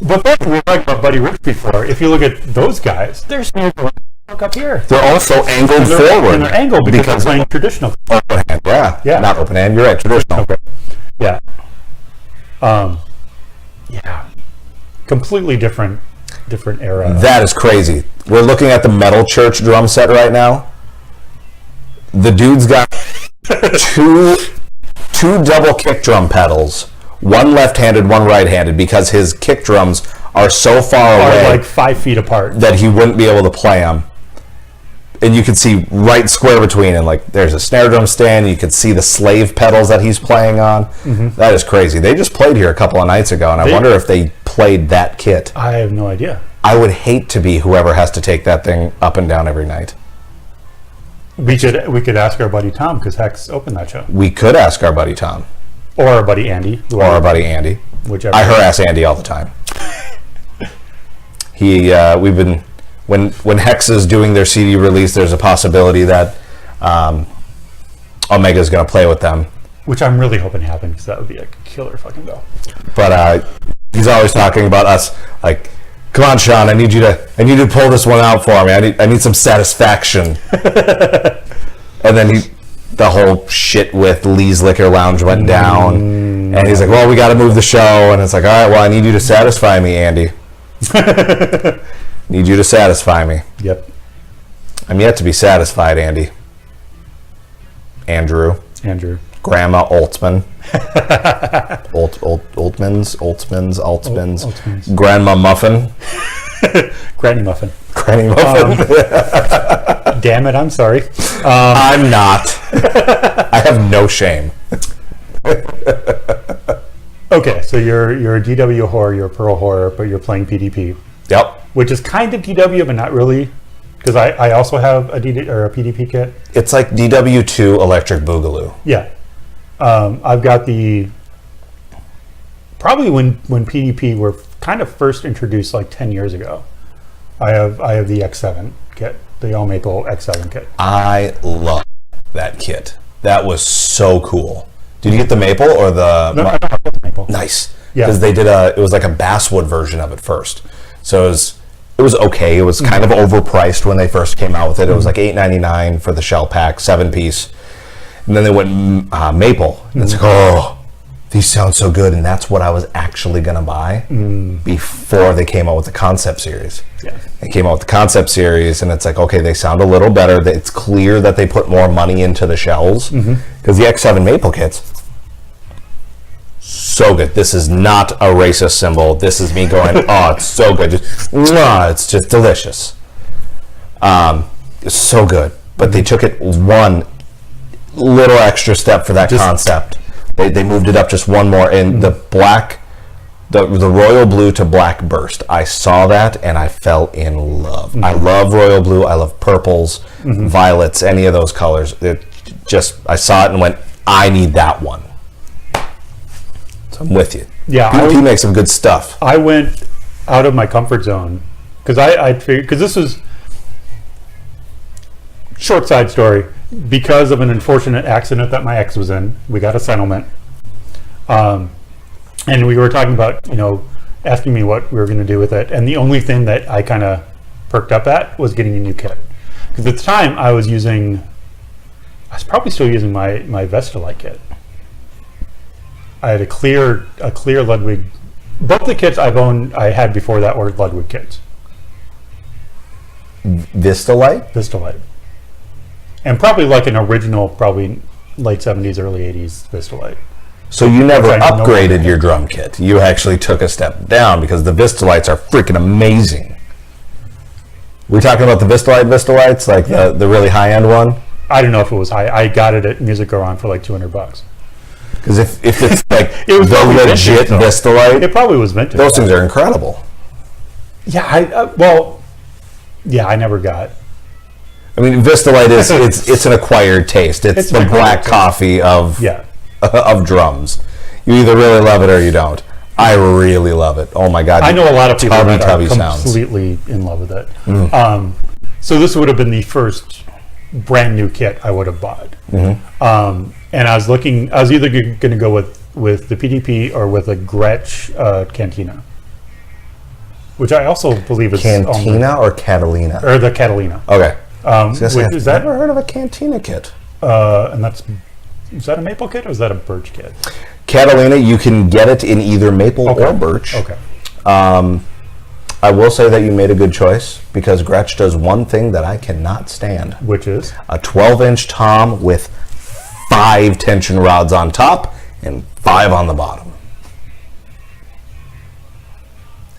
But then we were talking about Buddy Rich before. If you look at those guys, their snares are up here. They're also angled forward. And they're angled because they're playing traditional. Open hand, yeah. Not open hand, you're right, traditional. Okay. Yeah. Yeah. Completely different era. That is crazy. We're looking at the Metal Church drum set right now. The dude's got two double kick drum pedals. One left-handed, one right-handed, because his kick drums are so far away, like 5 feet apart, that he wouldn't be able to play them. and you could see right square between, and like there's a snare drum stand. You could see the slave pedals that he's playing on. That is crazy. They just played here a couple of nights ago, and I wonder if they played that kit. I have no idea. I would hate to be whoever has to take that thing up and down every night. We could ask our buddy Tom, because Hex opened that show, We could ask our buddy Tom or our buddy Andy, or our buddy Andy. whichever. I harass Andy all the time. We've been when Hex is doing their CD release, there's a possibility that Omega is going to play with them. Which I'm really hoping happens, because that would be a killer fucking bill. But he's always talking about us, like, come on, Sean, I need you to pull this one out for me. I need some satisfaction. And then the whole shit with Lee's Liquor Lounge went down, and he's like, well, we got to move the show, and it's like, all right, well, I need you to satisfy me, Andy. Need you to satisfy me. Yep. I'm yet to be satisfied, Andy. Andrew. Grandma Oltzman. Oltzmans. Grandma Muffin. Granny Muffin. Granny Muffin. Damn it, I'm sorry. I'm not. I have no shame. Okay, so you're a DW whore, you're a Pearl whore, but you're playing PDP. Yep. Which is kind of DW, but not really. Because I also have a PDP kit. It's like DW2 Electric Boogaloo. Yeah. I've got probably when PDP were kind of first introduced like 10 years ago. I have the X7 kit, the All Maple X7 kit. I love that kit. That was so cool. Did you get the maple or the... No, I got the maple. Nice. Yeah. Because it was like a basswood version of it first. So it was okay. It was kind of overpriced when they first came out with it. It was like $8.99 for the shell pack, 7-piece. And then they went maple. And it's like, oh, these sound so good. And that's what I was actually going to buy before they came out with the concept series. Yeah. They came out with the concept series, and it's like, okay, they sound a little better. It's clear that they put more money into the shells. Because the X7 maple kits, so good. This is not a racist symbol. This is me going, oh, it's so good. It's just delicious. It's so good. But they took it one little extra step for that concept. They moved it up just one more. And the black, the royal blue to black burst, I saw that and I fell in love. I love royal blue. I love purples, violets, any of those colors. I saw it and went, I need that one. So I'm with you. Yeah, PDP makes some good stuff. I went out of my comfort zone because I figured, because this was short side story, because of an unfortunate accident that my ex was in. We got a settlement, and we were talking about, asking me what we were going to do with it, and the only thing that I kind of perked up at was getting a new kit, because at the time I was probably still using my Vestalite kit. I had a clear Ludwig. Both the kits I had before that were Ludwig kits. Vistalite. And probably like an original, probably late 70s, early 80s Vistalite. So you never upgraded your drum kit. You actually took a step down, because the Vistalites are freaking amazing. We're talking about the Vistalites, like the really high-end one? I don't know if it was high. I got it at Music Around for like $200. Because if it's like it was the legit Vistalite, it probably was vintage. Those things are incredible. Yeah, I never got. I mean, Vistalite it's an acquired taste. It's the black coffee of drums. You either really love it or you don't. I really love it. Oh my god! I know a lot of people that are sounds. Completely in love with it. So this would have been the first brand new kit I would have bought. And I was either going to go with the PDP or with a Gretsch Cantina, which I also believe is Cantina or Catalina, or the Catalina. Okay. I've never heard of a Cantina kit. And is that a maple kit or is that a birch kit? Catalina, you can get it in either maple or birch. Okay. I will say that you made a good choice, because Gretsch does one thing that I cannot stand. Which is? A 12-inch tom with 5 tension rods on top and 5 on the bottom.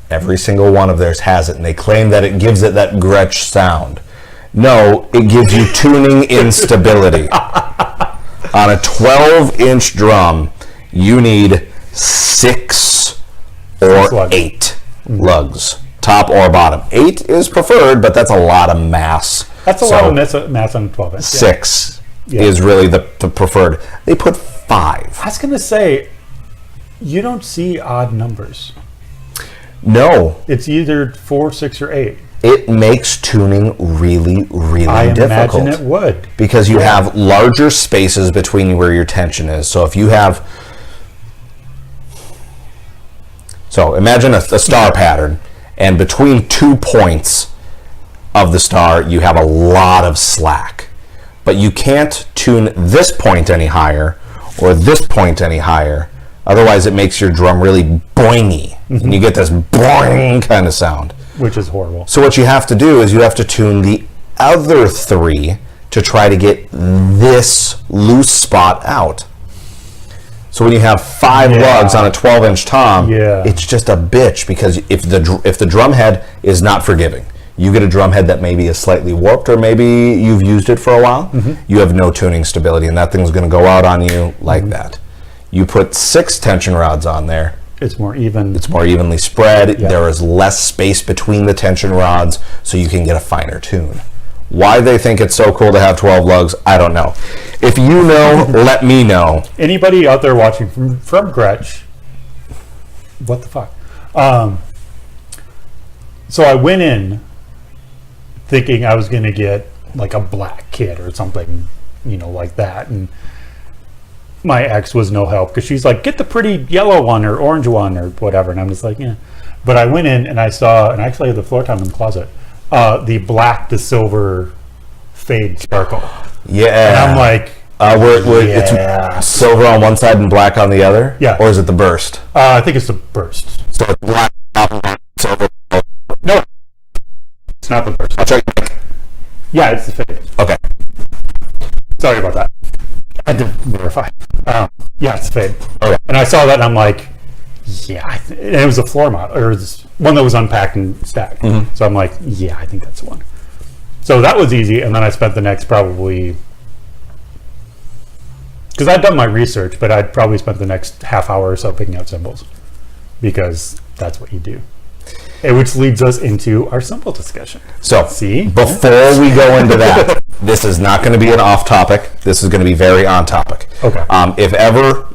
Every single one of theirs has it, and they claim that it gives it that Gretsch sound. No, it gives you tuning instability. On a 12-inch drum, you need 6 or 8 lugs, top or bottom. 8 is preferred, but that's a lot of mass. That's a lot of mass on a 12-inch. 6 is really the preferred. They put 5. I was going to say, you don't see odd numbers. No. It's either 4, 6, or 8. It makes tuning really, really difficult. I imagine it would. Because you have larger spaces between where your tension is. So if you have... So imagine a star pattern, and between 2 points of the star, you have a lot of slack. But you can't tune this point any higher or this point any higher. Otherwise, it makes your drum really boingy. And you get this boing kind of sound. Which is horrible. So what you have to do is you have to tune the other 3 to try to get this loose spot out. So when you have 5 lugs on a 12-inch tom, it's just a bitch, because if the drum head is not forgiving, you get a drum head that maybe is slightly warped, or maybe you've used it for a while, you have no tuning stability, and that thing's going to go out on you like that. You put 6 tension rods on there. It's more even. It's more evenly spread. Yeah. There is less space between the tension rods, so you can get a finer tune. Why they think it's so cool to have 12 lugs, I don't know. If you know, let me know. Anybody out there watching from Gretsch, what the fuck? So I went in thinking I was going to get like a black kit or something, like that. And my ex was no help, because she's like, get the pretty yellow one or orange one or whatever. And I'm just like, yeah. But I went in and I saw, and I actually had the floor time in the closet, the black to silver fade sparkle. Yeah. And I'm like, it's silver on one side and black on the other? Yeah. Or is it the burst? I think it's the burst. So it's black, silver. No, it's not the burst. I'll check. Yeah, it's the fade. Okay. Sorry about that. I had to verify. Yeah, it's the fade. Okay. And I saw that and I'm like, yeah. And it was a floor model, or one that was unpacked and stacked. So I'm like, yeah, I think that's the one. So that was easy. And then I spent the next probably, because I'd done my research, but I'd probably spent the next half hour or so picking out cymbals, because that's what you do. Which leads us into our cymbal discussion. So, before we go into that, this is not going to be an off topic. This is going to be very on topic. Okay. If ever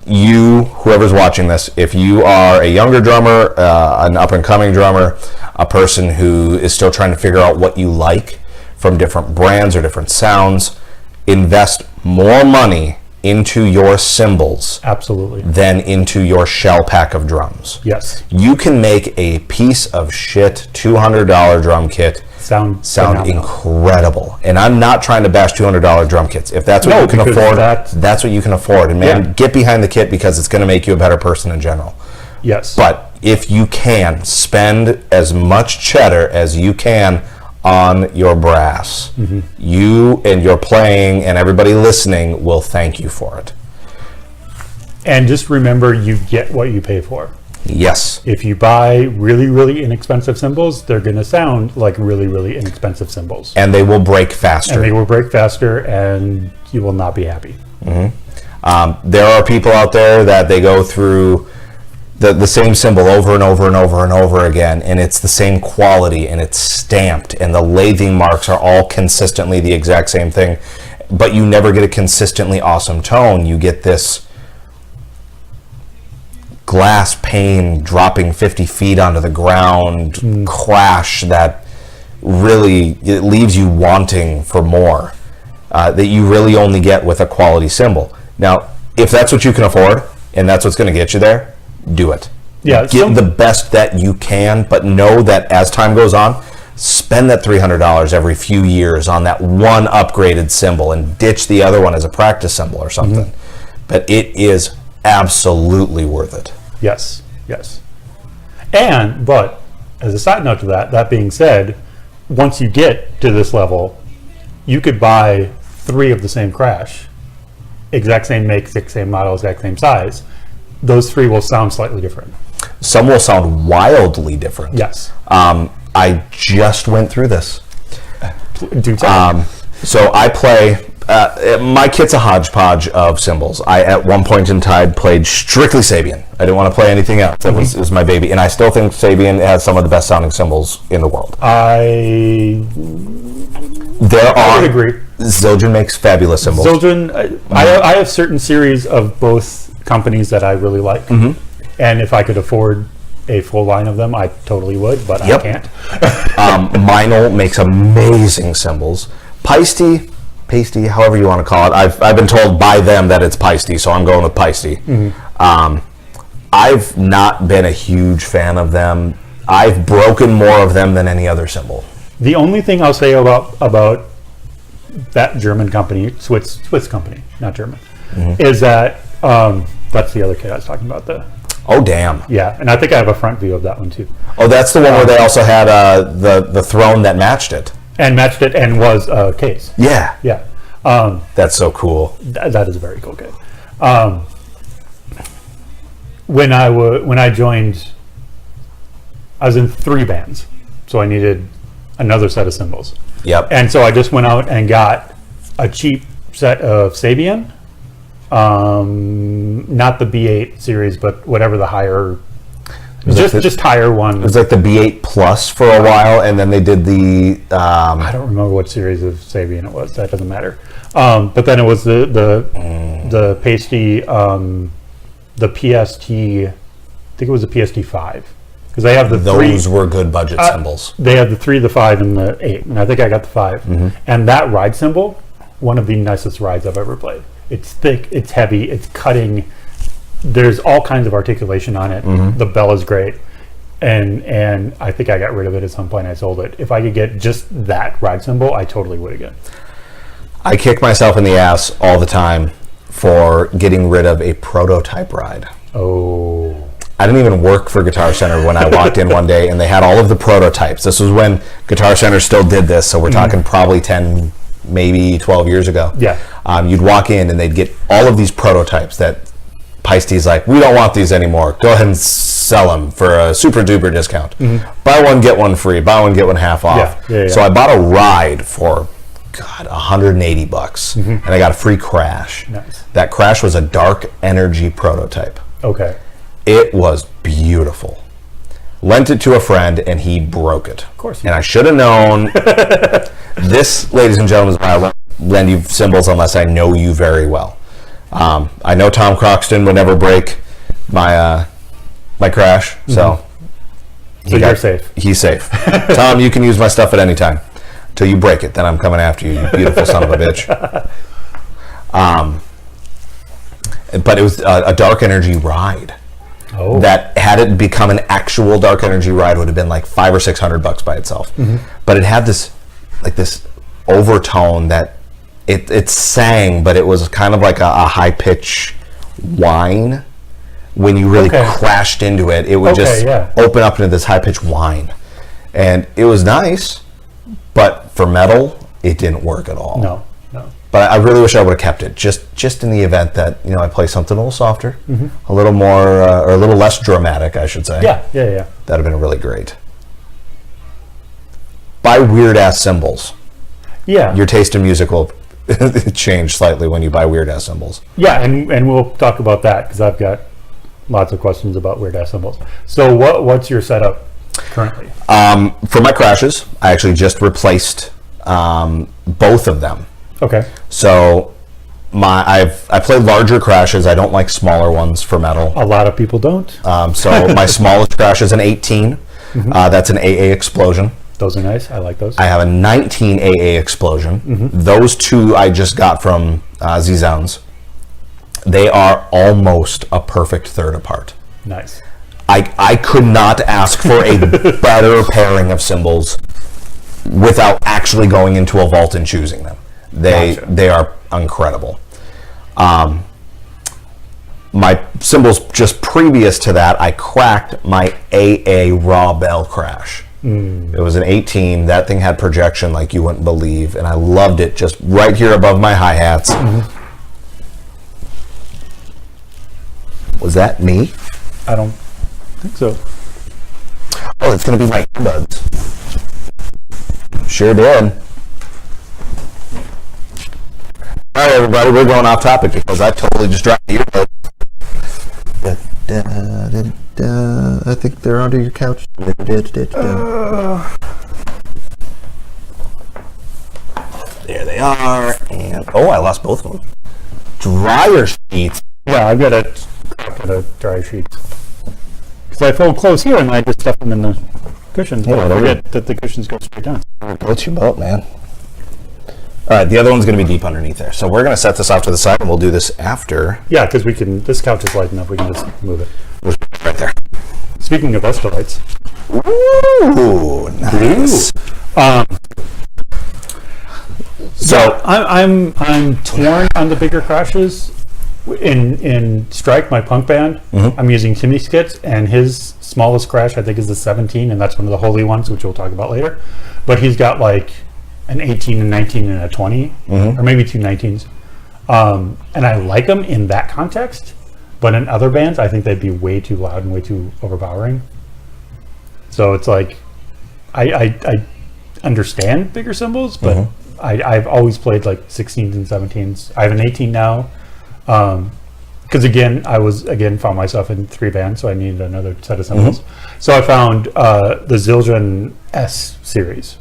whoever's watching this, if you are a younger drummer, an up and coming drummer, a person who is still trying to figure out what you like from different brands or different sounds, invest more money into your cymbals than into your shell pack of drums. Yes. You can make a piece of shit $200 drum kit sound incredible. And I'm not trying to bash $200 drum kits. If that's what you can afford, that's what you can afford. And man, get behind the kit, because it's going to make you a better person in general. Yes. But if you can, spend as much cheddar as you can on your brass. You and your playing and everybody listening will thank you for it. And just remember, you get what you pay for. Yes. If you buy really, really inexpensive cymbals, they're going to sound like really, really inexpensive cymbals. And they will break faster. And you will not be happy. There are people out there that they go through the same cymbal over and over and over and over again, and it's the same quality, and it's stamped, and the lathing marks are all consistently the exact same thing, but you never get a consistently awesome tone. You get this glass pane dropping 50 feet onto the ground crash that really, it leaves you wanting for more, that you really only get with a quality cymbal. Now, if that's what you can afford and that's what's going to get you there, do it. Yeah, get the best that you can, but know that as time goes on, spend that $300 every few years on that one upgraded cymbal and ditch the other one as a practice cymbal or something. But it is absolutely worth it. Yes. But as a side note to that being said, once you get to this level, you could buy 3 of the same crash, exact same make, same model, exact same size. Those 3 will sound slightly different. Some will sound wildly different. Yes. I just went through this. Do tell. So I play. My kit's a hodgepodge of cymbals. I, at one point in time, played strictly Sabian. I didn't want to play anything else. That was my baby. And I still think Sabian has some of the best sounding cymbals in the world. I would agree. Zildjian makes fabulous cymbals. Zildjian, I have certain series of both companies that I really like. And if I could afford a full line of them, I totally would, but I can't. Meinl makes amazing cymbals. Pasty, however you want to call it. I've been told by them that it's Pasty, so I'm going with Pasty. I've not been a huge fan of them. I've broken more of them than any other cymbal. The only thing I'll say about that German company, Swiss company, not German, is that that's the other kid I was talking about. Oh, damn. Yeah, and I think I have a front view of that one too. Oh, that's the one where they also had the throne that matched it. And matched it and was a case. Yeah. Yeah. That's so cool. That is a very cool kid. When I joined, I was in 3 bands, so I needed another set of cymbals. Yep. And so I just went out and got a cheap set of Sabian, not the B8 series, but whatever the higher, just higher one. It was like the B8 Plus for a while, and then they did the. I don't remember what series of Sabian it was. That doesn't matter. But then it was the pasty, the PST. I think it was the PST 5, because they have the those were good budget cymbals. They had the 3, the 5, and the 8, and I think I got the 5. And that ride cymbal, one of the nicest rides I've ever played. It's thick, it's heavy, it's cutting. There's all kinds of articulation on it. The bell is great, and I think I got rid of it at some point. I sold it. If I could get just that ride cymbal, I totally would again. I kick myself in the ass all the time for getting rid of a prototype ride. Oh. I didn't even work for Guitar Center when I walked in one day, and they had all of the prototypes. This was when Guitar Center still did this, so we're talking probably 10, maybe 12 years ago. Yeah. You'd walk in, and they'd get all of these prototypes that Paisty's like, we don't want these anymore. Go ahead and sell them for a super duper discount. Buy one, get one free. Buy one, get one half off. Yeah. So I bought a ride for, God, $180, and I got a free crash. Nice. That crash was a Dark Energy prototype. Okay. It was beautiful. Lent it to a friend, and he broke it. Of course. And I should have known. This, ladies and gentlemen, is why I won't lend you cymbals unless I know you very well. I know Tom Croxton would never break my my crash, so you're safe. He's safe. Tom, you can use my stuff at any time. Till you break it, then I'm coming after you, you beautiful son of a bitch. But it was a Dark Energy ride. Oh. That, had it become an actual Dark Energy ride, would have been like $500 or $600 by itself. But it had this overtone that it sang, but it was kind of like a high pitch whine. When you really crashed into it, it would just open up into this high pitched whine, and it was nice. But for metal, it didn't work at all. No. But I really wish I would have kept it, just in the event that I play something a little softer, a little more, or a little less dramatic, I should say. Yeah. That'd have been really great. Buy weird ass cymbals. Yeah. Your taste in music will change slightly when you buy weird ass cymbals. Yeah, and we'll talk about that, because I've got lots of questions about weird ass cymbals. So what's your setup currently? For my crashes, I actually just replaced both of them. Okay. So I play larger crashes. I don't like smaller ones for metal. A lot of people don't. So my smallest crash is an 18. That's an AA Explosion. Those are nice. I like those. I have a 19 AA Explosion. Those two I just got from Z-Zounds. They are almost a perfect third apart. Nice. I could not ask for a better pairing of cymbals without actually going into a vault and choosing them. They are incredible. My cymbals just previous to that, I cracked my AA raw bell crash. It was an 18. That thing had projection like you wouldn't believe, and I loved it just right here above my hi-hats. Was that me? I don't think so. Oh, it's going to be my earbuds. Sure did. All right, everybody, we're going off topic because I totally just dropped the earbud. I think they're under your couch. There they are. And I lost both of them. Dryer sheets. Yeah, I've got a dry sheets. Because I fold clothes here and I just stuff them in the cushions. But I forget that the cushions go straight down. What's your boat, man? All right, the other one's going to be deep underneath there. So we're going to set this off to the side, and we'll do this after. Yeah, because we can. This couch is light enough. We can just move it. Right there. Speaking of Escalates. Ooh, nice. So I'm torn on the bigger crashes. In Strike, my punk band, I'm using Timmy skits, and his smallest crash I think is the 17, and that's one of the holy ones, which we'll talk about later. But he's got like an 18 and 19 and a 20, or maybe two 19s. And I like them in that context, but in other bands, I think they'd be way too loud and way too overpowering. So it's like, I understand bigger cymbals, but I've always played like 16s and 17s. I have an 18 now, because I found myself in 3 bands, so I needed another set of cymbals. So I found the Zildjian S series,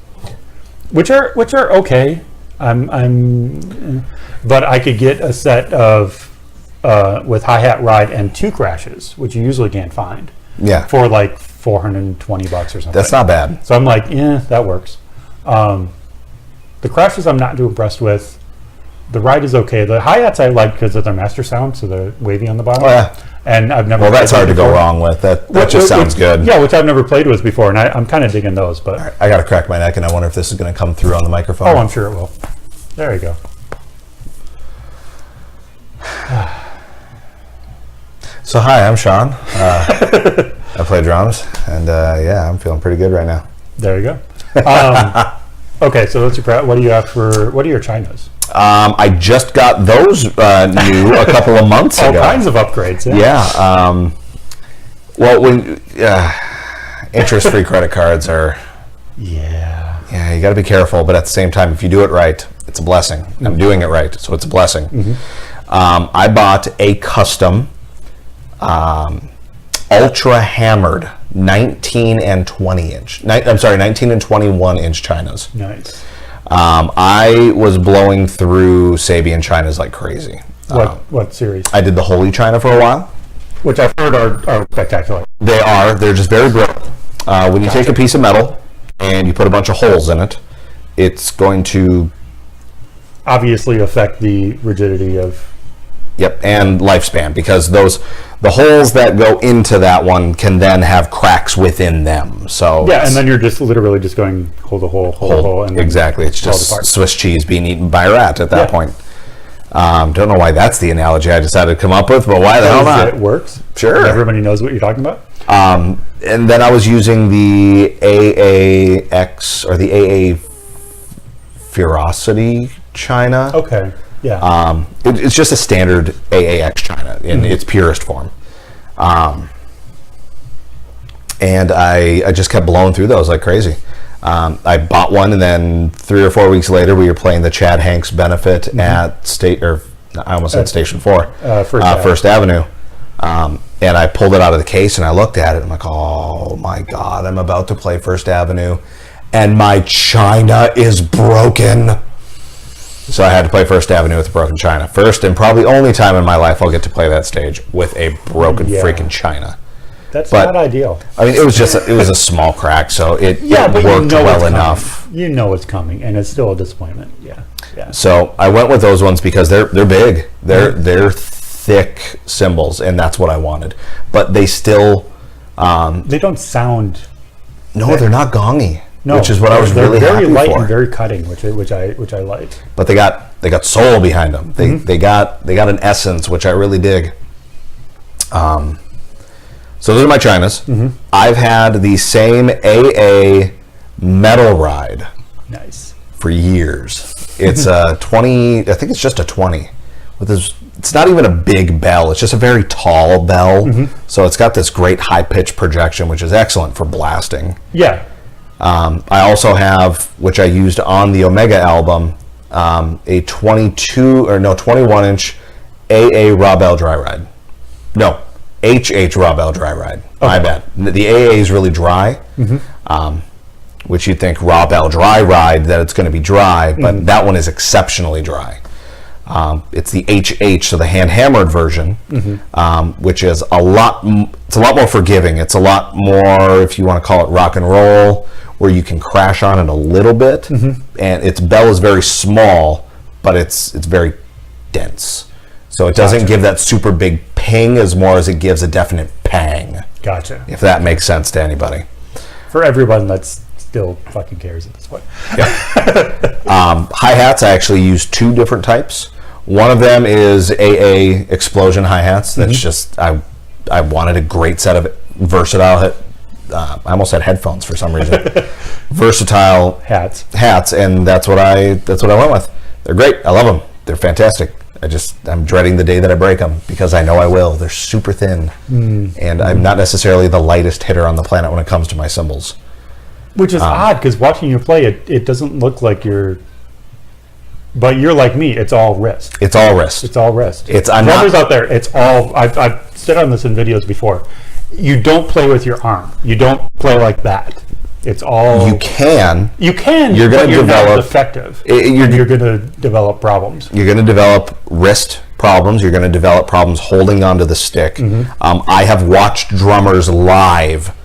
which are okay. But I could get a set of with hi-hat ride and 2 crashes, which you usually can't find. Yeah. For like $420 or something. That's not bad. So I'm like, that works. The crashes I'm not too impressed with. The ride is okay. The hi-hats I like because of their master sound, so they're wavy on the bottom. Oh, yeah. And I've never. Well, that's hard to before. go wrong with. That just sounds good. Yeah, which I've never played with before, and I'm kind of digging those. But right, I got to crack my neck, and I wonder if this is going to come through on the microphone. Oh, I'm sure it will. There you go. So hi, I'm Sean. I play drums, and I'm feeling pretty good right now. There you go. Okay, so what's your what do you have for? What are your chinas? I just got those new a couple of months ago. All kinds of upgrades. Yeah. Well, when interest-free credit cards are. Yeah, you got to be careful, but at the same time, if you do it right, it's a blessing. I'm doing it right, so it's a blessing. I bought a custom ultra hammered 19 and 20 inch. 19 and 21 inch chinas. Nice. I was blowing through Sabian chinas like crazy. What series? I did the Holy China for a while. Which I've heard are spectacular. They are. They're just very brittle. When you take a piece of metal and you put a bunch of holes in it, it's going to obviously affect the rigidity of. Yep, and lifespan, because the holes that go into that one can then have cracks within them. So yeah, and then you're just literally just going hold a hole, and exactly. It's just Swiss cheese being eaten by a rat at that point. Don't know why that's the analogy I decided to come up with, but why the hell not? It works. Sure. Everybody knows what you're talking about. And then I was using the AAX or the AA Ferocity China. Okay. Yeah. It's just a standard AAX China in its purest form. And I just kept blowing through those like crazy. I bought one, and then 3 or 4 weeks later, we were playing the Chad Hanks benefit at Station 4, First Avenue. And I pulled it out of the case, and I looked at it, and I'm like, oh my God, I'm about to play First Avenue, and my China is broken. So I had to play First Avenue with a broken China. First and probably only time in my life I'll get to play that stage with a broken freaking China. That's not ideal. I mean, it was a small crack, so it worked well enough. You know it's coming, and it's still a disappointment. Yeah. So I went with those ones because they're big. They're thick cymbals, and that's what I wanted. But they still they don't sound. No, they're not gongy. No, which is what I was really happy for. They're very light and very cutting, which I like. But they got soul behind them. They got an essence, which I really dig. So those are my chinas. I've had the same AA metal ride. Nice. For years. It's a 20. I think it's just a 20. With this, it's not even a big bell. It's just a very tall bell. So it's got this great high pitch projection, which is excellent for blasting. Yeah. I also have, which I used on the Omega album, a 21-inch AA Raw Bell dry ride. No, HH Raw Bell dry ride. Okay. My bad. The AA is really dry, which you'd think Raw Bell dry ride that it's going to be dry, but that one is exceptionally dry. It's the HH, so the hand hammered version, which is it's a lot more forgiving. It's a lot more, if you want to call it rock and roll, where you can crash on it a little bit, and its bell is very small, but it's very dense. So it doesn't give that super big ping as more as it gives a definite pang. Gotcha. If that makes sense to anybody. For everyone that's still fucking cares at this point. Yeah. Hi-hats, I actually use 2 different types. One of them is AA Explosion hi-hats. That's just, I wanted a great set of versatile, I almost said headphones for some reason. Versatile hats, and that's what I went with. They're great. I love them. They're fantastic. I'm dreading the day that I break them because I know I will. They're super thin, and I'm not necessarily the lightest hitter on the planet when it comes to my cymbals. Which is odd because watching you play, it doesn't look like you're. But you're like me. It's all wrist. It's all wrist. It's all wrist. Drummers out there. It's all. I've said on this in videos before. You don't play with your arm. You don't play like that. It's all. You can. You're going to develop. Not effective. You're going to develop problems. You're going to develop wrist problems. You're going to develop problems holding onto the stick. I have watched drummers live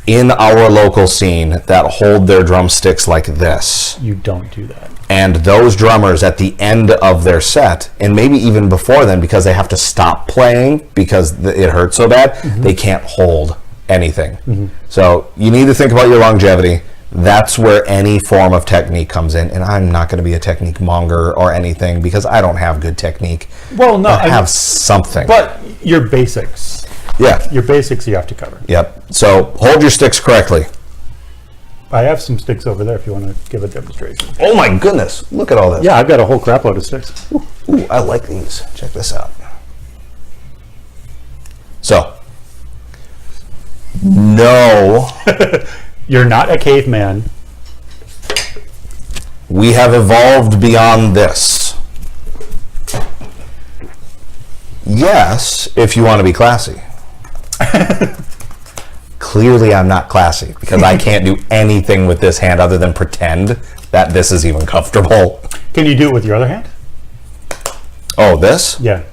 in our local scene that hold their drumsticks like this. You don't do that. And those drummers at the end of their set, and maybe even before then, because they have to stop playing because it hurts so bad, they can't hold anything. So you need to think about your longevity. That's where any form of technique comes in. And I'm not going to be a technique monger or anything because I don't have good technique. Well, no. I have something. But your basics. Yeah. Your basics you have to cover. Yep. So hold your sticks correctly. I have some sticks over there if you want to give a demonstration. Oh my goodness. Look at all this. Yeah, I've got a whole crap load of sticks. Ooh, I like these. Check this out. So. No. You're not a caveman. We have evolved beyond this. Yes, if you want to be classy. Clearly, I'm not classy because I can't do anything with this hand other than pretend that this is even comfortable. Can you do it with your other hand? Oh, this? Yeah.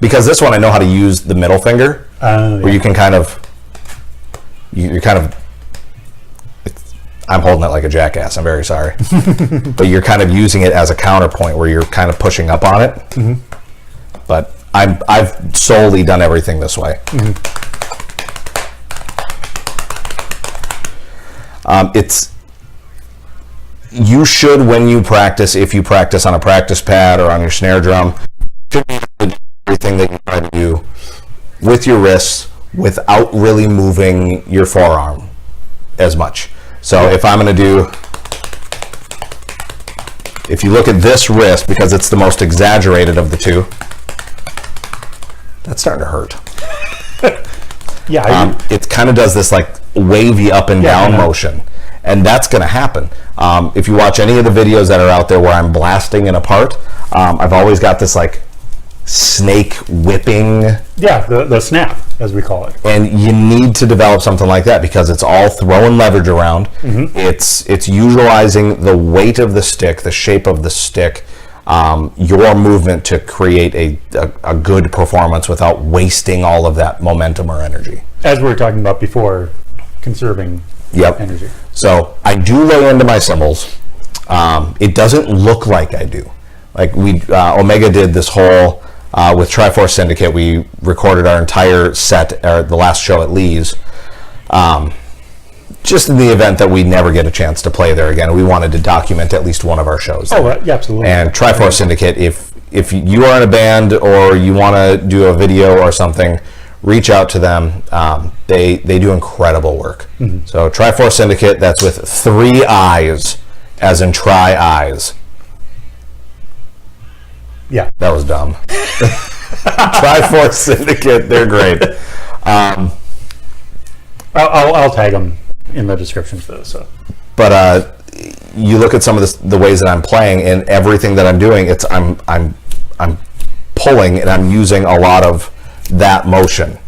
Because this one I know how to use the middle finger, where you can kind of, I'm holding it like a jackass, I'm very sorry. But you're kind of using it as a counterpoint where you're kind of pushing up on it. But I've solely done everything this way. You should, when you practice, if you practice on a practice pad or on your snare drum, everything that you try to do with your wrists without really moving your forearm as much. So if I'm going to do, if you look at this wrist, because it's the most exaggerated of the two, that's starting to hurt. Yeah. It kind of does this like wavy up and down motion, and that's going to happen. If you watch any of the videos that are out there where I'm blasting it apart, I've always got this like snake whipping. Yeah, the snap, as we call it. And you need to develop something like that because it's all throwing leverage around. It's utilizing the weight of the stick, the shape of the stick, your movement to create a good performance without wasting all of that momentum or energy. As we were talking about before, conserving energy. So I do lay into my cymbals. It doesn't look like I do. Like Omega did this whole, with Triforce Syndicate, we recorded our entire set, or the last show at Lee's, just in the event that we never get a chance to play there again. We wanted to document at least one of our shows. Oh, yeah, absolutely. And Triforce Syndicate, if you are in a band or you want to do a video or something, reach out to them. They do incredible work. So Triforce Syndicate, that's with 3 eyes, as in try eyes. Yeah. That was dumb. Triforce Syndicate, they're great. I'll tag them in the description for this. So. But you look at some of the ways that I'm playing, and everything that I'm doing, it's I'm pulling, and I'm using a lot of that motion,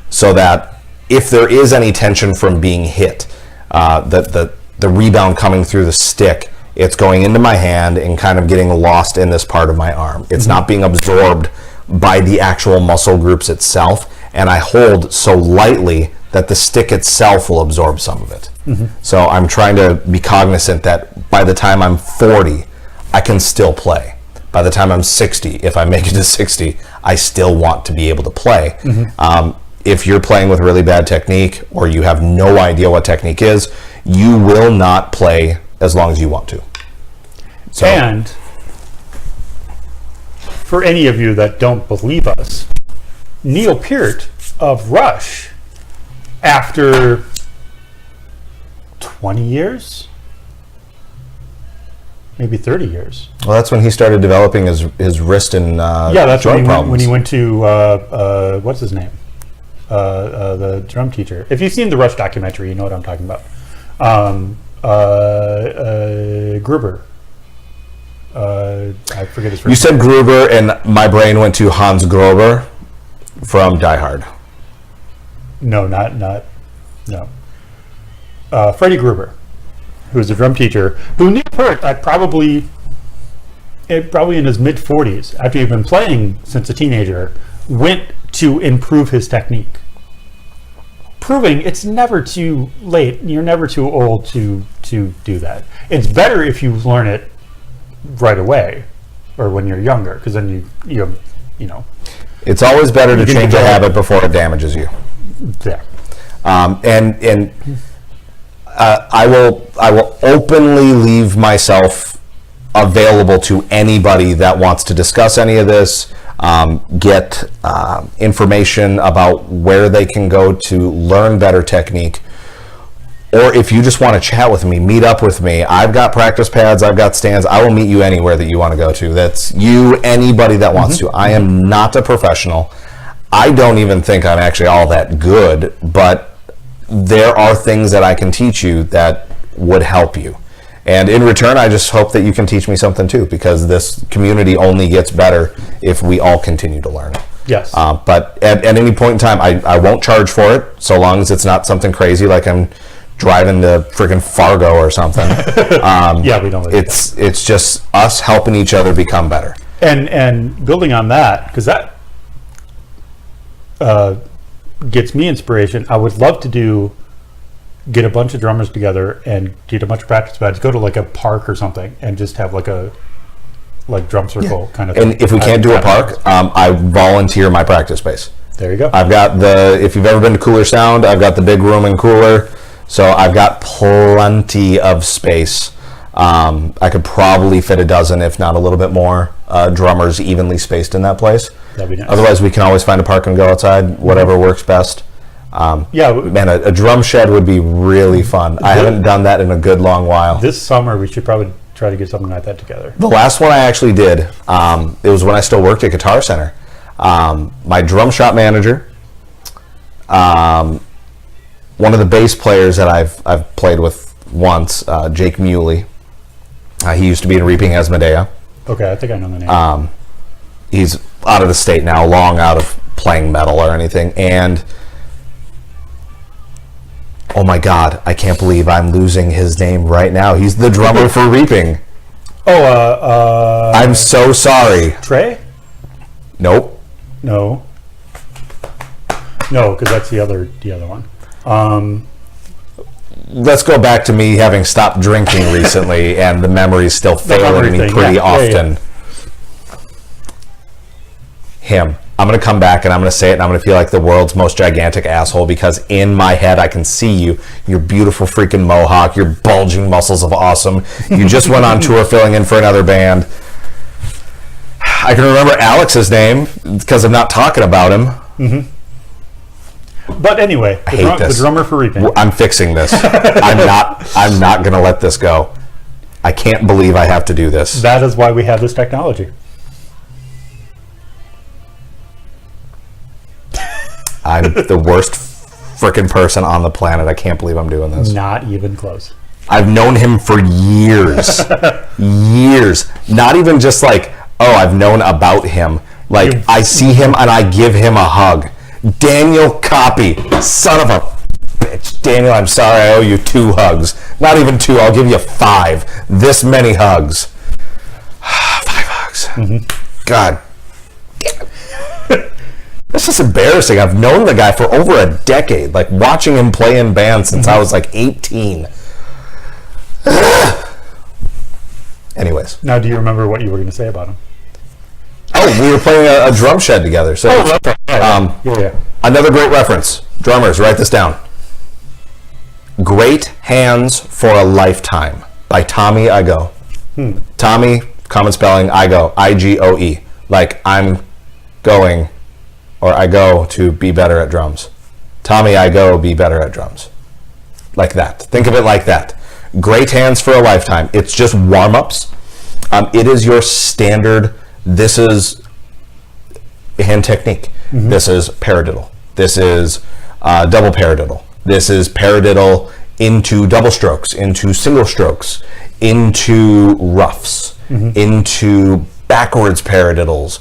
so that if there is any tension from being hit, the rebound coming through the stick, it's going into my hand and kind of getting lost in this part of my arm. It's not being absorbed by the actual muscle groups itself, and I hold so lightly that the stick itself will absorb some of it. So I'm trying to be cognizant that by the time I'm 40, I can still play. By the time I'm 60, if I make it to 60, I still want to be able to play. If you're playing with really bad technique, or you have no idea what technique is, you will not play as long as you want to. So, and for any of you that don't believe us, Neil Peart of Rush, after 20 years, maybe 30 years. well, that's when he started developing his wrist and Yeah, that's joint when problems. he went to, what's his name? The drum teacher. If you've seen the Rush documentary, you know what I'm talking about. Gruber. I forget his first You said Gruber, and my brain went to Hans Gruber from Die Hard. No, no. Freddie Gruber, who was a drum teacher, who Neil Peart, probably in his mid 40s, after he'd been playing since a teenager, went to improve his technique, proving it's never too late. You're never too old to do that. It's better if you learn it right away, or when you're younger, because then you know. It's always better to You can change a develop- habit before it damages you. Yeah. I will openly leave myself available to anybody that wants to discuss any of this, get information about where they can go to learn better technique, or if you just want to chat with me, meet up with me. I've got practice pads, I've got stands. I will meet you anywhere that you want to go to. That's you, anybody that wants to. I am not a professional. I don't even think I'm actually all that good, but there are things that I can teach you that would help you. And in return, I just hope that you can teach me something too, because this community only gets better if we all continue to learn. Yes. But at any point in time, I won't charge for it, so long as it's not something crazy like I'm driving to freaking Fargo or something. Yeah, we don't. It's just us helping each other become better. And building on that, because that gets me inspiration. I would love to get a bunch of drummers together and get a bunch of practice pads, go to like a park or something, and just have like a drum circle kind of thing. And if we can't do a park, I volunteer my practice space. There you go. I've got if you've ever been to Cooler Sound, I've got the big room and cooler, so I've got plenty of space. I could probably fit a dozen, if not a little bit more, drummers evenly spaced in that place. That'd be nice. Otherwise, we can always find a park and go outside, whatever works best. Yeah, Man, a drum shed would be really fun. I haven't done that in a good long while. this summer we should probably try to get something like that together. The last one I actually did, it was when I still worked at Guitar Center. My drum shop manager, one of the bass players that I've played with once, Jake Muley. He used to be in Reaping Asmodea. Okay, I think I know the name. He's out of the state now, long out of playing metal or anything. And oh my God, I can't believe I'm losing his name right now. He's the drummer for Reaping. I'm so sorry. Trey? Nope. No, because that's the other one. Let's go back to me having stopped drinking recently, and the memory's still failing me thing, pretty yeah. often. Yeah. Him. I'm going to come back and I'm going to say it, and I'm going to feel like the world's most gigantic asshole, because in my head I can see you, your beautiful freaking mohawk, your bulging muscles of awesome. You just went on tour filling in for another band. I can remember Alex's name because I'm not talking about him. But anyway, the drummer for Reaping. I'm fixing this. I'm not going to let this go. I can't believe I have to do this. That is why we have this technology. I'm the worst freaking person on the planet. I can't believe I'm doing this. Not even close. I've known him for years. Years. Not even just like, oh, I've known about him. Like, I see him and I give him a hug. Daniel Copy, son of a bitch. Daniel, I'm sorry, I owe you 2 hugs. Not even 2, I'll give you 5. This many hugs. 5 hugs. God. That's just embarrassing. I've known the guy for over a decade, like watching him play in bands since I was like 18. Anyways. Now, do you remember what you were going to say about him? Oh, we were playing a drum shed together. So, okay. Yeah. Another great reference. Drummers, write this down. Great Hands for a Lifetime by Tommy Igoe. Tommy, common spelling, Igoe, I-G-O-E. Like, I'm going, or I go to be better at drums. Tommy Igoe, be better at drums. Like that. Think of it like that. Great Hands for a Lifetime. It's just warm-ups. It is your standard, this is hand technique. This is paradiddle. This is double paradiddle. This is paradiddle into double strokes, into single strokes, into roughs, into backwards paradiddles,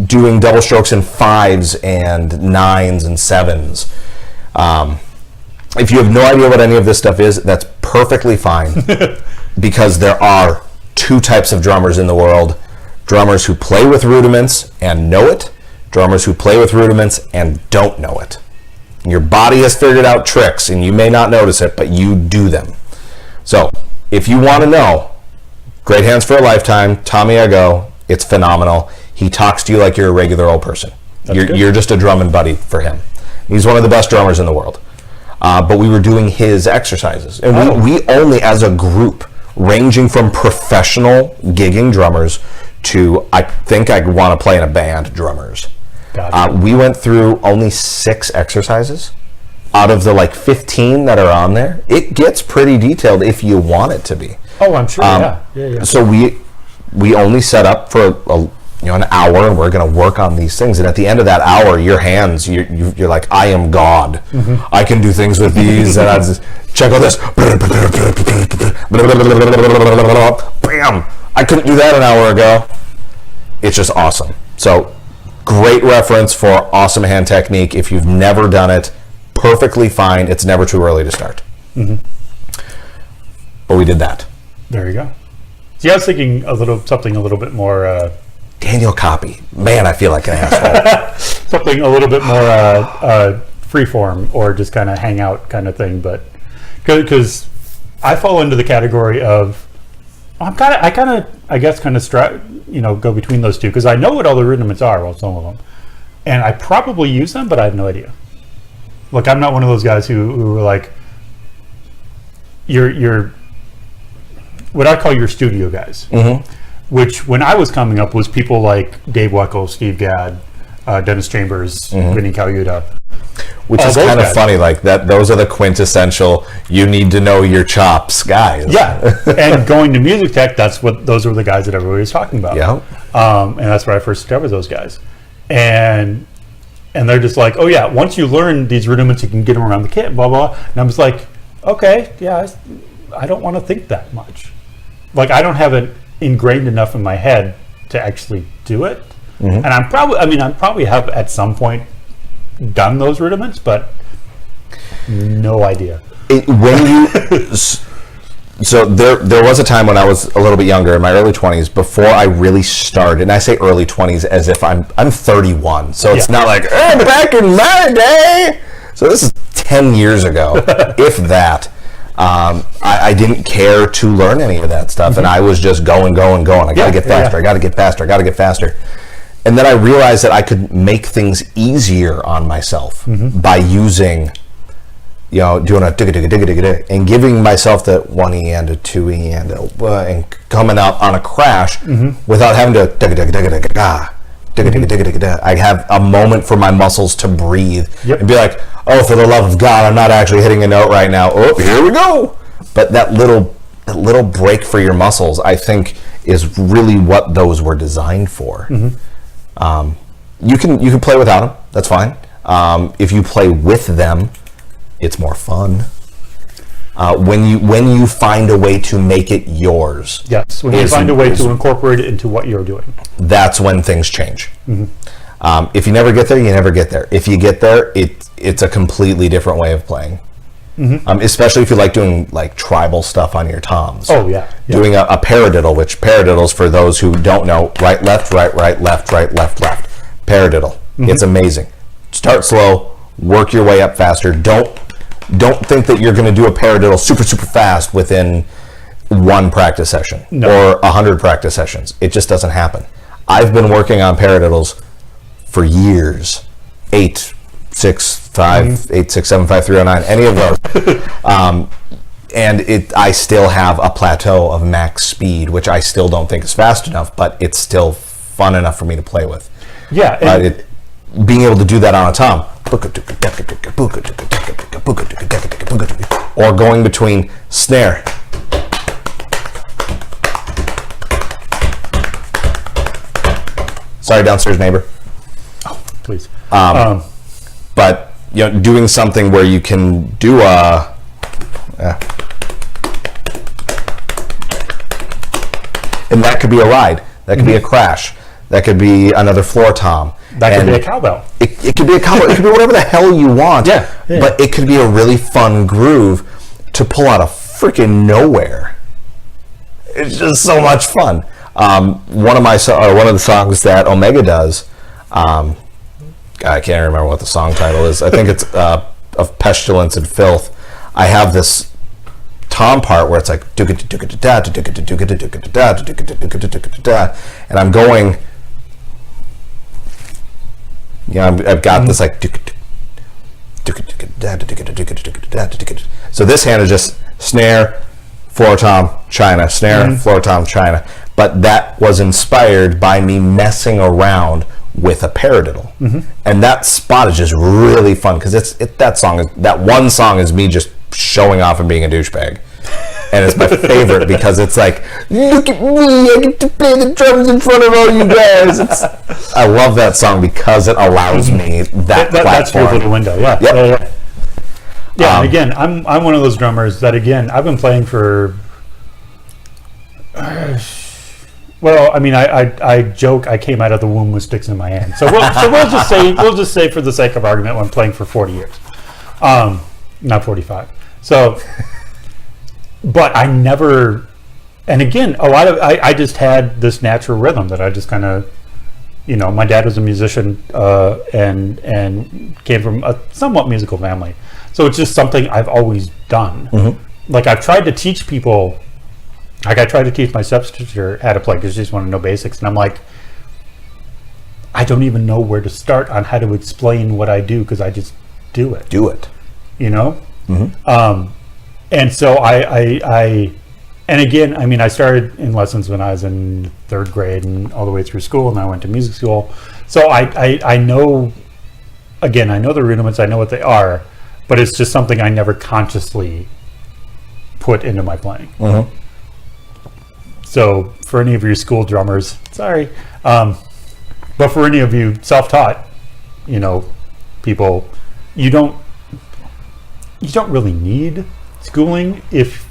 doing double strokes in 5s and 9s and 7s. If you have no idea what any of this stuff is, that's perfectly fine because there are 2 types of drummers in the world. Drummers who play with rudiments and know it. Drummers who play with rudiments and don't know it. Your body has figured out tricks and you may not notice it, but you do them. So if you want to know, Great Hands for a Lifetime, Tommy Igoe, it's phenomenal. He talks to you like you're a regular old person. You're just a drumming buddy for him. He's one of the best drummers in the world. But we were doing his exercises. And we only, as a group, ranging from professional gigging drummers to, I think I want to play in a band drummers. Gotcha. We went through only 6 exercises out of the like 15 that are on there. It gets pretty detailed if you want it to be. Oh, I'm sure, yeah. So we only set up for an hour, and we're going to work on these things. And at the end of that hour, your hands, you're like, I am God. I can do things with these. And I just check out this. Bam! I couldn't do that an hour ago. It's just awesome. So, great reference for awesome hand technique. If you've never done it, perfectly fine. It's never too early to start. But we did that. There you go. See, I was thinking something a little bit more... Daniel Copy. Man, I feel like an asshole. something a little bit more freeform or just kind of hang out kind of thing. But because I fall into the category of... I guess go between those two because I know what all the rudiments are, well, some of them, and I probably use them, but I have no idea. Look, I'm not one of those guys who are like you're what I call your studio guys, which when I was coming up was people like Dave Weckl, Steve Gadd, Dennis Chambers, Vinny Colaiuta. Which is kind of funny, like that. Those are the quintessential. You need to know your chops, guys. Yeah, and going to music tech, those were the guys that everybody was talking about. Yeah, and that's where I first discovered those guys, and they're just like, oh yeah, once you learn these rudiments, you can get them around the kit, blah blah. And I'm just like, okay, yeah, I don't want to think that much. Like I don't have it ingrained enough in my head to actually do it, and I probably have at some point done those rudiments, but no idea. So there was a time when I was a little bit younger, in my early 20s, before I really started, and I say early 20s as if I'm 31, so it's not like, oh, back in my day. So this is 10 years ago, if that. I didn't care to learn any of that stuff, and I was just going. I gotta get faster, I gotta get faster. And then I realized that I could make things easier on myself by using, doing a digga and giving myself the 1E and a 2E and coming out on a crash without having to digga. I have a moment for my muscles to breathe and be like, oh, for the love of God, I'm not actually hitting a note right now. Oh, here we go. But that little break for your muscles, I think, is really what those were designed for. You can play without them. That's fine. If you play with them, it's more fun. When you find a way to make it yours. Yes, when you find a way to incorporate it into what you're doing. That's when things change. If you never get there, you never get there. If you get there, it's a completely different way of playing. Especially if you like doing like tribal stuff on your toms. Oh yeah. Doing a paradiddle, which paradiddles, for those who don't know, right, left, right, left, left. Paradiddle. It's amazing. Start slow, work your way up faster. Don't think that you're going to do a paradiddle super fast within one practice session or 100 practice sessions. It just doesn't happen. I've been working on paradiddles for years. 8, 6, 5, 8, 6, 7, 5, 3, 9, any of those. And I still have a plateau of max speed, which I still don't think is fast enough, but it's still fun enough for me to play with. Yeah. Being able to do that on a tom, or going between snare, sorry, downstairs neighbor. Oh, please. But doing something where you can do and that could be a ride, that could be a crash, that could be another floor tom. That could be a cowbell. It could be a cowbell. It could be whatever the hell you want. Yeah. But it could be a really fun groove to pull out of freaking nowhere. It's just so much fun. One of the songs that Omega does, I can't remember what the song title is. I think it's of Pestilence and Filth. I have this tom part where it's like and I'm going. I've got this like. So this hand is just snare, floor tom, china, snare, floor tom, china. But that was inspired by me messing around with a paradiddle, and that spot is just really fun because that one song is me just showing off and being a douchebag. And it's my favorite because it's like, look at me, I get to play the drums in front of all you guys. I love that song because it allows me that platform. That's your little window, yeah. Yep. Yeah, and again, I'm one of those drummers that, again, I've been playing for, well, I mean, I joke I came out of the womb with sticks in my hand. So we'll just say for the sake of argument, I'm playing for 40 years, not 45. So... But I never, and again, I just had this natural rhythm that I just kind of, my dad was a musician and came from a somewhat musical family. So it's just something I've always done. Like I've tried to teach people, like I tried to teach my stepsister how to play because she just wanted to know basics. And I'm like, I don't even know where to start on how to explain what I do because I just do it. And so and again, I mean, I started in lessons when I was in 3rd grade and all the way through school, and I went to music school. So I know, again, I know the rudiments, I know what they are, but it's just something I never consciously put into my playing. So for any of your school drummers, sorry, but for any of you self-taught, people, you don't really need schooling if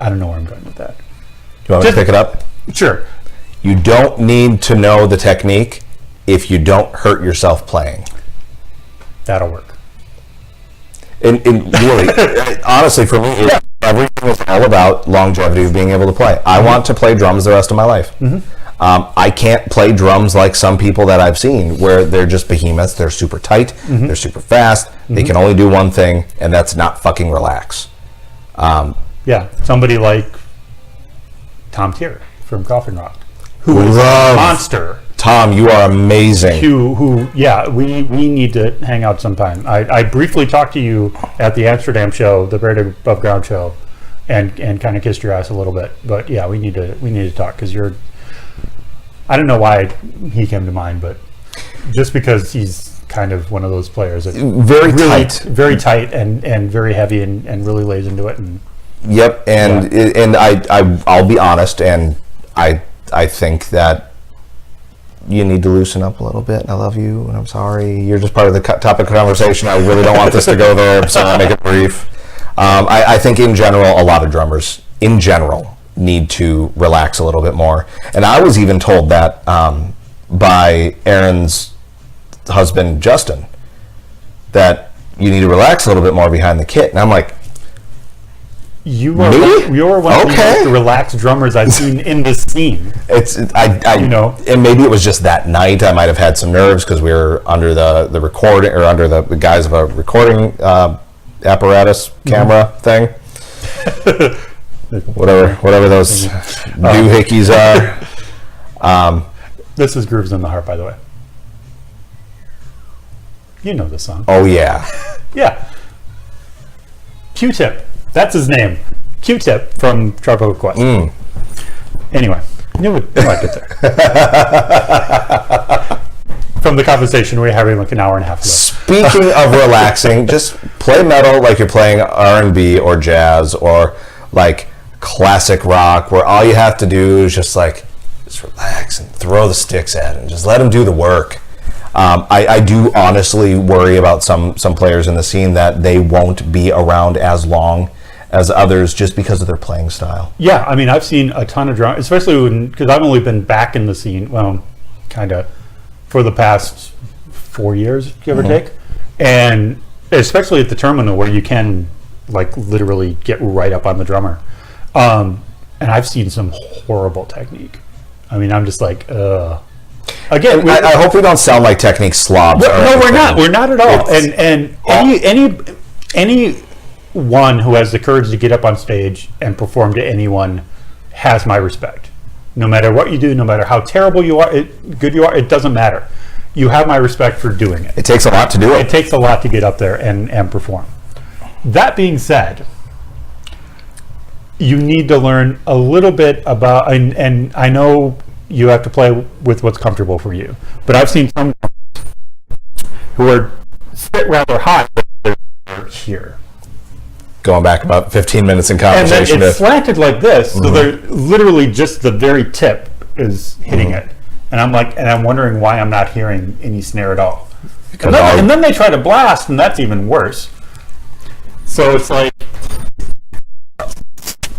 I don't know where I'm going with that. Do you want me to pick it up? Sure. You don't need to know the technique if you don't hurt yourself playing. That'll work. And really, honestly, for me, everything is all about longevity of being able to play. I want to play drums the rest of my life. I can't play drums like some people that I've seen where they're just behemoths. They're super tight. They're super fast. They can only do one thing, and that's not fucking relax. Somebody like Tom Tier from Coffin Rock, who is a monster. Tom, you are amazing. We need to hang out sometime. I briefly talked to you at the Amsterdam show, the Buried Above Ground show, and kind of kissed your ass a little bit. But yeah, we need to talk because you're. I don't know why he came to mind, but just because he's kind of one of those players that very tight and very heavy and really lays into it. And yep, and I'll be honest, and I think that you need to loosen up a little bit, and I love you, and I'm sorry. You're just part of the topic of conversation. I really don't want this to go there, so I'll make it brief. I think in general, a lot of drummers, in general, need to relax a little bit more. And I was even told that by Aaron's husband, Justin, that you need to relax a little bit more behind the kit. And I'm like, you're one of the most relaxed drummers I've seen in this scene. And maybe it was just that night. I might have had some nerves because we were under the recording, or under the guise of a recording apparatus camera thing. whatever those doohickeys are. This is Grooves in the Heart, by the way. You know the song. Oh yeah. Yeah. Q-Tip. That's his name. Q-Tip from Tropical Quest. Anyway, knew I'd get there. From the conversation we were having like an hour and a half ago. Speaking of relaxing, just play metal like you're playing R&B or jazz or like classic rock, where all you have to do is just relax and throw the sticks at it and just let them do the work. I do honestly worry about some players in the scene that they won't be around as long as others just because of their playing style. Yeah, I mean, I've seen a ton of drummers, especially because I've only been back in the scene, well, kind of, for the past 4 years, give or take. And especially at the terminal where you can, like, literally get right up on the drummer. And I've seen some horrible technique. I mean, I'm just like, Again, I hope we don't sound like technique slobs. No, we're not. We're not at all. And anyone who has the courage to get up on stage and perform to anyone has my respect. No matter what you do, no matter how terrible you are, good you are, it doesn't matter. You have my respect for doing it. It takes a lot to do it. It takes a lot to get up there and perform. That being said, you need to learn a little bit about, and I know you have to play with what's comfortable for you. But I've seen some who are sit rather high, but they're here. Going back about 15 minutes in conversation. And it's slanted like this, so they're literally just the very tip is hitting it. And I'm wondering why I'm not hearing any snare at all. And then they try to blast, and that's even worse. So it's like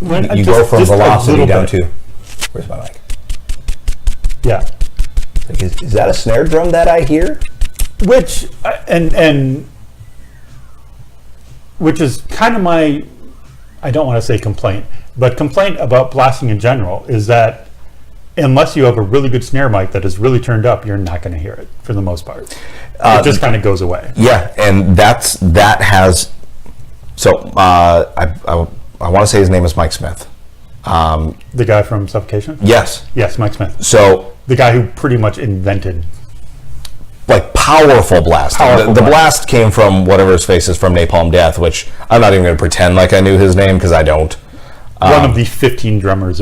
you go from velocity down to, where's my mic? Yeah. Like, is that a snare drum that I hear? Which which is kind of my, I don't want to say complaint, but complaint about blasting in general is that unless you have a really good snare mic that is really turned up, you're not going to hear it for the most part. It just kind of goes away. Yeah, and that has. So I want to say his name is Mike Smith. The guy from Suffocation? Yes, Mike Smith. So the guy who pretty much invented like powerful blasting. The blast came from whatever his face is from Napalm Death, which I'm not even going to pretend like I knew his name because I don't. One of the 15 drummers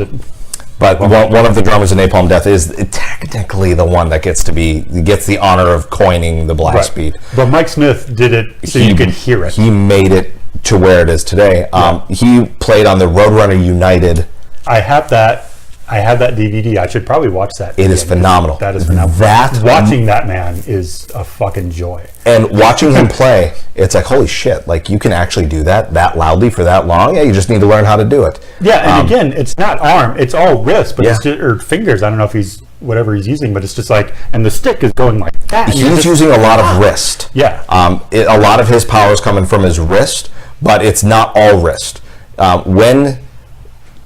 but one of the drummers in Napalm Death is technically the one that gets the honor of coining the blast beat. But Mike Smith did it so you could hear it. He made it to where it is today. He played on the Roadrunner United. I have that DVD. I should probably watch that. It is phenomenal. That is phenomenal. Watching that man is a fucking joy. And watching him play, it's like, holy shit, like you can actually do that loudly for that long? Yeah, you just need to learn how to do it. Yeah, and again, it's not arm, it's all wrist, but it's just, or fingers. I don't know if he's whatever he's using, but it's just like, and the stick is going like that. He's using a lot of wrist. Yeah. A lot of his power is coming from his wrist, but it's not all wrist.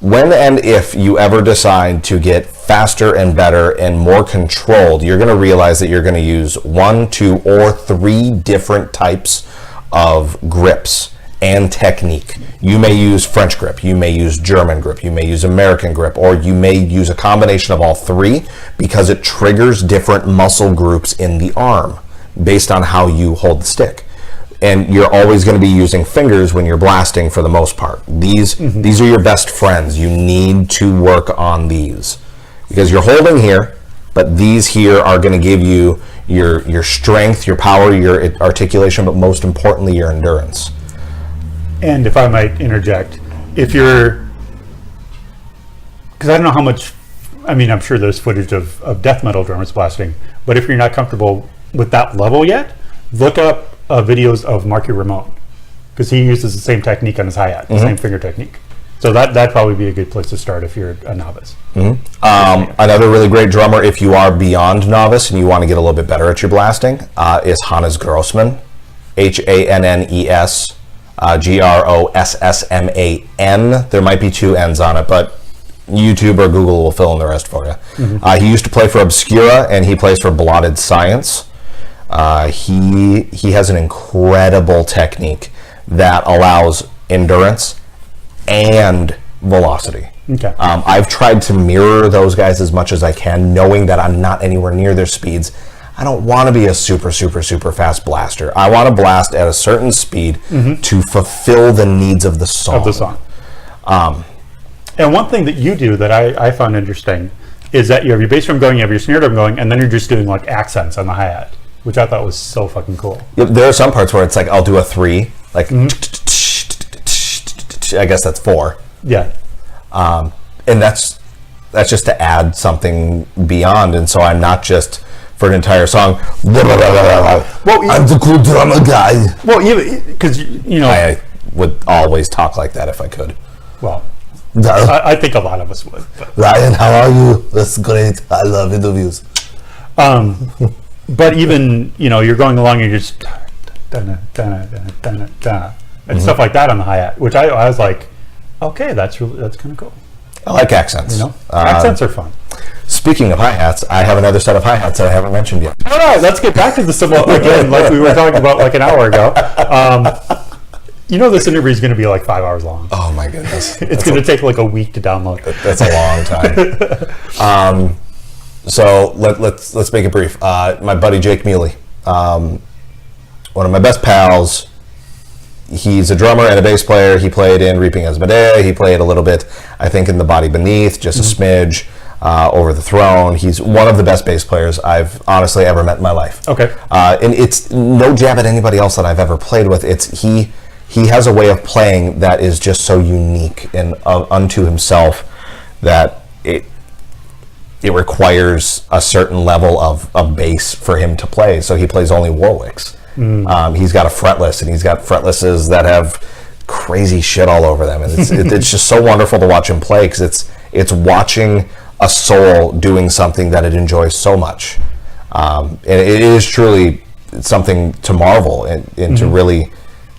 When and if you ever decide to get faster and better and more controlled, you're going to realize that you're going to use 1, 2, or 3 different types of grips and technique. You may use French grip, you may use German grip, you may use American grip, or you may use a combination of all 3 because it triggers different muscle groups in the arm based on how you hold the stick. And you're always going to be using fingers when you're blasting for the most part. These are your best friends. You need to work on these because you're holding here, but these here are going to give you your strength, your power, your articulation, but most importantly, your endurance. And if I might interject, if you're, because I don't know how much I mean, I'm sure there's footage of death metal drummers blasting, but if you're not comfortable with that level yet, look up videos of Marky Ramone, because he uses the same technique on his hi-hat, the same finger technique. So that'd probably be a good place to start if you're a novice. Another really great drummer, if you are beyond novice and you want to get a little bit better at your blasting, is Hannes Grossman, Hannes, Grossman. There might be 2 N's on it, but YouTube or Google will fill in the rest for you. He used to play for Obscura, and he plays for Blotted Science. He has an incredible technique that allows endurance and velocity. Okay. I've tried to mirror those guys as much as I can, knowing that I'm not anywhere near their speeds. I don't want to be a super fast blaster. I want to blast at a certain speed to fulfill the needs of the song. And one thing that you do that I found interesting is that you have your bass drum going, you have your snare drum going, and then you're just doing like accents on the hi-hat, which I thought was so fucking cool. Yep, there are some parts where it's like I'll do a 3, like I guess that's 4. Yeah. And that's just to add something beyond, and so I'm not just for an entire song. Well, I'm the cool drummer guy. Well, because you know, I would always talk like that if I could. Well, I think a lot of us would. But. Ryan, how are you? That's great. I love interviews. But even you're going along and you're just and stuff like that on the hi-hat, which I was like, okay, that's kind of cool. I like accents. Accents are fun. Speaking of hi-hats, I have another set of hi-hats that I haven't mentioned yet. All right, let's get back to the cymbal again, like we were talking about like an hour ago. This interview is going to be like 5 hours long. Oh my goodness! It's going to take like a week to download. That's a long time. So let's make it brief. My buddy Jake Muley, one of my best pals. He's a drummer and a bass player. He played in Reaping Asmodea. He played a little bit, I think, in The Body Beneath, just a smidge, Over the Throne. He's one of the best bass players I've honestly ever met in my life. Okay. And it's no jab at anybody else that I've ever played with. It's he has a way of playing that is just so unique and unto himself that it requires a certain level of bass for him to play. So he plays only Warwicks. He's got a fretless, and he's got fretlesses that have crazy shit all over them, and it's just so wonderful to watch him play, because it's watching a soul doing something that it enjoys so much, and it is truly something to marvel and to really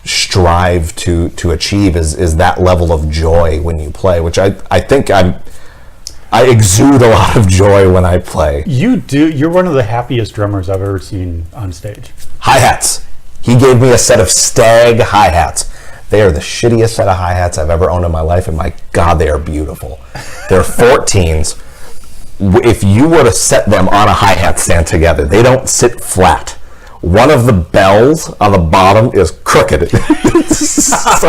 strive to achieve is that level of joy when you play, which I think I exude a lot of joy when I play. You do. You're one of the happiest drummers I've ever seen on stage. Hi-hats. He gave me a set of Stag hi-hats. They are the shittiest set of hi-hats I've ever owned in my life, and my God, they are beautiful. They're 14s. If you were to set them on a hi-hat stand together, they don't sit flat. One of the bells on the bottom is crooked. So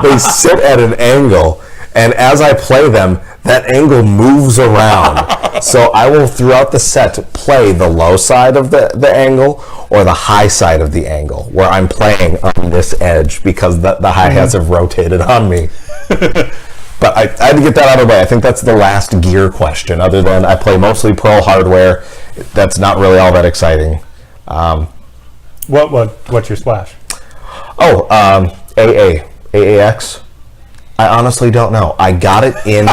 they sit at an angle, and as I play them, that angle moves around. So I will, throughout the set, play the low side of the angle or the high side of the angle, where I'm playing on this edge because the hi-hats have rotated on me. But I had to get that out of the way. I think that's the last gear question, other than I play mostly Pearl hardware. That's not really all that exciting. What's your splash? AAX. I honestly don't know. I got it in...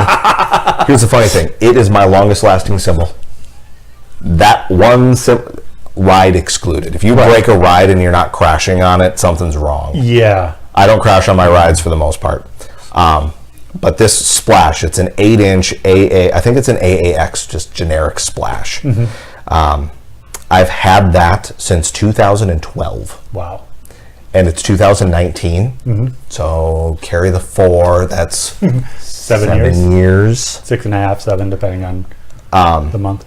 Here's the funny thing. It is my longest lasting cymbal. That one ride excluded. If you break a ride and you're not crashing on it, something's wrong. Yeah. I don't crash on my rides for the most part. But this splash, it's an 8-inch AA... I think it's an AAX, just generic splash. I've had that since 2012. Wow. And it's 2019, so carry the 4. That's 7 years. 6.5, 7, depending on the month.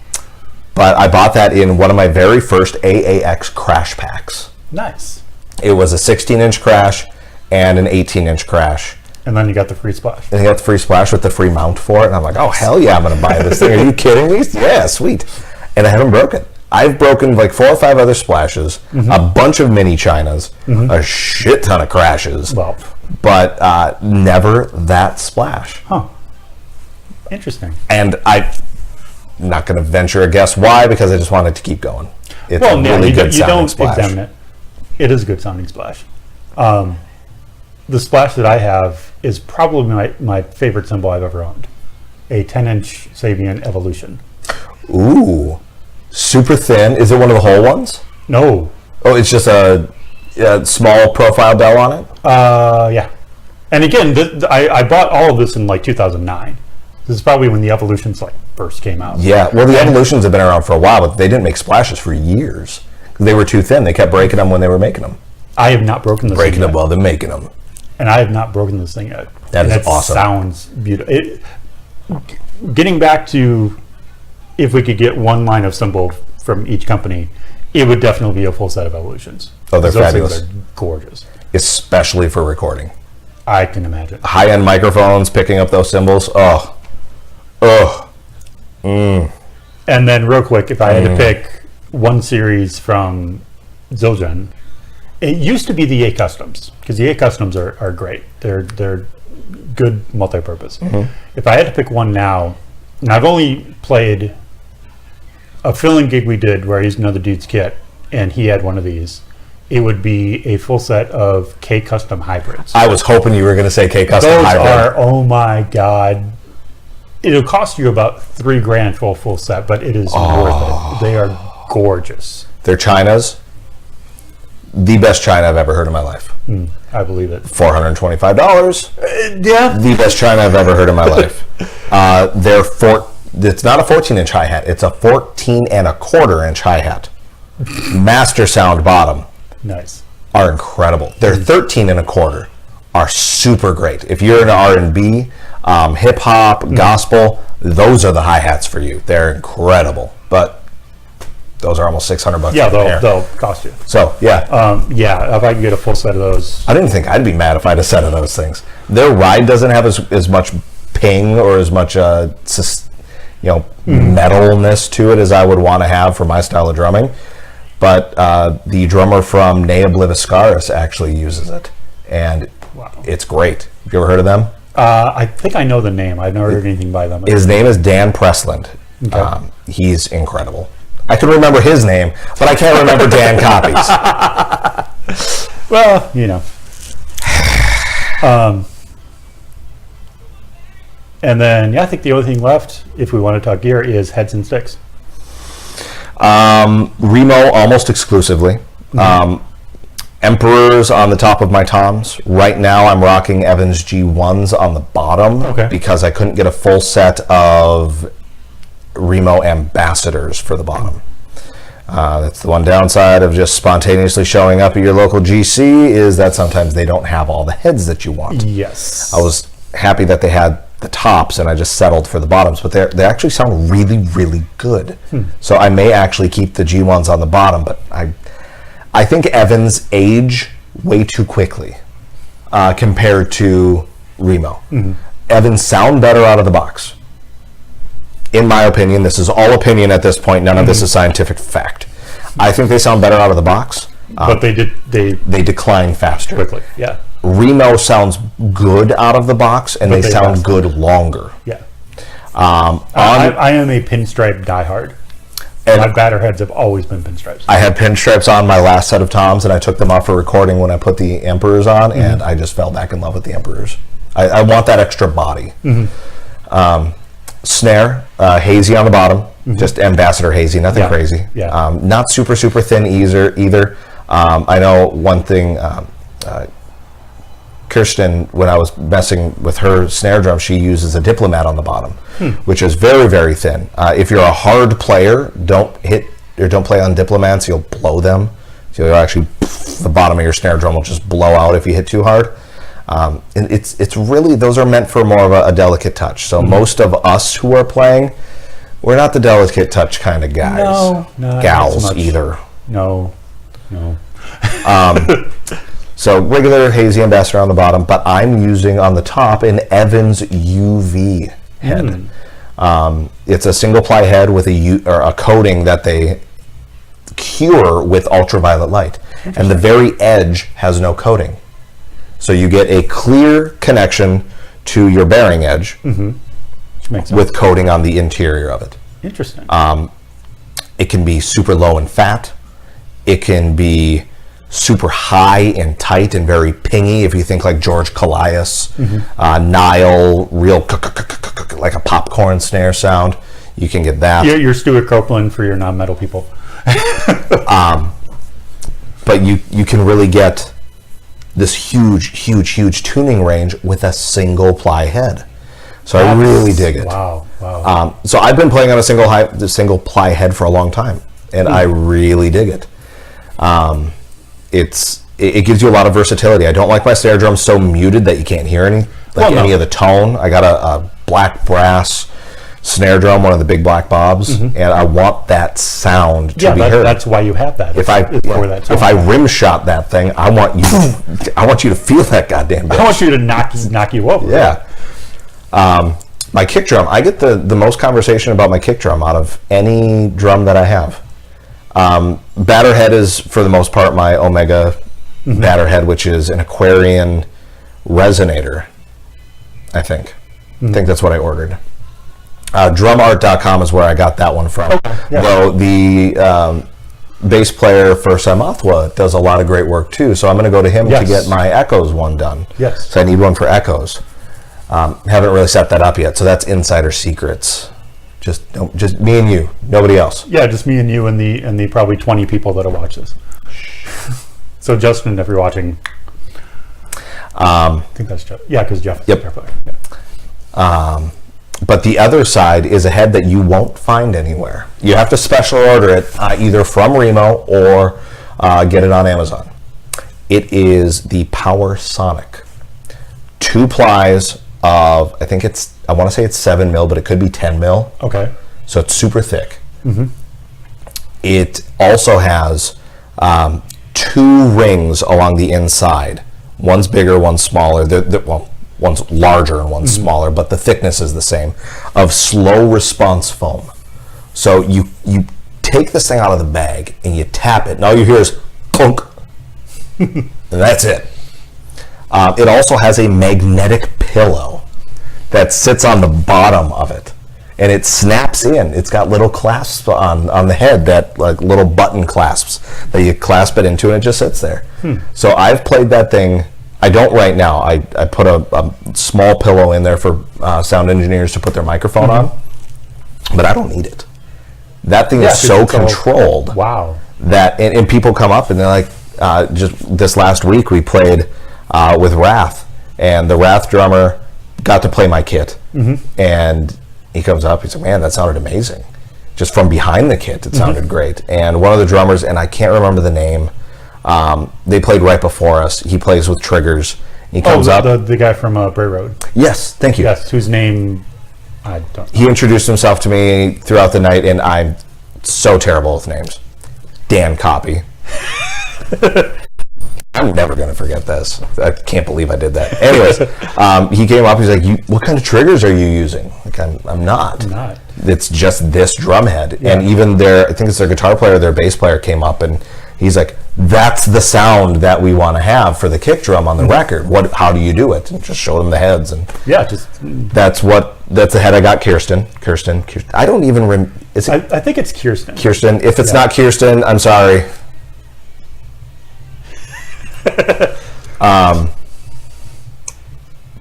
But I bought that in one of my very first AAX crash packs. Nice. It was a 16-inch crash and an 18-inch crash. And then you got the free splash. And you got the free splash with the free mount for it. And I'm like, oh, hell yeah, I'm going to buy this thing. Are you kidding me? Yeah, sweet. And I haven't broken. I've broken like 4 or 5 other splashes, a bunch of mini Chinas, a shit ton of crashes, but never that splash. Huh. Interesting. And not going to venture a guess why, because I just wanted to keep going. It's Well, a no, really you good sounding don't splash. examine it. It is a good sounding splash. The splash that I have is probably my favorite cymbal I've ever owned. A 10-inch Sabian Evolution. Ooh, super thin. Is it one of the whole ones? No. Oh, it's just a small profile bell on it? Yeah. And again, I bought all of this in like 2009. This is probably when the Evolutions like first came out. Yeah, well, the Evolutions have been around for a while, but they didn't make splashes for years. They were too thin. They kept breaking them when they were making them. I have not broken this Breaking thing them yet. while they're making them. And I have not broken this thing yet. That And is awesome. Sounds beautiful. Getting back to if we could get one line of cymbal from each company, it would definitely be a full set of Evolutions. Oh, they're 'Cause those fabulous. things are gorgeous. Especially for recording. I can imagine. High-end microphones, picking up those cymbals. Oh. And then real quick, if I had to pick one series from Zildjian, it used to be the A Customs, because the A Customs are great. They're good multi-purpose. If I had to pick one now, and I've only played a filling gig we did where I used another dude's kit, and he had one of these, it would be a full set of K Custom hybrids. I was hoping you were going to say K Custom Those Hybrid. are, oh my God. It'll cost you about $3,000 for a full set, but it is worth it. They are gorgeous. They're Chinas. The best China I've ever heard in my life. I believe it. $425. Yeah. The best China I've ever heard in my life. It's not a 14-inch hi-hat. It's a 14.25-inch hi-hat. Master sound bottom. Nice. Are incredible. They're 13.25. Are super great. If you're into R&B, hip hop, gospel, those are the hi-hats for you. They're incredible. But those are almost $600. Yeah, for a pair. they'll cost you. So yeah, Yeah, if I can get a full set of those. I didn't think I'd be mad if I had a set of those things. Their ride doesn't have as much ping or as much metalness to it as I would want to have for my style of drumming. But the drummer from Nea Obliviscaris actually uses it, and it's great. Have you ever heard of them? I think I know the name. I've never heard anything by them. His name is Dan Presland. Okay. He's incredible. I can remember his name, but I can't remember Dan Copies. Well, you know. And then, yeah, I think the only thing left, if we want to talk gear, is heads and sticks. Remo almost exclusively. Emperors on the top of my toms. Right now I'm rocking Evans G1s on the bottom because I couldn't get a full set of Remo Ambassadors for the bottom. That's the one downside of just spontaneously showing up at your local GC is that sometimes they don't have all the heads that you want. Yes. I was happy that they had the tops and I just settled for the bottoms, but they actually sound really, really good. So I may actually keep the G1s on the bottom, but I think Evans age way too quickly compared to Remo. Evans sound better out of the box. In my opinion, this is all opinion at this point. None of this is scientific fact. I think they sound better out of the box. But they decline faster. quickly. Yeah. Remo sounds good out of the box, and But they they sound last good longer. Yeah. I am a pinstripe diehard. And My batter heads have always been pinstripes. I had pinstripes on my last set of toms, and I took them off for recording when I put the Emperors on, and I just fell back in love with the Emperors. I want that extra body. Snare, hazy on the bottom, just Ambassador hazy, nothing crazy. Yeah. Not super, super thin either. I know one thing, Kirsten, when I was messing with her snare drum, she uses a Diplomat on the bottom, which is very, very thin. If you're a hard player, don't play on Diplomats, you'll blow them. So you'll actually, the bottom of your snare drum will just blow out if you hit too hard. And it's really, those are meant for more of a delicate touch. So most of us who are playing, we're not the delicate touch kind of guys. No, not gals as much. either. No. So regular hazy Ambassador on the bottom, but I'm using on the top an Evans UV head. It's a single ply head with a coating that they cure with ultraviolet light, and the very edge has no coating. So you get a clear connection to your bearing edge Which makes sense. with coating on the interior of it. Interesting. It can be super low in fat. It can be super high and tight and very pingy. If you think like George Callias, Nile, real like a popcorn snare sound, you can get that. You're Stuart Copeland for your non-metal people. But you can really get this huge tuning range with a single ply head. So I really dig it. Wow. So I've been playing on the single ply head for a long time, and I really dig it. It gives you a lot of versatility. I don't like my snare drum so muted that you can't hear any of the tone. I got a black brass snare drum, one of the big black bobs, and I want that sound to be heard. That's why you have that. If I rim shot that thing, I want you to feel that goddamn bitch. I want you to knock you over. Yeah. My kick drum, I get the most conversation about my kick drum out of any drum that I have. Batter head is, for the most part, my Omega batter head, which is an Aquarian resonator, I think. I think that's what I ordered. Drumart.com is where I got that one from. Okay, yeah. Though the bass player for Samothwa does a lot of great work too, so I'm going to go to him to get my Echoes one done. Yes. So I need one for Echoes. Haven't really set that up yet, so that's insider secrets. Just me and you, nobody else. Yeah, just me and you and the probably 20 people that'll watch this. So Justin, if you're watching, I think that's Jeff. Yeah, because Jeff is the player. Yeah. But the other side is a head that you won't find anywhere. You have to special order it either from Remo or get it on Amazon. It is the Power Sonic. 2 plies of, I want to say it's 7 mil, but it could be 10 mil. Okay. So it's super thick. It also has 2 rings along the inside. One's bigger, one's smaller. One's larger and one's smaller, but the thickness is the same, of slow response foam. So you take this thing out of the bag and you tap it, and all you hear is clunk, and that's it. It also has a magnetic pillow that sits on the bottom of it, and it snaps in. It's got little clasps on the head, that like little button clasps that you clasp it into, and it just sits there. So I've played that thing. I don't right now. I put a small pillow in there for sound engineers to put their microphone on, but I don't need it. That thing is so controlled. Wow. That and people come up and they're like, just this last week we played with Wrath, and the Wrath drummer got to play my kit, and he comes up, he's like, man, that sounded amazing. Just from behind the kit, it sounded great. And one of the drummers, and I can't remember the name, they played right before us. He plays with Triggers. He comes up. The guy from Bray Road. Yes, thank you. Yes, whose name I don't know. He introduced himself to me throughout the night, and I'm so terrible with names. Dan Copy. I'm never going to forget this. I can't believe I did that. Anyways, he came up. He's like, "What kind of triggers are you using?" Like, I'm not. I'm not. It's just this drum head. Yeah. And even I think it's their guitar player, their bass player came up, and he's like, "That's the sound that we want to have for the kick drum on the record. How do you do it?" And just showed him the heads, and that's the head I got. Kirsten. I don't even is it? I think it's Kirsten. Kirsten. If it's not Kirsten, I'm sorry.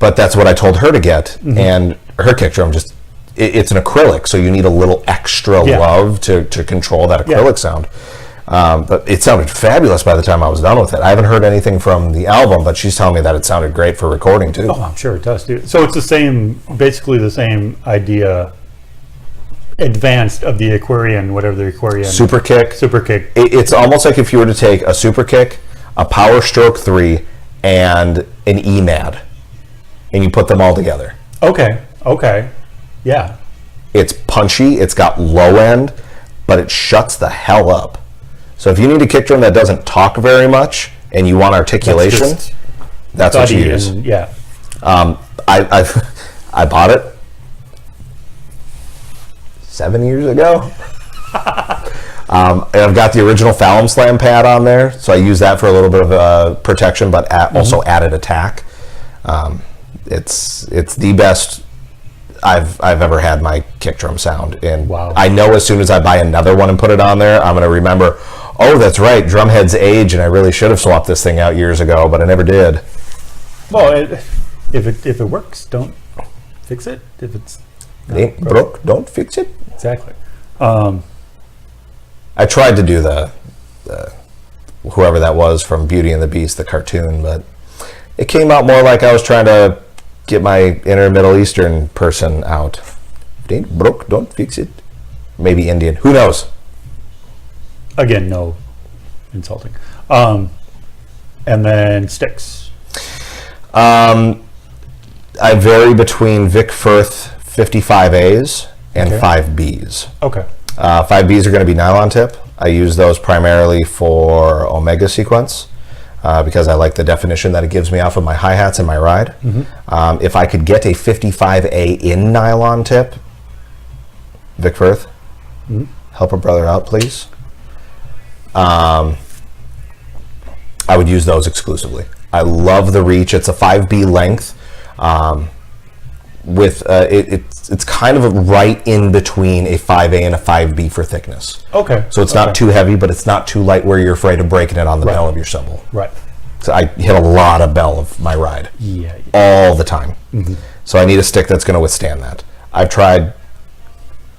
But that's what I told her to get, and her kick drum it's an acrylic, so you need a little extra love to control that acrylic sound. But it sounded fabulous by the time I was done with it. I haven't heard anything from the album, but she's telling me that it sounded great for recording too. Oh, I'm sure it does too. So it's basically the same idea, advanced, of the Aquarian, whatever the Aquarian. Super kick. It's almost like if you were to take a super kick, a Power Stroke 3, and an EMAD, and you put them all together. Okay. Yeah. It's punchy, it's got low end, but it shuts the hell up. So if you need a kick drum that doesn't talk very much and you want articulation, that's what you use. I bought it 7 years ago. And I've got the original Fallon Slam pad on there, so I use that for a little bit of protection, but also added attack. It's the best I've ever had my kick drum sound. And Wow. I know as soon as I buy another one and put it on there, I'm going to remember, oh, that's right, drum heads age, and I really should have swapped this thing out years ago, but I never did. Well, if it works, don't fix it. If it's It ain't broke, don't fix it. exactly. I tried to do the whoever that was from Beauty and the Beast, the cartoon, but it came out more like I was trying to get my inner Middle Eastern person out. If it ain't broke, don't fix it. Maybe Indian. Who knows? Again, no insulting. And then sticks. I vary between Vic Firth 55As and Okay. 5Bs. Okay. 5Bs are going to be nylon tip. I use those primarily for Omega sequence because I like the definition that it gives me off of my hi-hats and my ride. If I could get a 55A in nylon tip, Vic Firth, help a brother out, please. I would use those exclusively. I love the reach. It's a 5B length. It's kind of right in between a 5A and a 5B for thickness. Okay. So it's not too heavy, but it's not too light where you're afraid of breaking it on the bell of your cymbal. Right. So I hit a lot of bell of my ride. Yeah. All the time. So I need a stick that's going to withstand that. I've tried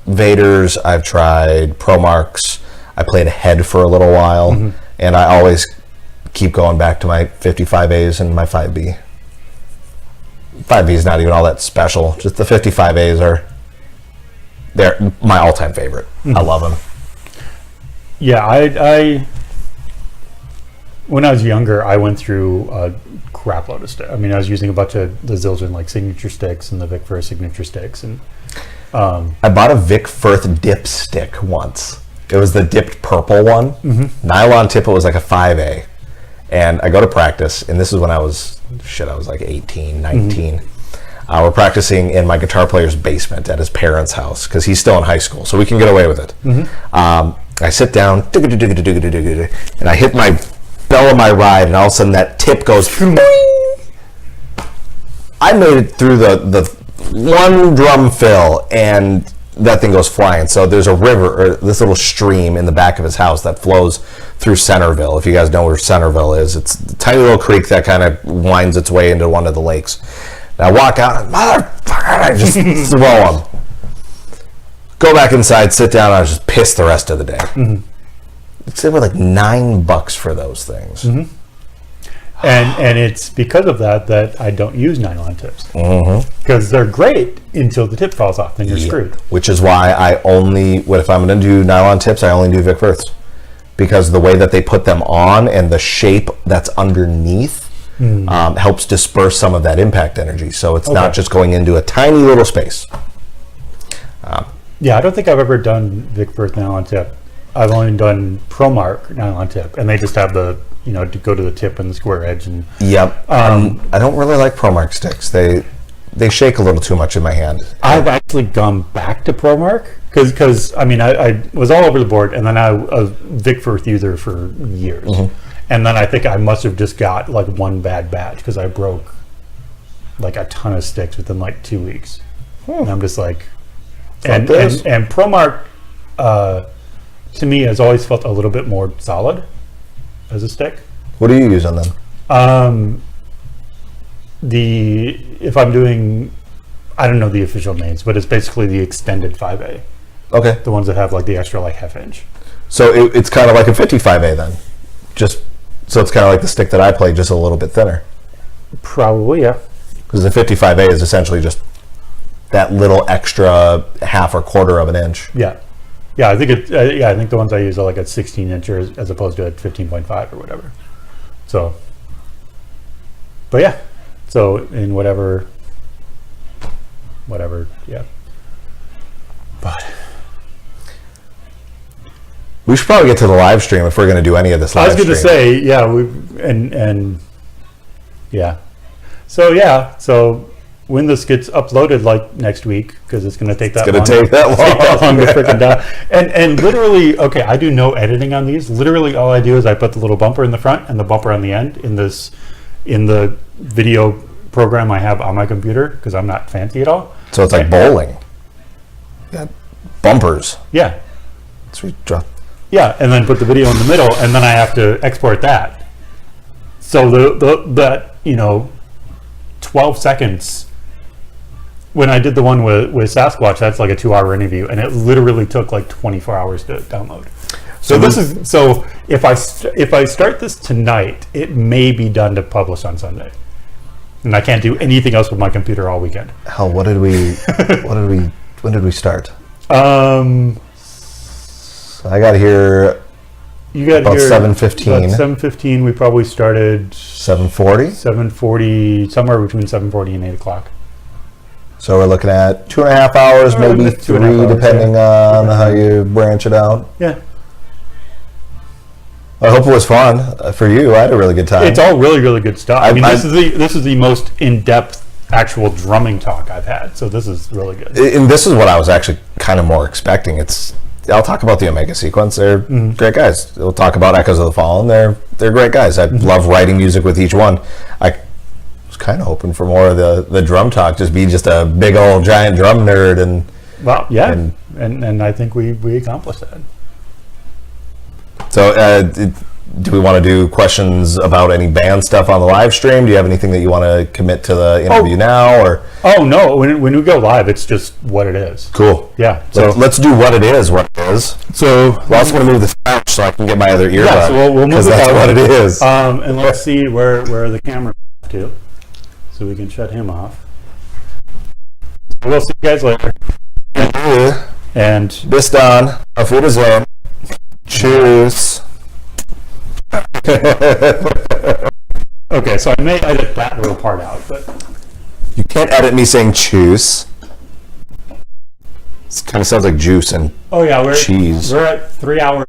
Vaders, I've tried Pro Marks, I played Head for a little while, and I always keep going back to my 55As and my 5B. 5B is not even all that special. Just the 55As they're my all-time favorite. I love them. Yeah, I when I was younger, I went through a crap load of stuff. I mean, I was using a bunch of the Zildjian like signature sticks and the Vic Firth signature sticks, and I bought a Vic Firth dip stick once. It was the dipped purple one. Nylon tip, it was like a 5A. And I go to practice, and this is when I was like 18, 19. We're practicing in my guitar player's basement at his parents' house because he's still in high school, so we can get away with it. I sit down, and I hit my bell of my ride, and all of a sudden that tip goes. I made it through the one drum fill, and that thing goes flying. So there's a river, or this little stream in the back of his house that flows through Centerville. If you guys know where Centerville is, it's a tiny little creek that kind of winds its way into one of the lakes. And I walk out, and motherfucker, I just throw them. Go back inside, sit down, and I was just pissed the rest of the day. They were like $9 for those things. and it's because of that I don't use nylon tips because they're great until the tip falls off, then you're screwed. Which is why I only, if I'm going to do nylon tips, I only do Vic Firths. Because the way that they put them on and the shape that's underneath helps disperse some of that impact energy. So it's not just going into a tiny little space. Yeah, I don't think I've ever done Vic Firth nylon tip. I've only done ProMark nylon tip, and they just have the, to go to the tip and the square edge. And Yep. I don't really like ProMark sticks. They shake a little too much in my hand. I've actually gone back to ProMark because I mean I was all over the board, and then I was Vic Firth user for years, and then I think I must have just got like one bad batch because I broke like a ton of sticks within like 2 weeks, and I'm just like, and ProMark to me has always felt a little bit more solid as a stick. What do you use on them? If I'm doing, I don't know the official names, but it's basically the extended 5A. Okay. The ones that have like the extra like half inch. So it's kind of like a 55A then. So it's kind of like the stick that I play, just a little bit thinner. Probably, yeah. Because the 55A is essentially just that little extra half or quarter of an inch. Yeah. Yeah, I think I think the ones I use are like at 16 inches as opposed to at 15.5 or whatever. So, but yeah. So in whatever, yeah. But we should probably get to the live stream if we're going to do any of this live stream. I was going to say, yeah, and yeah. So yeah, so when this gets uploaded like next week, because it's going to take that long. It's going to take that long to freaking down. And literally, okay, I do no editing on these. Literally, all I do is I put the little bumper in the front and the bumper on the end in the video program I have on my computer because I'm not fancy at all. So it's like bowling. Yeah, bumpers. Yeah. So we drop. Yeah, and then put the video in the middle, and then I have to export that. So that 12 seconds. When I did the one with Sasquatch, that's like a 2-hour interview, and it literally took like 24 hours to download. So if I start this tonight, it may be done to publish on Sunday, and I can't do anything else with my computer all weekend. Hell, when did we start? I got here. You got about here 7:15. About 7:15. We probably started 7:40. 7:40, somewhere between 7:40 and 8 o'clock. So we're looking at 2.5 hours, maybe 2.5 3, hours, depending on how you branch it out. Yeah. I hope it was fun for you. I had a really good time. It's all really, really good stuff. This is the most in-depth actual drumming talk I've had. So this is really good. And this is what I was actually kind of more expecting. I'll talk about the Omega Sequence. They're great guys. We'll talk about Echoes of the Fallen. They're great guys. I love writing music with each one. I was kind of hoping for more of the drum talk, just be just a big old giant drum nerd. And I think we accomplished that. So do we want to do questions about any band stuff on the live stream? Do you have anything that you want to commit to the interview now? Or no, when we go live, it's just what it is. Cool. Yeah. So let's do what it is. So I also want to move the couch so I can get my other earbud. Yeah, so we'll move that's what it is. And let's see where the camera to, so we can shut him off. We'll see you guys later. And bis dann. Auf Wiedersehen. Tschüss. Okay, so I may edit that little part out, but you can't edit me saying tschüss. It kind of sounds like juice and cheese. We're at 3 hours.